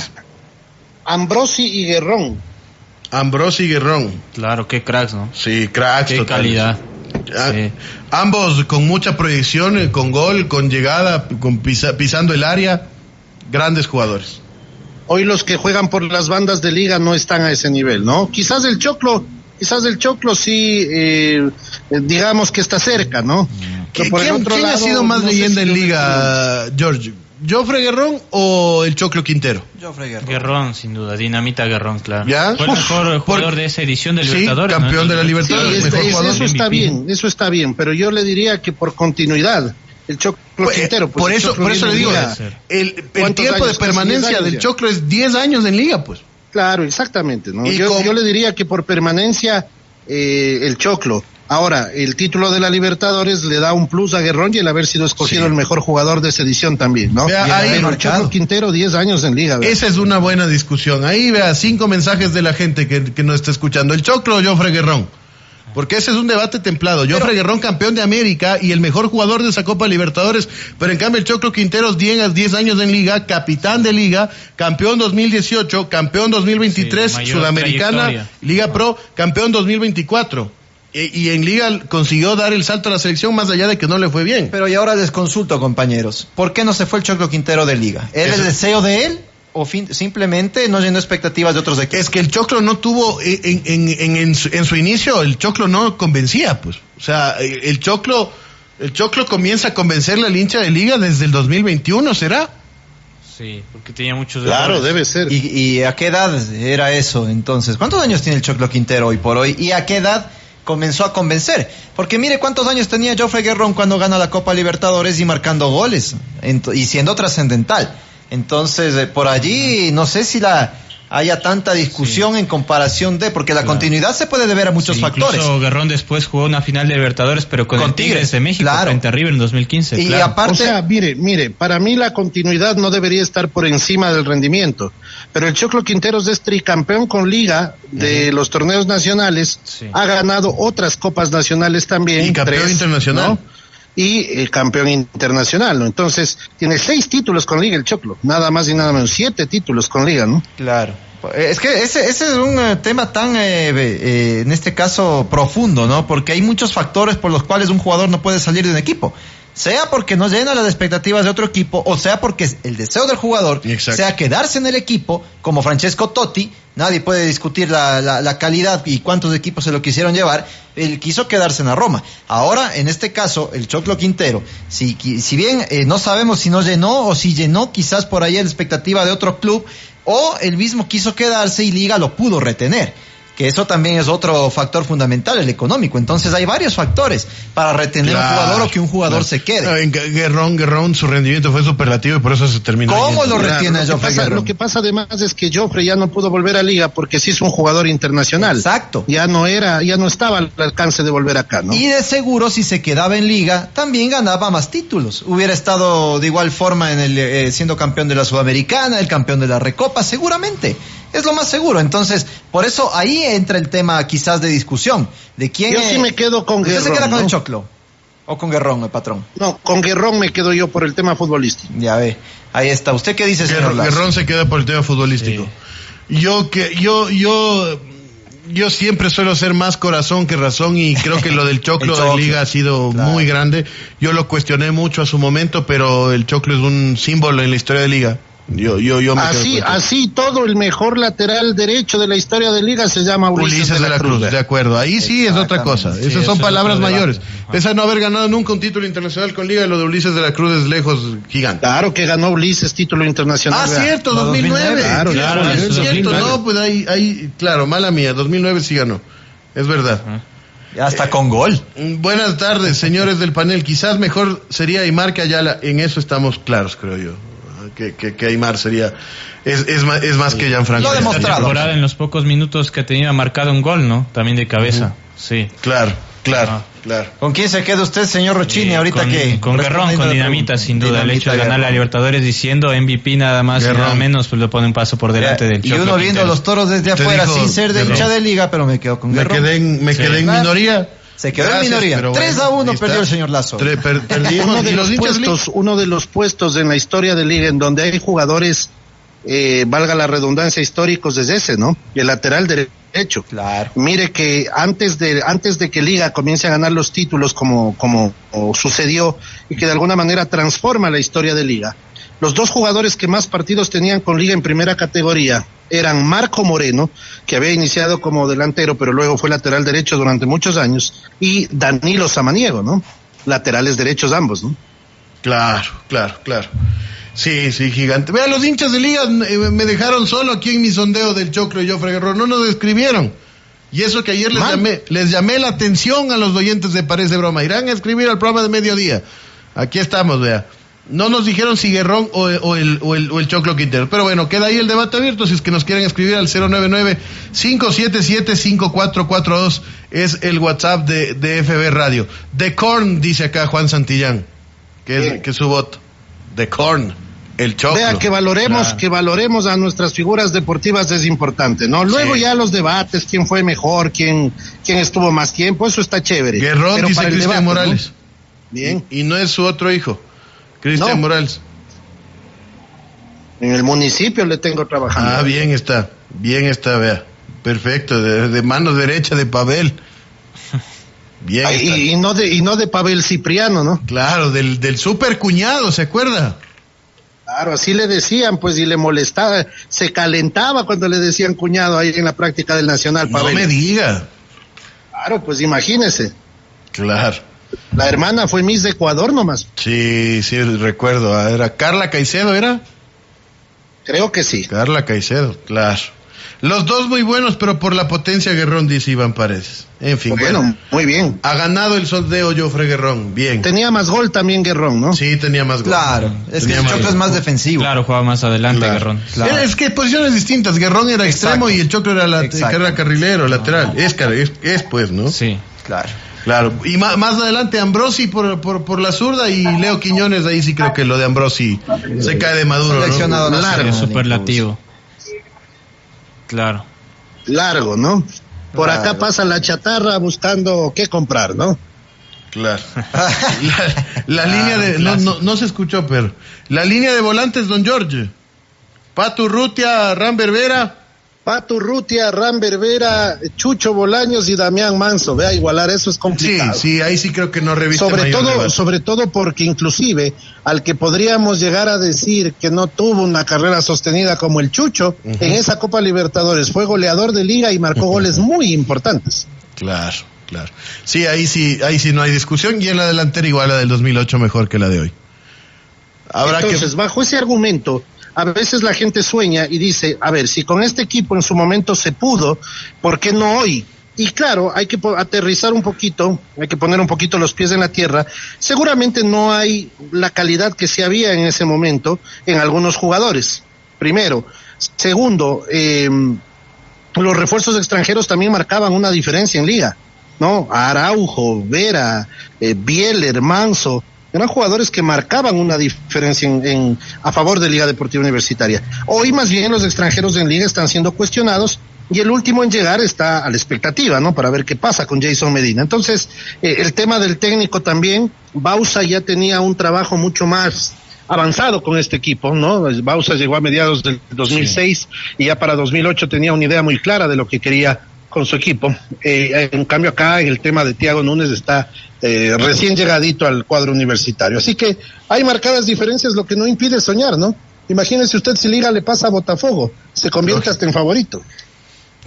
Ambrosi y Guerrón. Claro, qué cracks, ¿no? Sí, cracks. Qué calidad. Sí. Ambos con mucha proyección, con gol, con llegada, pisando el área, grandes jugadores. Hoy los que juegan por las bandas de Liga no están a ese nivel, ¿no? Quizás el Choclo sí, digamos que está cerca, ¿no? ¿Quién ha sido más leyenda en Liga, George? ¿Joffre Guerrón o el Choclo Quintero? Joffre Guerrón. Guerrón, sin duda, dinamita Guerrón, claro. ¿Ya? Fue el mejor jugador de esa edición de Libertadores. Sí, campeón, ¿no?, de la Sí, Libertadores. eso está bien, pero yo le diría que por continuidad, el Choclo Quintero. Por eso le digo, el tiempo de permanencia del Choclo es 10 años en Liga, pues. Claro, exactamente, ¿no? Yo le diría que por permanencia el Choclo. Ahora, el título de la Libertadores le da un plus a Guerrón y el haber sido escogido el mejor jugador de esa edición también, ¿no? Pero el Choclo Quintero, 10 años en Liga. ¿verdad? Esa es una buena discusión. Ahí, 5 mensajes de la gente que nos está escuchando. ¿El Choclo o Joffre Guerrón? Porque ese es un debate templado. Joffre Guerrón, campeón de América y el mejor jugador de esa Copa Libertadores, pero en cambio el Choclo Quinteros 10 años en Liga, capitán de Liga, campeón 2018, campeón 2023, Sudamericana, Liga Pro, campeón 2024. Y en Liga consiguió dar el salto a la selección más allá de que no le fue bien. Pero y ahora les consulto, compañeros, ¿por qué no se fue el Choclo Quintero de Liga? ¿Era el deseo de él o simplemente no llenó expectativas de otros equipos? Es que el Choclo no tuvo, en su inicio, el Choclo no convencía, pues. O sea, el Choclo comienza a convencerle al hincha de Liga desde el 2021, ¿será? Sí, porque tenía muchos Claro, errores. debe ser. ¿Y a qué edad era eso entonces? ¿Cuántos años tiene el Choclo Quintero hoy por hoy? ¿Y a qué edad comenzó a convencer? Porque mire cuántos años tenía Joffre Guerrón cuando gana la Copa Libertadores y marcando goles y siendo trascendental. Entonces, por allí no sé si haya tanta discusión en comparación porque la continuidad se puede deber a muchos factores. Incluso Guerrón después jugó una final de Libertadores, pero con el Tigres de México, frente a River en 2015. Y aparte, o sea, mire, para mí la continuidad no debería estar por encima del rendimiento, pero el Choclo Quinteros es tricampeón con Liga de los torneos nacionales, ha ganado otras copas nacionales también. Y campeón internacional. ¿no? Y campeón internacional, ¿no? Entonces, tiene 6 títulos con Liga el Choclo, nada más y nada menos, 7 títulos con Liga, ¿no? Claro. Es que ese es un tema tan, en este caso, profundo, ¿no? Porque hay muchos factores por los cuales un jugador no puede salir de un equipo. Sea porque no llena las expectativas de otro equipo, o sea porque el deseo del jugador sea quedarse en el equipo, como Francesco Totti. Nadie puede discutir la calidad y cuántos equipos se lo quisieron llevar. Él quiso quedarse en la Roma. Ahora, en este caso, el Choclo Quintero, si bien no sabemos si no llenó o si llenó quizás por ahí la expectativa de otro club, o él mismo quiso quedarse y Liga lo pudo retener. Que eso también es otro factor fundamental, el económico. Entonces hay varios factores para retener un jugador o que un jugador se quede. Guerrón, su rendimiento fue superlativo y por eso se terminó. ¿Cómo lo retiene Joffre Guerrón? Lo que pasa además es que Joffre ya no pudo volver a Liga porque sí es un jugador internacional. Exacto. Ya no estaba al alcance de volver acá, ¿no? Y de seguro si se quedaba en Liga también ganaba más títulos. Hubiera estado de igual forma siendo campeón de la Sudamericana, el campeón de la Recopa, seguramente. Es lo más seguro. Entonces, por eso ahí entra el tema quizás de discusión. De quién. Yo sí me quedo con Guerrón. ¿Usted se queda con el Choclo? ¿O con Guerrón, el patrón? No, con Guerrón me quedo yo por el tema futbolístico. Ya ve. Ahí está. ¿Usted qué dice, señor Lazo? Guerrón se queda por el tema futbolístico. Sí. Yo siempre suelo ser más corazón que razón y creo que lo del Choclo de Liga ha sido muy grande. Yo lo cuestioné mucho a su momento, pero el Choclo es un símbolo en la historia de Liga. Yo me así todo el mejor lateral derecho de la historia de Liga se llama Ulises de la Cruz. De acuerdo, ahí sí es otra cosa. Esas son palabras mayores. Pese a no haber ganado nunca un título internacional con Liga, lo de Ulises de la Cruz es lejos gigante. Claro que ganó Ulises título internacional. Cierto, 2009. Claro, es cierto, no, pues ahí, claro, mala mía, 2009 sí ganó. Es verdad. Hasta con gol. Buenas tardes, señores del panel. Quizás mejor sería Aimar que Ayala. En eso estamos claros, creo yo. que Aymar sería, es más que Gianfranco. Lo ha demostrado. La temporada, en los pocos minutos que tenía, marcado un gol, ¿no? También de cabeza. Sí. Claro. ¿Con quién se queda usted, señor Rochini, ahorita con Guerrón, con Dinamita, sin duda. El hecho de ganar la Libertadores diciendo MVP nada más y nada menos, pues le pone un paso por delante del Y Choclo uno viendo Quintero. los Toros desde afuera, sin ser de hincha de liga, pero me quedo con Guerrón. Me quedé en minoría. Se quedó en minoría. 3-1 perdió el señor Lazo. Perdimos. Uno de los puestos en la historia de liga en donde hay jugadores, valga la redundancia, históricos es ese, ¿no? El lateral derecho. Claro. Mire que antes de que Liga comience a ganar los títulos como sucedió y que de alguna manera transforma la historia de Liga, los dos jugadores que más partidos tenían con Liga en primera categoría eran Marco Moreno, que había iniciado como delantero pero luego fue lateral derecho durante muchos años, y Danilo Samaniego, ¿no? Laterales derechos ambos, ¿no? Claro. Sí, gigante. Vea, los hinchas de Liga me dejaron solo aquí en mi sondeo del Choclo y Jofre Guerrero. No nos escribieron. Y eso que ayer les llamé la atención a los oyentes de Parece Broma. Irán a escribir al programa de mediodía. Aquí estamos, vea. No nos dijeron si Guerrón o el Choclo Quintero. Pero bueno, queda ahí el debate abierto. Si es que nos quieren escribir al 099-577-5442 es el WhatsApp de FB Radio. The Corn, dice acá Juan Santillán, que es su voto. The Corn. El Choclo. Vea, que valoremos a nuestras figuras deportivas es importante, ¿no? Luego ya los debates, quién fue mejor, quién estuvo más tiempo, eso está chévere. Guerrón, pero dice Cristian debate, Morales. ¿no? Bien. Y no es su otro hijo, Cristian Morales. En el municipio le tengo trabajando. Ah, bien está, vea. Perfecto, de mano derecha de Pavel. Bien. Y no de Pavel Cipriano, ¿no? Claro, del super cuñado, ¿se acuerda? Claro, así le decían, pues, y le molestaba, se calentaba cuando le decían cuñado ahí en la práctica del Nacional, Pavel. No me diga. Claro, pues imagínese. Claro. La hermana fue Miss de Ecuador nomás. Sí, recuerdo. Era Carla Caicedo, ¿era? Creo que sí. Carla Caicedo, claro. Los dos muy buenos, pero por la potencia Guerrón, dice Iván Paredes. En fin, bueno, muy bien. Ha ganado el sondeo Jofre Guerrón, bien. Tenía más gol también Guerrón, ¿no? Sí, tenía más gol. Claro, es que el Choclo es más defensivo. Claro, jugaba más adelante Guerrón. Claro. Es que posiciones distintas. Guerrón era extremo y el Choclo era carrilero, lateral. Es pues, ¿no? Sí. Claro. Y más adelante Ambrosi por la zurda y Leo Quiñones, ahí sí creo que lo de Ambrosi se cae de maduro, seleccionado, ¿no? Largo, superlativo. Claro. Largo, ¿no? Por acá pasa la chatarra buscando qué comprar, ¿no? Claro. La línea de... No se escuchó, pero... La línea de volantes, don George. Pato Urrutia, Ram Berbera, Chucho Bolaños y Damián Manso. Vea, igualar eso es complicado. Sí, ahí sí creo que no reviste sobre todo porque inclusive al que podríamos llegar a decir que no tuvo una carrera sostenida como el Chucho, en esa Copa Libertadores fue goleador de liga y marcó goles muy importantes. Claro. Sí, ahí sí no hay discusión, y en la delantera igual la del 2008 mejor que la de hoy. Entonces, bajo ese argumento, a veces la gente sueña y dice, a ver, si con este equipo en su momento se pudo, ¿por qué no hoy? Y claro, hay que aterrizar un poquito, hay que poner un poquito los pies en la tierra. Seguramente no hay la calidad que se había en ese momento en algunos jugadores, primero. Segundo, los refuerzos extranjeros también marcaban una diferencia en liga, ¿no? Araujo, Vera, Bieler, Manso, eran jugadores que marcaban una diferencia a favor de Liga Deportiva Universitaria. Hoy más bien los extranjeros en Liga están siendo cuestionados y el último en llegar está a la expectativa, ¿no? Para ver qué pasa con Jason Medina. Entonces, el tema del técnico también, Bausa ya tenía un trabajo mucho más avanzado con este equipo, ¿no? Bausa llegó a mediados del 2006 y ya para 2008 tenía una idea muy clara de lo que quería con su equipo. En cambio acá el tema de Thiago Núñez está recién llegadito al cuadro universitario. Así que hay marcadas diferencias, lo que no impide soñar, ¿no? Imagínese usted si Liga le pasa a Botafogo, se convierte hasta en favorito.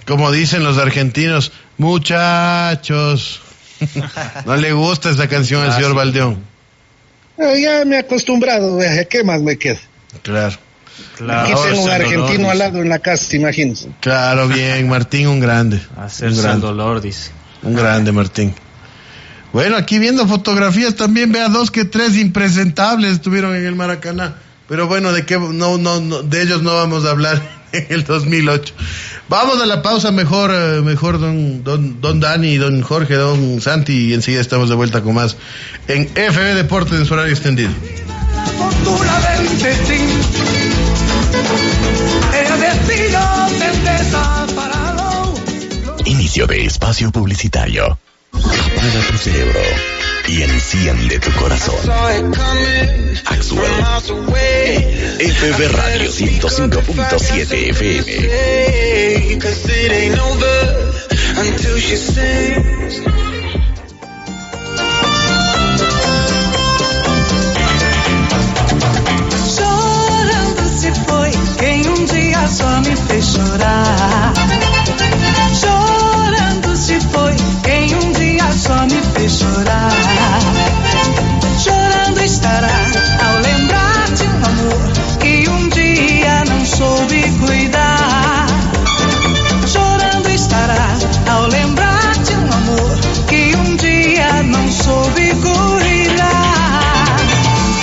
Como dicen los argentinos, muchachos. No le gusta esa canción al señor Valdeón. Ya me he acostumbrado, ¿qué más me queda? Claro. Aquí tengo un argentino al lado en la casa, imagínense. Claro, bien, Martín, un grande. Hacerse el dolor, dice. Un grande, Martín. Bueno, aquí viendo fotografías también, vea 2 que 3 impresentables estuvieron en el Maracaná. Pero bueno, de de ellos no vamos a hablar en el 2008. Vamos a la pausa, mejor don Dani, don Jorge, don Santi, y enseguida estamos de vuelta con más en FB Deportes en su horario extendido. Inicio de espacio publicitario. Apaga tu cerebro y enciende tu corazón. Axwell. FB Radio 105.7 FM. Chorando se foi quem dia só me fez chorar. Chorando se foi quem dia só me fez chorar. Chorando estará ao lembrar de amor que dia não soube cuidar. Chorando estará ao lembrar de amor que dia não soube cuidar.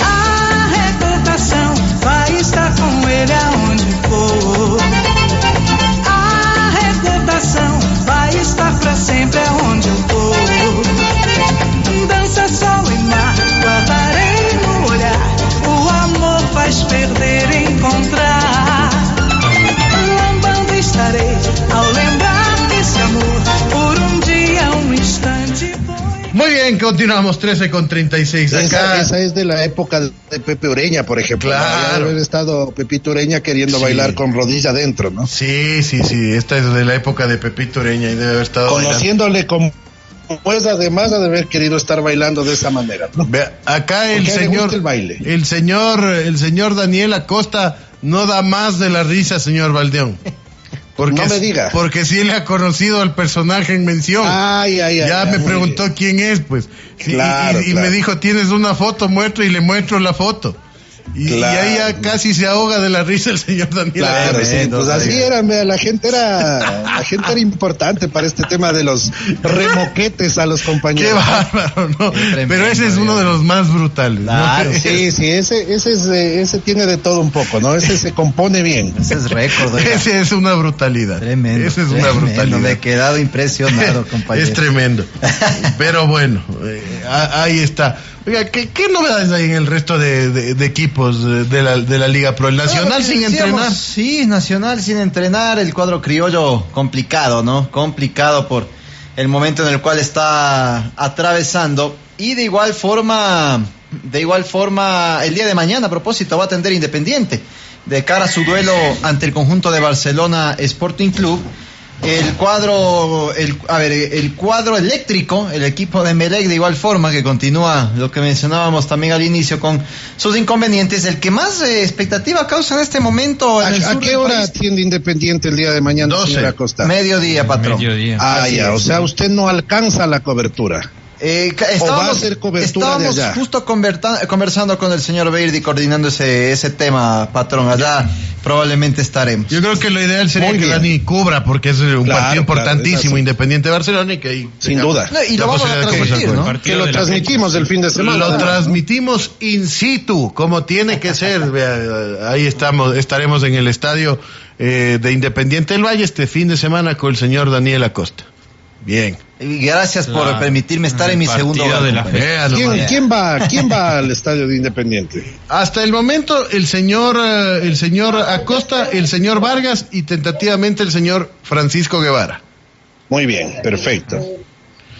A recordação vai estar com ele aonde for. A recordação vai estar pra sempre aonde eu for. Dança, sol e mar, guardarei no olhar. O amor faz perder e encontrar. Lambando estarei ao lembrar desse amor. Por dia, instante. Muy bien, continuamos 13:36 acá. Esa es de la época de Pepe Ureña, por ejemplo. Claro. Debe haber estado Pepito Ureña queriendo bailar con rodilla adentro, ¿no? Sí, esta es de la época de Pepito Ureña y debe haber estado conociéndole como pues además de haber querido estar bailando de esa manera, ¿no? Vea, acá el baile. el señor Daniel Acosta no da más de la risa, señor Valdeón. Porque, no me diga. Porque sí le ha conocido al personaje en mención. Ya me preguntó bien quién es, pues. Claro, y me dijo, ¿tienes una foto? Muestro, y le muestro la foto. Y ahí ya casi se ahoga de la risa el señor Daniel. Claro, sí, pues así era, la gente era importante para este tema de los remoquetes a los compañeros. Qué bárbaro, ¿no? Pero ese es uno de los más brutales. Claro, ¿no? sí, ese tiene de todo un poco, ¿no? Ese se compone bien. Ese es récord. Ese es una brutalidad. Tremendo. Ese es una brutalidad. Me he quedado impresionado, compañero. Es tremendo. Pero bueno, ahí está. Oiga, ¿qué novedades hay en el resto de equipos de la Liga Pro? El Nacional sin entrenar. Sí, Nacional sin entrenar, el cuadro criollo complicado, ¿no? Complicado por el momento en el cual está atravesando. Y de igual forma, el día de mañana, a propósito, va a atender Independiente de cara a su duelo ante el conjunto de Barcelona Sporting Club. El cuadro eléctrico, el equipo de Melec, de igual forma, que continúa lo que mencionábamos también al inicio con sus inconvenientes. El que más expectativa causa en este momento en el sur ¿A qué hora atiende Independiente el día de mañana, 12. señora Costa? Mediodía, patrón. O sea, usted no alcanza la cobertura. Estábamos justo conversando con el señor Beirdi, coordinando ese tema, patrón. Allá probablemente estaremos. Yo creo que lo ideal sería que Dani cubra, porque es un partido importantísimo, Independiente de Barcelona, y que ahí sin duda. Y lo vamos a transmitir, ¿no? Que lo transmitimos el fin de semana. Lo transmitimos in situ, como tiene que ser. Vea, ahí estaremos en el estadio de Independiente del Valle este fin de semana con el señor Daniel Acosta. Bien. Y gracias por permitirme estar en mi segundo de ¿Quién va al estadio de Independiente? Hasta el momento el señor Acosta, el señor Vargas y tentativamente el señor Francisco Guevara. Muy bien, perfecto.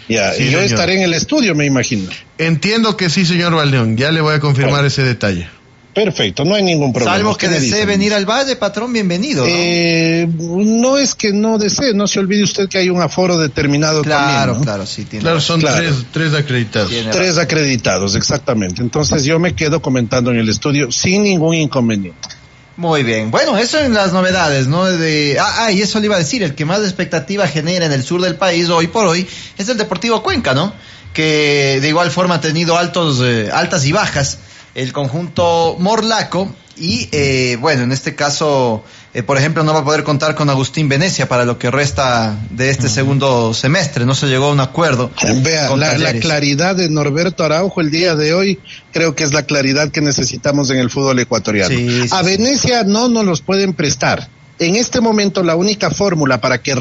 Ya, Sí, y yo señor. estaré en el estudio, me imagino. Entiendo que sí, señor Valdeón. Ya le voy a confirmar ese detalle. Perfecto, no hay ningún problema. Salvo que ¿Qué me desee dicen? venir al Valle, patrón, bienvenido, ¿no? No es que no desee, no se olvide usted que hay un aforo determinado también, ¿no? Claro, sí, tiene Claro, razón. son tres acreditados. Tiene 3 acreditados, exactamente. Entonces yo me quedo comentando en el estudio sin ningún inconveniente. Muy bien. Bueno, eso en las novedades, ¿no? Y eso le iba a decir, el que más expectativa genera en el sur del país hoy por hoy es el Deportivo Cuenca, ¿no? Que de igual forma ha tenido altas y bajas el conjunto morlaco. Y bueno, en este caso, por ejemplo, no va a poder contar con Agustín Venecia para lo que resta de este segundo semestre. No se llegó a un acuerdo. Vea, la claridad de Norberto Araujo el día de hoy creo que es la claridad que necesitamos en el fútbol ecuatoriano. A Venecia no nos los pueden prestar. En este momento la única fórmula para que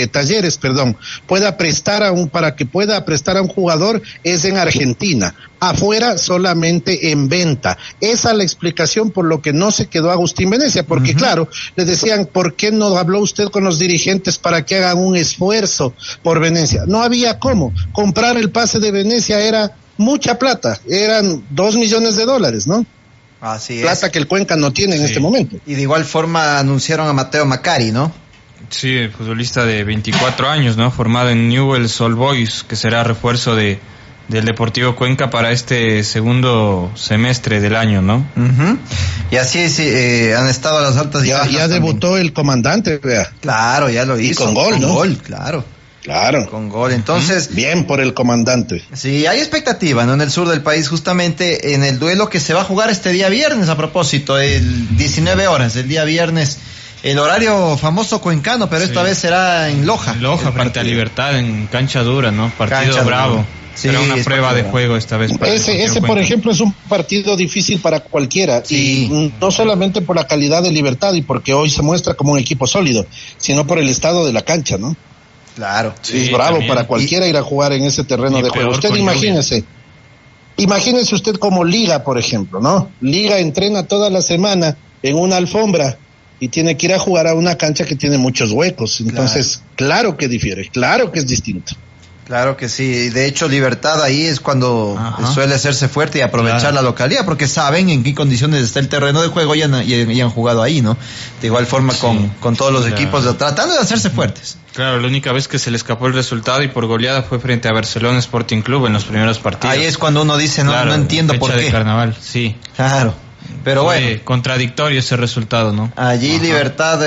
Talleres pueda prestar a un jugador es en Argentina, afuera solamente en venta. Esa es la explicación por lo que no se quedó Agustín Venecia, porque claro, le decían, ¿por qué no habló usted con los dirigentes para que hagan un esfuerzo por Venecia? No había cómo, comprar el pase de Venecia era mucha plata, eran $2 millones, ¿no? Así plata que el Cuenca no tiene en este momento. Y de igual forma anunciaron a Mateo Macari, ¿no? Sí, el futbolista de 24 años, ¿no? Formado en Newell's Old Boys, que será refuerzo del Deportivo Cuenca para este segundo semestre del año, ¿no? Y así han estado a las altas y bajas. Ya debutó el comandante, vea. Claro, ya lo hizo. Y con gol, ¿no? Gol, claro. Con gol, entonces... Bien por el comandante. Sí, hay expectativa, ¿no? En el sur del país, justamente en el duelo que se va a jugar este día viernes, a propósito, 19 horas, el día viernes, el horario famoso cuencano, pero esta vez será en Loja. En Loja, frente a Libertad, en cancha dura, ¿no? Partido bravo. Será una prueba de juego esta vez. Ese por ejemplo, es un partido difícil para cualquiera. Sí. Y no solamente por la calidad de Libertad y porque hoy se muestra como un equipo sólido, sino por el estado de la cancha, ¿no? Claro. Sí, es bravo también. Para cualquiera ir a jugar en ese terreno de juego. Usted imagínese usted como Liga, por ejemplo, ¿no? Liga entrena toda la semana en una alfombra y tiene que ir a jugar a una cancha que tiene muchos huecos. Entonces, claro que difiere, claro que es distinto. Claro que sí, de hecho Libertad ahí es cuando suele hacerse fuerte y aprovechar la localidad, porque saben en qué condiciones está el terreno de juego y han jugado ahí, ¿no? De igual forma con todos los equipos, tratando de hacerse fuertes. Claro, la única vez que se le escapó el resultado y por goleada fue frente a Barcelona Sporting Club en los primeros partidos. Ahí es cuando uno dice, no entiendo por qué. De carnaval, sí. Claro. Pero fue bueno, contradictorio ese resultado, ¿no? Allí Libertad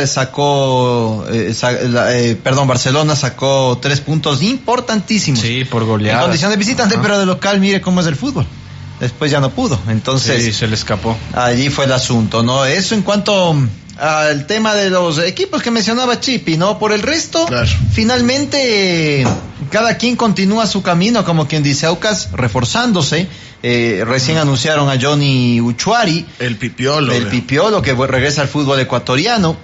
Barcelona sacó 3 puntos importantísimos. Sí, por goleada. En condición de visitante, pero de local, mire cómo es el fútbol. Después ya no pudo, entonces... Sí, se le escapó. Allí fue el asunto, ¿no? Eso en cuanto al tema de los equipos que mencionaba Chipi, ¿no? Por el resto, finalmente, cada quien continúa su camino, como quien dice, Aucas reforzándose. Recién anunciaron a Johnny Uchuari, el Pipiolo que regresa al fútbol ecuatoriano.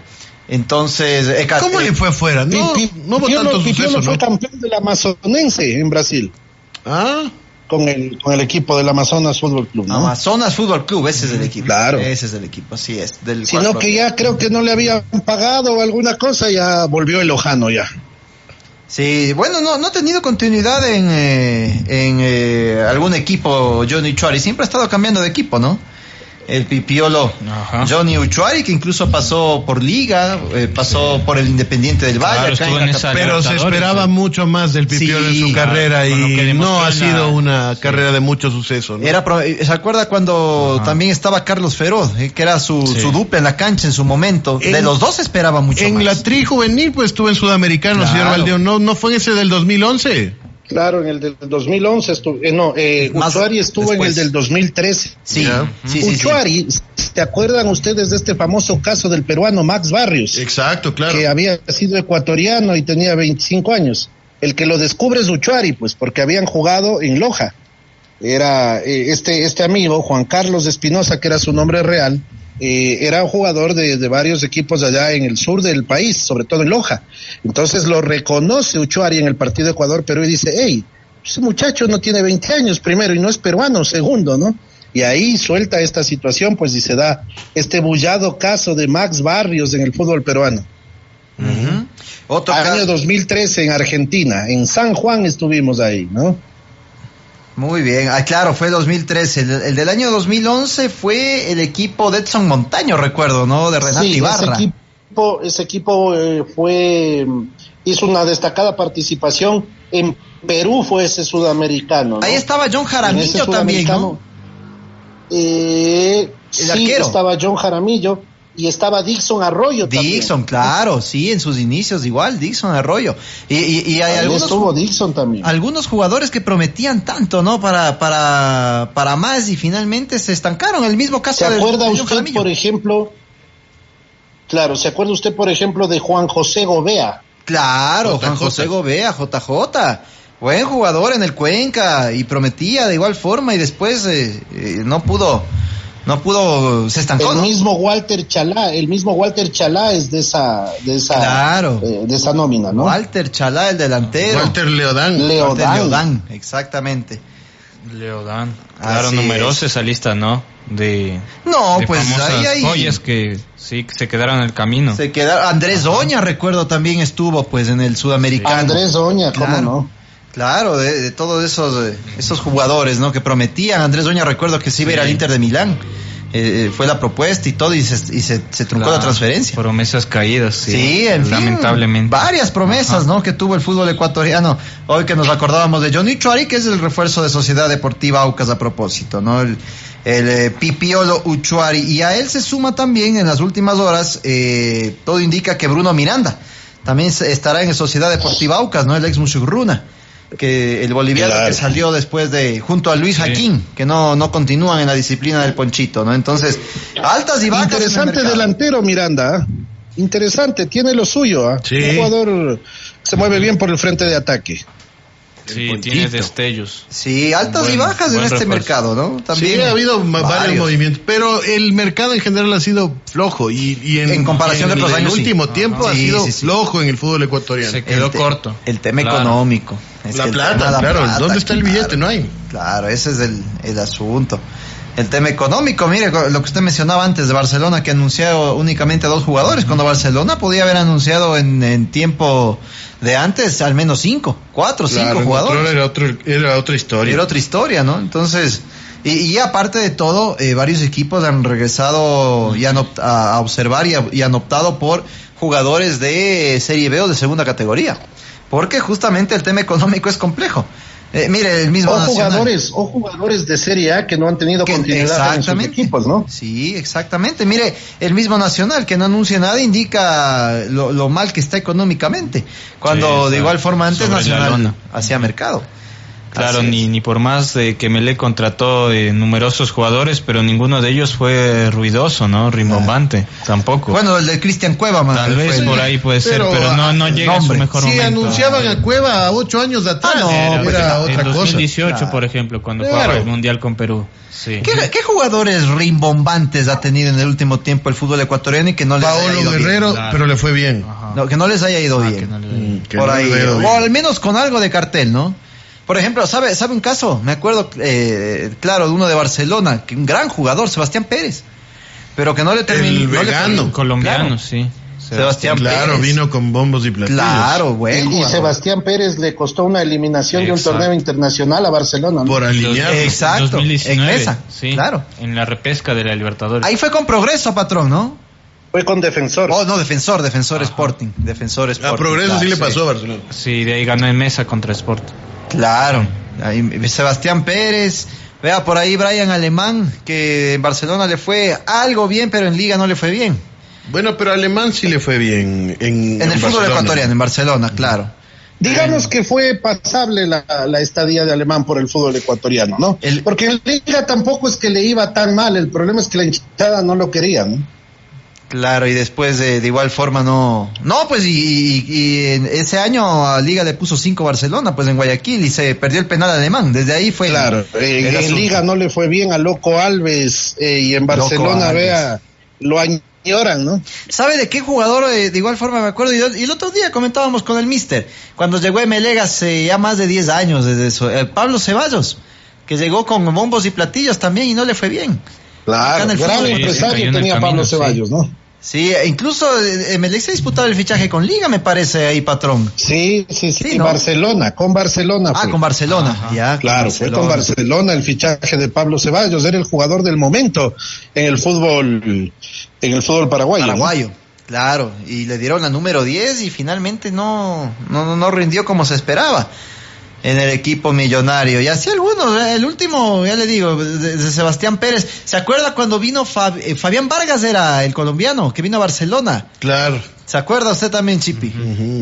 Entonces, ¿cómo le fue afuera? No hubo tantos sucesos, fue campeón del Amazonense en Brasil. Con el equipo del Amazonas Fútbol Club, ¿no? Amazonas Fútbol Club, ese es el equipo. Claro. Ese es el equipo, así es. Sino que ya creo que no le habían pagado o alguna cosa, ya volvió el Lojano ya. Sí, bueno, no ha tenido continuidad en algún equipo Johnny Uchuari, siempre ha estado cambiando de equipo, ¿no? El Pipiolo Johnny Uchuari, que incluso pasó por Liga, pasó por el Independiente del Valle, pero se esperaba mucho más del Pipiolo en su carrera y no ha sido una carrera de mucho suceso, ¿no? ¿Se acuerda cuando también estaba Carlos Feroz, que era su dupla en la cancha en su momento? De los dos se esperaba mucho más. En la tri juvenil pues estuvo en Sudamericano, señor Valdeón, ¿no fue en ese del 2011? Claro, en el del 2011 Uchuari estuvo después. En el del 2013. Sí. Uchuari, ¿se acuerdan ustedes de este famoso caso del peruano Max Barrios? Exacto, claro. Que había sido ecuatoriano y tenía 25 años. El que lo descubre es Uchuari, pues, porque habían jugado en Loja. Era este amigo, Juan Carlos Espinosa, que era su nombre real, era un jugador de varios equipos allá en el sur del país, sobre todo en Loja. Entonces lo reconoce Uchuari en el partido Ecuador-Perú y dice, hey, ese muchacho no tiene 20 años primero y no es peruano segundo, ¿no? Y ahí suelta esta situación, pues, y se da este bullado caso de Max Barrios en el fútbol peruano. Año 2013 en Argentina, en San Juan estuvimos ahí, ¿no? Muy bien, claro, fue 2013. El del año 2011 fue el equipo de Edson Montaño, recuerdo, ¿no? De Renato Ibarra. Ese equipo hizo una destacada participación en Perú, fue ese sudamericano, ¿no? Ahí estaba John Jaramillo también, ¿no? Sí, estaba John Jaramillo. y estaba Dixon Arroyo Dixon, también. claro, sí, en sus inicios igual, Dixon Arroyo. Y hay estuvo Dixon también. Algunos jugadores que prometían tanto, ¿no? Para más y finalmente se estancaron. El mismo caso ¿Se acuerda de usted, Jaramillo? por ejemplo? Claro, ¿se acuerda usted, por ejemplo, de Juan José Gobea? Claro, JJ. Juan José Gobea, JJ. Buen jugador en el Cuenca y prometía de igual forma y después no pudo, se estancó. El mismo Walter Chalá es de esa Claro. De esa nómina, ¿no? Walter Chalá, el delantero. Walter Leodán. Walter Leodán, exactamente. Leodán. Claro, Así numerosa es. esa lista, ¿no? De Pues famosas ahí joyas que sí se quedaron en el camino. se quedaron. Andrés Oña, recuerdo, también estuvo pues en el Sudamericano. Andrés Oña, ¿cómo Claro. no? Claro, de todos esos jugadores, ¿no? Que prometían. Andrés Doña, recuerdo que se iba a ir al Inter de Milán. Fue la propuesta y todo, y se truncó la transferencia. Promesas caídas, sí. En fin, lamentablemente. varias promesas, ¿no? Que tuvo el fútbol ecuatoriano. Hoy que nos acordábamos de Johnny Chuari, que es el refuerzo de Sociedad Deportiva Aucas a propósito, ¿no? El Pipiolo Uchuari. Y a él se suma también en las últimas horas, todo indica que Bruno Miranda también estará en Sociedad Deportiva Aucas, ¿no? El ex Mushurruna, que el boliviano Claro. que salió después junto a Luis Jaquín, que no continúan en la disciplina del ponchito, ¿no? Entonces, altas y bajas. Interesante delantero, Miranda. Interesante, tiene lo suyo. Sí. Un jugador se mueve bien por el frente de ataque. Sí, El tiene Ponchito. destellos. Sí, altas y Buen- bajas en buen este refuerzo. mercado, ¿no? También Sí, ha habido varios varios. movimientos, pero el mercado en general ha sido flojo y En comparación de en otros el años, sí. último tiempo ha Sí, sido sí, sí. flojo en el fútbol ecuatoriano. Se quedó corto. El tema Claro. económico. Es La que el plata, tema de la claro. plata, ¿Dónde está el billete? claro. No hay. Claro, ese es el asunto. El tema económico, mire, lo que usted mencionaba antes de Barcelona, que anunció únicamente a 2 jugadores, cuando Barcelona podía haber anunciado en tiempo de antes al menos 5, 4, 5 Claro, jugadores. Era otra historia. Era otra historia, ¿no? Entonces, y aparte de todo, varios equipos han regresado y a observar y han optado por jugadores de Serie B o de segunda categoría, porque justamente el tema económico es complejo. Mire, el mismo Nacional. Jugadores de Serie A que no han tenido continuidad en sus equipos, ¿no? Sí, exactamente. Mire, el mismo Nacional que no anuncia nada indica lo mal que está económicamente, cuando Sí, de igual forma antes sobre la Nacional lona. hacía mercado. Claro, Así es. ni por más de que Melé contrató numerosos jugadores, pero ninguno de ellos fue ruidoso, ¿no? Rimbombante, tampoco. Bueno, el de Cristian Cueva, man, Tal vez fue el- por ahí puede ser, pero, pero no llega a su nombre. mejor Si momento. anunciaban a Cueva a 8 años atrás, Ah, no, era en otra cosa. 2018, Claro. por ejemplo, cuando Claro. jugaba el Mundial con Perú. Sí. ¿Qué jugadores rimbombantes ha tenido en el último tiempo el fútbol ecuatoriano y que no les haya Paolo ido Guerrero, Claro. pero le fue bien. Ajá. bien? No, que no les haya ido Ah, bien. que no le- Que Por no ahí, le veo o bien. al menos con algo de cartel, ¿no? Por ejemplo, ¿sabe un caso? Me acuerdo, claro, de uno de Barcelona, que un gran jugador, Sebastián Pérez, pero que no le terminó. El vegano. Colombiano, Claro. sí. Sebastián Claro, Pérez. vino con bombos y platillos. Claro, buen Y jugador. Sebastián Pérez le costó una eliminación de un Exacto. torneo internacional a Barcelona, ¿no? Por alinear. Exacto, 2019, en esa, sí, claro. en la repesca de la Libertadores. Ahí fue con Progreso, patrón, ¿no? Fue con Defensor. Oh, no, Defensor Sporting. Defensor Sporting. A Progreso claro, sí le pasó a Barcelona. Sí, de ahí ganó en mesa contra Sport. Claro. Ahí, Sebastián Pérez. Vea por ahí Brian Alemán, que en Barcelona le fue algo bien, pero en Liga no le fue bien. Bueno, pero Alemán sí le fue bien en En el fútbol Barcelona. ecuatoriano, en Barcelona, claro. Digamos que fue pasable la estadía de Alemán por el fútbol ecuatoriano, ¿no? Porque en Liga tampoco es que le iba tan mal, el problema es que la hinchada no lo quería, ¿no? Claro, y después de igual forma no, pues y en ese año a Liga le puso 5 Barcelona, pues en Guayaquil, y se perdió el penal alemán, desde ahí fue Claro, el en asunto. Liga no le fue bien a Loco Alves y en Barcelona, Alves. vea, lo añoran, ¿no? ¿Sabe de qué jugador de igual forma me acuerdo? Y el otro día comentábamos con el mister, cuando llegó Emelec hace ya más de 10 años desde eso, Pablo Ceballos, que llegó con bombos y platillos también y no le fue bien. Acá Claro, en el gran fútbol, empresario en el tenía camino, Pablo sí. Ceballos, ¿no? Sí, incluso Emelec se ha disputado el fichaje con Liga, me parece ahí, patrón. Sí, Sí, ¿no? con Barcelona Ah, fue. con Barcelona, Ajá. ya. Claro, fue con Barcelona el fichaje de Pablo Ceballos, era el jugador del momento en el fútbol paraguayo. ¿no? Paraguayo, claro, y le dieron la número 10 y finalmente no rindió como se esperaba. en el equipo millonario. Y así algunos, el último, ya le digo, de Sebastián Pérez. ¿Se acuerda cuando vino Fabián Vargas, era el colombiano, que vino a Barcelona? Claro. ¿Se acuerda usted también, Chipi?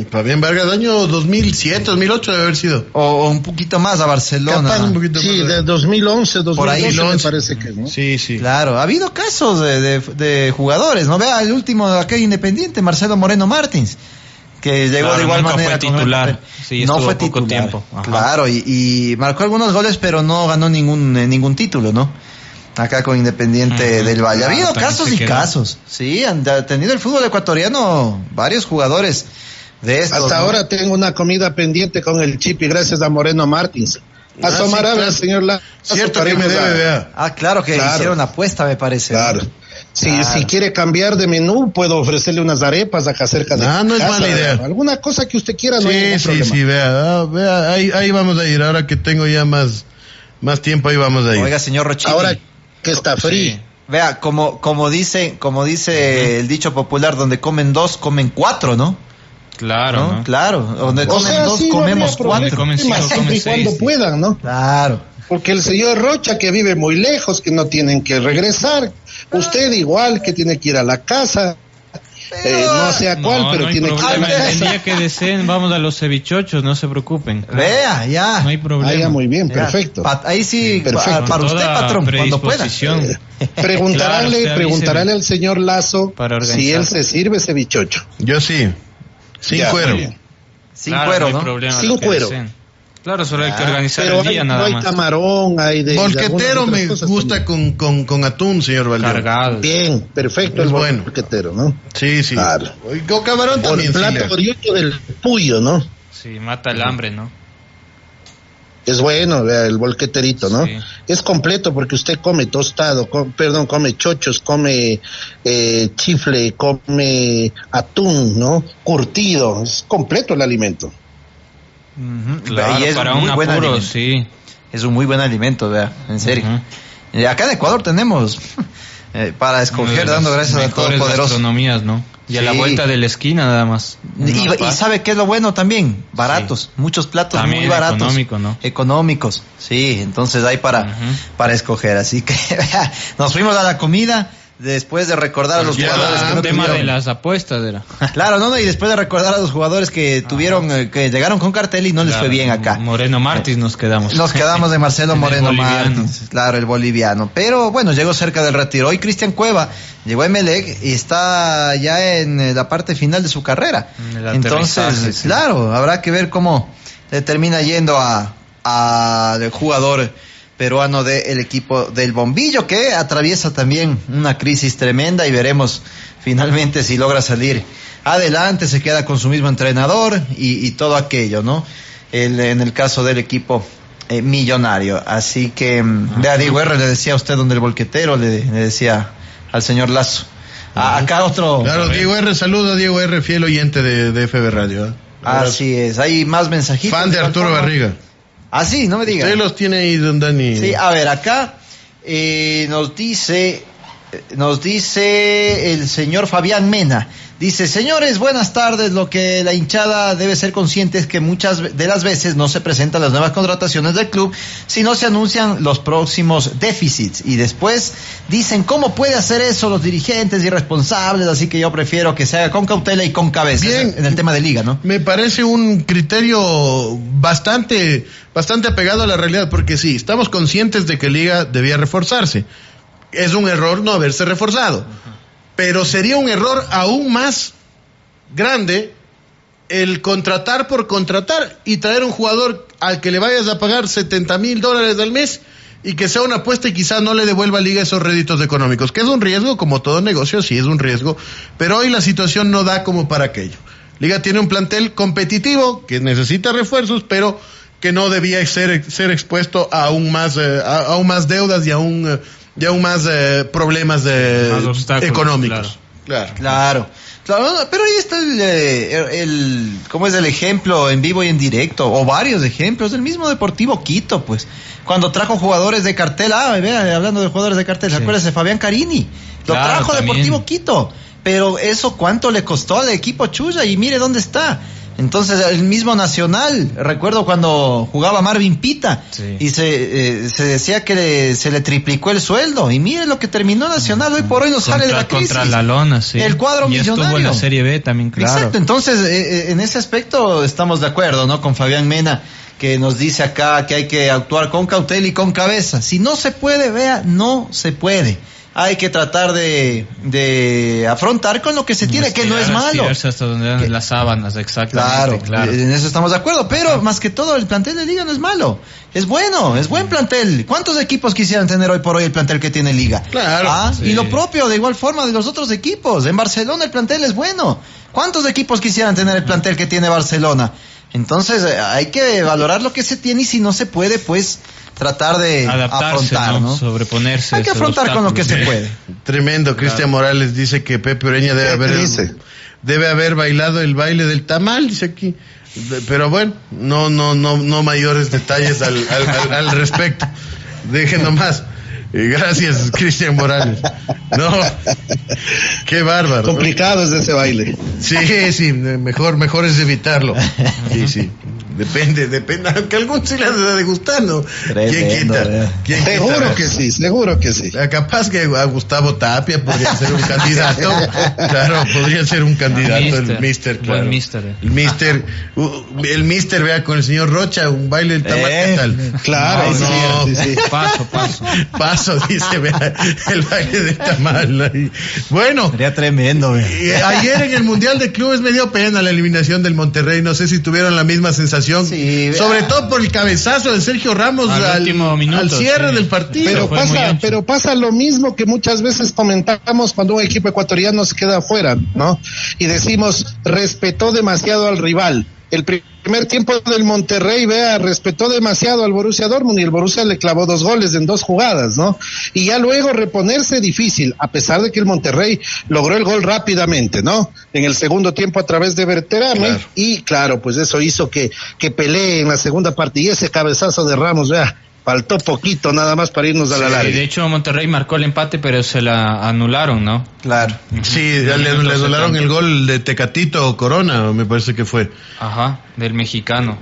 Fabián Vargas, año 2007, 2008 debe haber sido. O un poquito más a Barcelona. Capaz un poquito Sí, más. de 2011, 2012 Por ahí, me parece que, ¿no? Sí, sí. Claro, ha habido casos de jugadores, ¿no? Vea el último de aquel Independiente, Marcelo Moreno Martins, que llegó Claro, de igual nunca manera. fue titular. Sí, no estuvo fue poco titular. tiempo. Ajá. Claro, y marcó algunos goles, pero no ganó ningún título, ¿no? Acá con Independiente del Valle. Ha habido también casos se y quedó. casos. Sí, han tenido el fútbol ecuatoriano varios jugadores de estos. Hasta ¿no? ahora tengo una comida pendiente con el Chipi, gracias a Moreno Martins. Asomará sí, claro. al señor Lazo. Cierto que me debe, vea. Ah, claro que Claro. hicieron apuesta, me parece. ¿no? Claro. Si Claro. quiere cambiar de menú, puedo ofrecerle unas arepas acá cerca de No es casa. mala idea. Alguna cosa que usted quiera, no hay ningún Sí, problema. sí, vea, ahí vamos a ir. Ahora que tengo ya más tiempo, ahí vamos a ir. Oiga, señor Rochini. Ahora que está free. Sí. Vea, como dice el dicho popular, donde comen dos, comen cuatro, ¿no? Claro, ¿No? ¿no? Claro, donde O comen sea, dos, sí, no comemos habría problema, cuatro. Comen cinco, siempre comen y cuando seis. puedan, ¿no? Claro. Porque el señor Rocha, que vive muy lejos, que no tienen que regresar, usted igual, que tiene que ir a la casa, no sé a cuál, pero no hay tiene que ir a problema. la El casa. día que deseen, vamos a los cevichochos, no se preocupen. Vea, ya. No hay problema. Ah, ya, muy bien, Ya. perfecto. Ahí sí, perfecto. para usted, Toda patrón, cuando pueda. predisposición. Preguntarle, Claro, usted preguntarle avíseme. al señor Lazo Para organizar. si él se sirve ese bichocho. Yo sí. Sin Ya, cuero. muy bien. Sin Claro, cuero, no hay ¿no? problema. Sin lo que cuero. deseen. Claro, solo hay que Ah, organizar Pero el día no nada hay más. camarón, hay de Volquetero algunas me otras cosas gusta también. con atún, señor Valdés. Cargado. Bien, perfecto Es el bueno. volquetero, ¿no? Sí, sí. Claro. Y con camarón Por también. el sí, plato le- oriundo del puyo, ¿no? Sí, mata el hambre, ¿no? Es bueno, vea, el volqueterito, ¿no? Sí. Es completo porque usted come tostado, come chochos, come chifle, come atún, ¿no? Curtido, es completo el alimento. Ujú. Claro, Y es para muy un buen apuro, alimento. sí. Es un muy buen alimento, vea, en serio. Ujú. Acá en Ecuador tenemos para escoger, Una de dando las gracias al mejores Todopoderoso. gastronomías, ¿no? Y a la Sí. vuelta de la esquina nada más. Y sabe qué es lo bueno también, baratos, muchos platos También muy baratos, económico, ¿no? económicos, sí, entonces hay para Ujú. escoger, así que nos fuimos a la comida después de recordar a los Ya, jugadores que no el tema tuvieron. de las apuestas era. Claro, no, y después de recordar a los jugadores que tuvieron, que llegaron con cartel y no les fue bien acá. Moreno Martins nos quedamos. Nos quedamos de Marcelo En el Moreno boliviano. Martins, claro, el boliviano. Pero bueno, llegó cerca del retiro. Hoy Cristian Cueva llegó a Emelec y está ya en la parte final de su carrera. En el Entonces, aterrizaje, sí. claro, habrá que ver cómo le termina yendo al jugador peruano del equipo del Bombillo, que atraviesa también una crisis tremenda y veremos finalmente si logra salir adelante, se queda con su mismo entrenador y todo aquello, ¿no? En el caso del equipo millonario. Así que, vea, Diego R. le decía a usted donde el volquetero, le decía al señor Lazo. Acá otro. Claro, Diego R. Saluda a Diego R., fiel oyente de FB Radio. ¿eh? Así es, hay más mensajitos. Fan de Arturo Barriga. Ah, sí, no me diga. Usted los tiene ahí, don Dani. Sí, a ver, acá nos dice el señor Fabián Mena. Dice, señores, buenas tardes. Lo que la hinchada debe ser consciente es que muchas de las veces no se presentan las nuevas contrataciones del club, sino se anuncian los próximos déficits. Y después dicen, ¿cómo puede hacer eso los dirigentes irresponsables? Así que yo prefiero que se haga con cautela y con cabeza. Bien. En el tema de liga, ¿no? Me parece un criterio bastante apegado a la realidad, porque sí, estamos conscientes de que Liga debía reforzarse. Es un error no haberse reforzado, pero sería un error aún más grande el contratar por contratar y traer un jugador al que le vayas a pagar $70,000 al mes y que sea una apuesta y quizás no le devuelva a Liga esos réditos económicos, que es un riesgo, como todo negocio, sí es un riesgo, pero hoy la situación no da como para aquello. Liga tiene un plantel competitivo que necesita refuerzos, pero que no debía ser expuesto a aún más deudas y aún más problemas Más obstáculos, económicos. Claro, pero ahí está ¿cómo es el ejemplo en vivo y en directo? O varios ejemplos, el mismo Deportivo Quito, pues, cuando trajo jugadores de cartel, vea, hablando de jugadores de cartel, Sí. acuérdese, Fabián Carini, lo Claro, trajo también. Deportivo Quito, pero eso cuánto le costó al equipo Chuya y mire dónde está. Entonces, el mismo Nacional, recuerdo cuando jugaba Marvin Pita, y se decía que se le triplicó el sueldo, y mire lo que terminó Nacional, hoy por hoy nos sale de la crisis. Contra la lona, sí. El cuadro y millonario. Estuvo en la Serie B también, claro. Exacto, entonces, en ese aspecto estamos de acuerdo, ¿no? Con Fabián Mena, que nos dice acá que hay que actuar con cautela y con cabeza. Si no se puede, vea, no se puede. Hay que tratar de afrontar con lo que se tiene, que no es malo. Hasta donde dan las sábanas, exactamente. Claro, en eso estamos de acuerdo, pero más que todo el plantel de Liga no es malo, es bueno, es buen plantel. ¿Cuántos equipos quisieran tener hoy por hoy el plantel que tiene Liga? Claro. Sí. Y lo propio de igual forma de los otros equipos. En Barcelona el plantel es bueno. ¿Cuántos equipos quisieran tener el plantel que tiene Barcelona? Entonces hay que valorar lo que se tiene y si no se puede, pues tratar de adaptarse, afrontar, ¿no? Sobreponerse. Hay que afrontar con lo que se puede. Tremendo. Cristian Morales dice que Pepe Ureña debe haber bailado el baile del tamal, dice aquí. Pero bueno, no mayores detalles al respecto. Dejen nomás. Gracias, Cristian Morales. No, qué bárbaro. Complicado es ese baile. Sí, mejor es evitarlo. Sí. Depende, aunque a algún sí le ha de gustar, ¿no? ¿Quién quita? Seguro que sí. Capaz que a Gustavo Tapia podría ser un candidato. Claro, podría ser un candidato, el Mister, claro. Buen Mister. El Mister, vea, con el señor Rocha, un baile del tamal, ¿qué tal? Claro, sí. Paso, dice, vea, el baile del tamal. Bueno. Sería tremendo, vea. Ayer en el Mundial de Clubes me dio pena la eliminación del Monterrey, no sé si tuvieron la misma sensación. Sí, sobre todo por el cabezazo de Sergio Ramos al cierre del partido. Pero pasa lo mismo que muchas veces comentamos cuando un equipo ecuatoriano se queda afuera, ¿no? Y decimos, respetó demasiado al rival. El primer tiempo del Monterrey, respetó demasiado al Borussia Dortmund y el Borussia le clavó 2 goles en 2 jugadas, ¿no? Y ya luego reponerse difícil, a pesar de que el Monterrey logró el gol rápidamente, ¿no? En el segundo tiempo a través de Berterame, claro. Y claro, pues eso hizo que pelee en la segunda parte y ese cabezazo de Ramos, faltó poquito nada más para irnos a la larga. De hecho, Monterrey marcó el empate, pero se la anularon, ¿no? Claro. Sí, le anularon el gol de Tecatito Corona, me parece que fue. Ajá, del mexicano.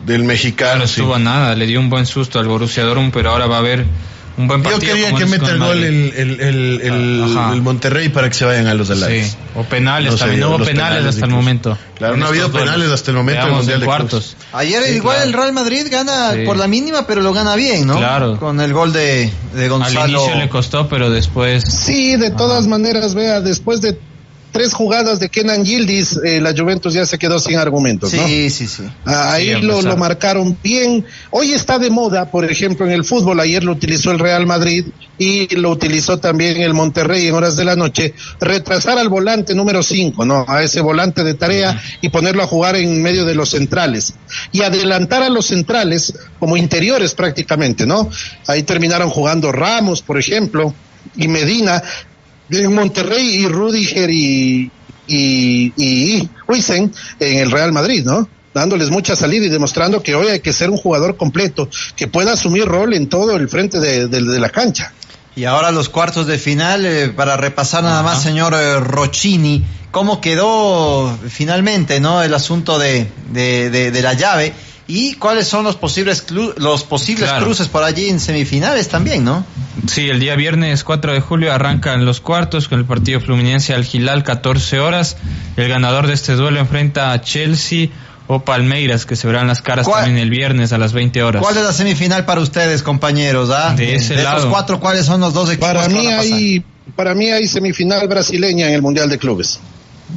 Claro, sí. Estuvo a nada, le dio un buen susto al Borussia Dortmund, pero ahora va a haber un buen partido. Yo quería que meta el gol el Monterrey para que se vayan a los de Alaves. Sí, o penales, también no hubo penales hasta el momento. Claro, no ha habido penales hasta el momento del Mundial de cuartos. Ayer igual el Real Madrid gana por la mínima, pero lo gana bien, ¿no? Claro. Con el gol de Gonzalo. Al inicio le costó, pero después... Sí, de todas maneras, después de 3 jugadas de Kenan Yildiz, la Juventus ya se quedó sin argumentos, ¿no? Sí. Ahí lo marcaron bien. Hoy está de moda, por ejemplo, en el fútbol, ayer lo utilizó el Real Madrid y lo utilizó también el Monterrey en horas de la noche, retrasar al volante número 5, ¿no? A ese volante de tarea y ponerlo a jugar en medio de los centrales. Y adelantar a los centrales como interiores prácticamente, ¿no? Ahí terminaron jugando Ramos, por ejemplo, y Medina en Monterrey y Rüdiger y Huijsen en el Real Madrid, ¿no? Dándoles mucha salida y demostrando que hoy hay que ser un jugador completo, que pueda asumir rol en todo el frente de la cancha. Y ahora los cuartos de final, para repasar nada más, señor Rochini, cómo quedó finalmente, ¿no? El asunto de la llave. ¿Y cuáles son los posibles cruces por allí en semifinales también, no? Sí, el día viernes 4 de julio arrancan los cuartos con el partido Fluminense al Hilal, 14 horas. El ganador de este duelo enfrenta a Chelsea o Palmeiras, que se verán las caras también el viernes a las 20 horas. ¿Cuál es la semifinal para ustedes, compañeros? De ese lado. Estos 4, ¿cuáles son los 2 equipos? Para mí hay semifinal brasileña en el Mundial de Clubes.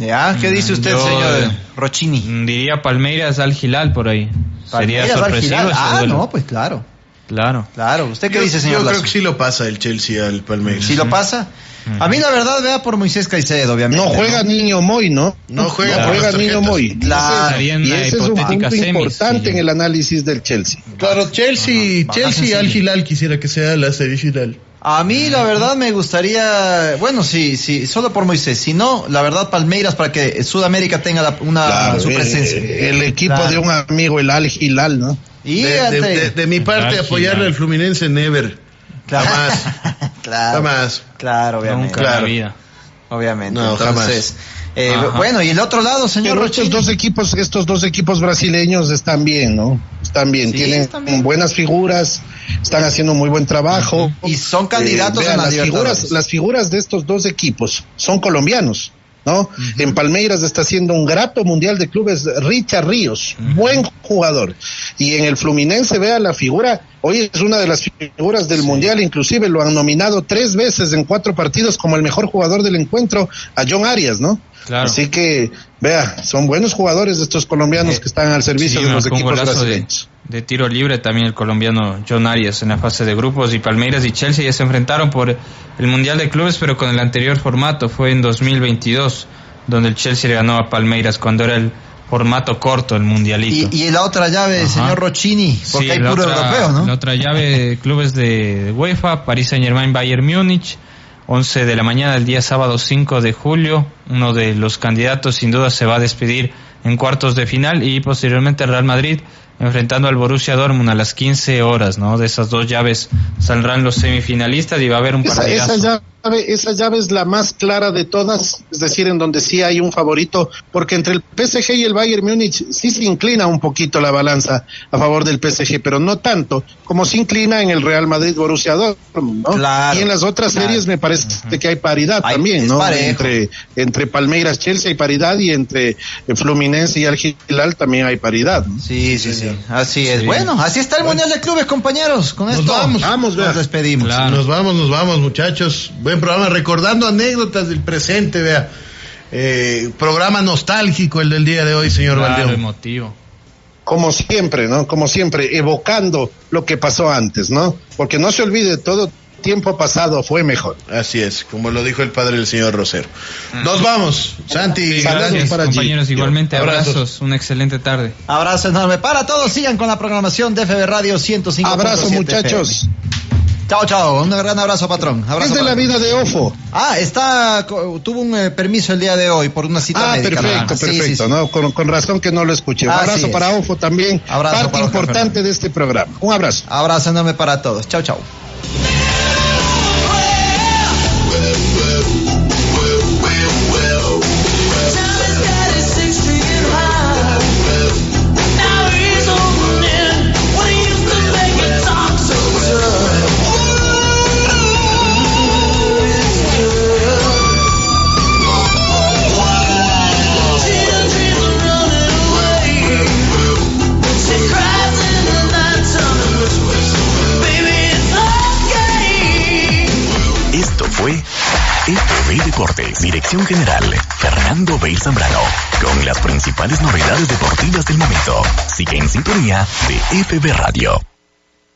Ya, ¿qué dice usted, señor Rochini? Diría Palmeiras al Hilal por ahí. Sería sorpresivo ese duelo. No, pues claro. ¿Usted qué dice, señor? Yo creo que sí lo pasa el Chelsea al Palmeiras. ¿Sí lo pasa? A mí la verdad, vea por Moisés Caicedo, obviamente. No juega Niño Moy, ¿no? No juega Niño Moy. Claro. Y ese es un punto importante en el análisis del Chelsea. Claro, Chelsea al Hilal quisiera que sea la semifinal. A mí la verdad me gustaría, sí, solo por Moisés, si no, la verdad Palmeiras para que Sudamérica tenga su presencia. El equipo de un amigo, el Al Hilal, ¿no? Y de mi parte apoyarle al Fluminense never. Claro. Jamás. Claro, obviamente. Nunca en la vida. Obviamente. No, entonces, Bueno, y el otro lado, señor Rochini. Estos dos equipos brasileños están bien, ¿no? Están bien, sí, tienen buenas figuras, están haciendo muy buen trabajo. Y son candidatos a las figuras de estos dos equipos son colombianos, ¿no? En Palmeiras está haciendo un grato mundial de clubes Richard Ríos, buen jugador. Y en el Fluminense, vea la figura, hoy es una de las figuras del mundial, inclusive lo han nominado 3 veces en 4 partidos como el mejor jugador del encuentro, a John Arias, ¿no? Claro. Así que, vea, son buenos jugadores estos colombianos que están al servicio de los equipos brasileños. De tiro libre también el colombiano John Arias en la fase de grupos, y Palmeiras y Chelsea ya se enfrentaron por el Mundial de Clubes, pero con el anterior formato, fue en 2022, donde el Chelsea le ganó a Palmeiras cuando era el formato corto, el mundialito. Y la otra llave, señor Rochini, porque hay puro europeo, ¿no? La otra llave, clubes de UEFA, Paris Saint-Germain, Bayern Múnich, 11 de la mañana del día sábado 5 de julio, uno de los candidatos sin duda se va a despedir en cuartos de final, y posteriormente el Real Madrid enfrentando al Borussia Dortmund a las 15 horas, ¿no? De esas 2 llaves saldrán los semifinalistas y va a haber un partidazo. Esa llave es la más clara de todas, es decir, en donde sí hay un favorito, porque entre el PSG y el Bayern Múnich sí se inclina un poquito la balanza a favor del PSG, pero no tanto como se inclina en el Real Madrid Borussia Dortmund, ¿no? Claro, y en las otras series me parece que hay paridad también, ¿no? Entre Palmeiras, Chelsea hay paridad, y entre Fluminense y Al Hilal también hay paridad, ¿no? Sí, así es. Bueno, así está el Mundial de Clubes, compañeros. Con esto nos despedimos. Claro. Nos vamos, muchachos. Buen programa, recordando anécdotas del presente, vea. Programa nostálgico el del día de hoy, señor Valdeón. Emotivo. Como siempre, ¿no? Como siempre, evocando lo que pasó antes, ¿no? Porque no se olvide, todo tiempo pasado fue mejor. Así es, como lo dijo el padre del señor Rosero. Nos vamos, Santi. Gracias, para compañeros, igualmente abrazos, una excelente tarde. Abrazo enorme para todos, sigan con la programación de FB Radio 105.7. Abrazo, muchachos. Chao, un gran abrazo, patrón. Abrazo, es de la vida de Ofo. Tuvo un permiso el día de hoy por una cita médica. Perfecto, ¿no? Con razón que no lo escuché. Un abrazo para Ofo también, parte importante de este programa. Un abrazo. Abrazo enorme para todos. Chao. FB Deportes, Dirección General Fernando Bale Zambrano, con las principales novedades deportivas del momento. Sigue en sintonía de FB Radio.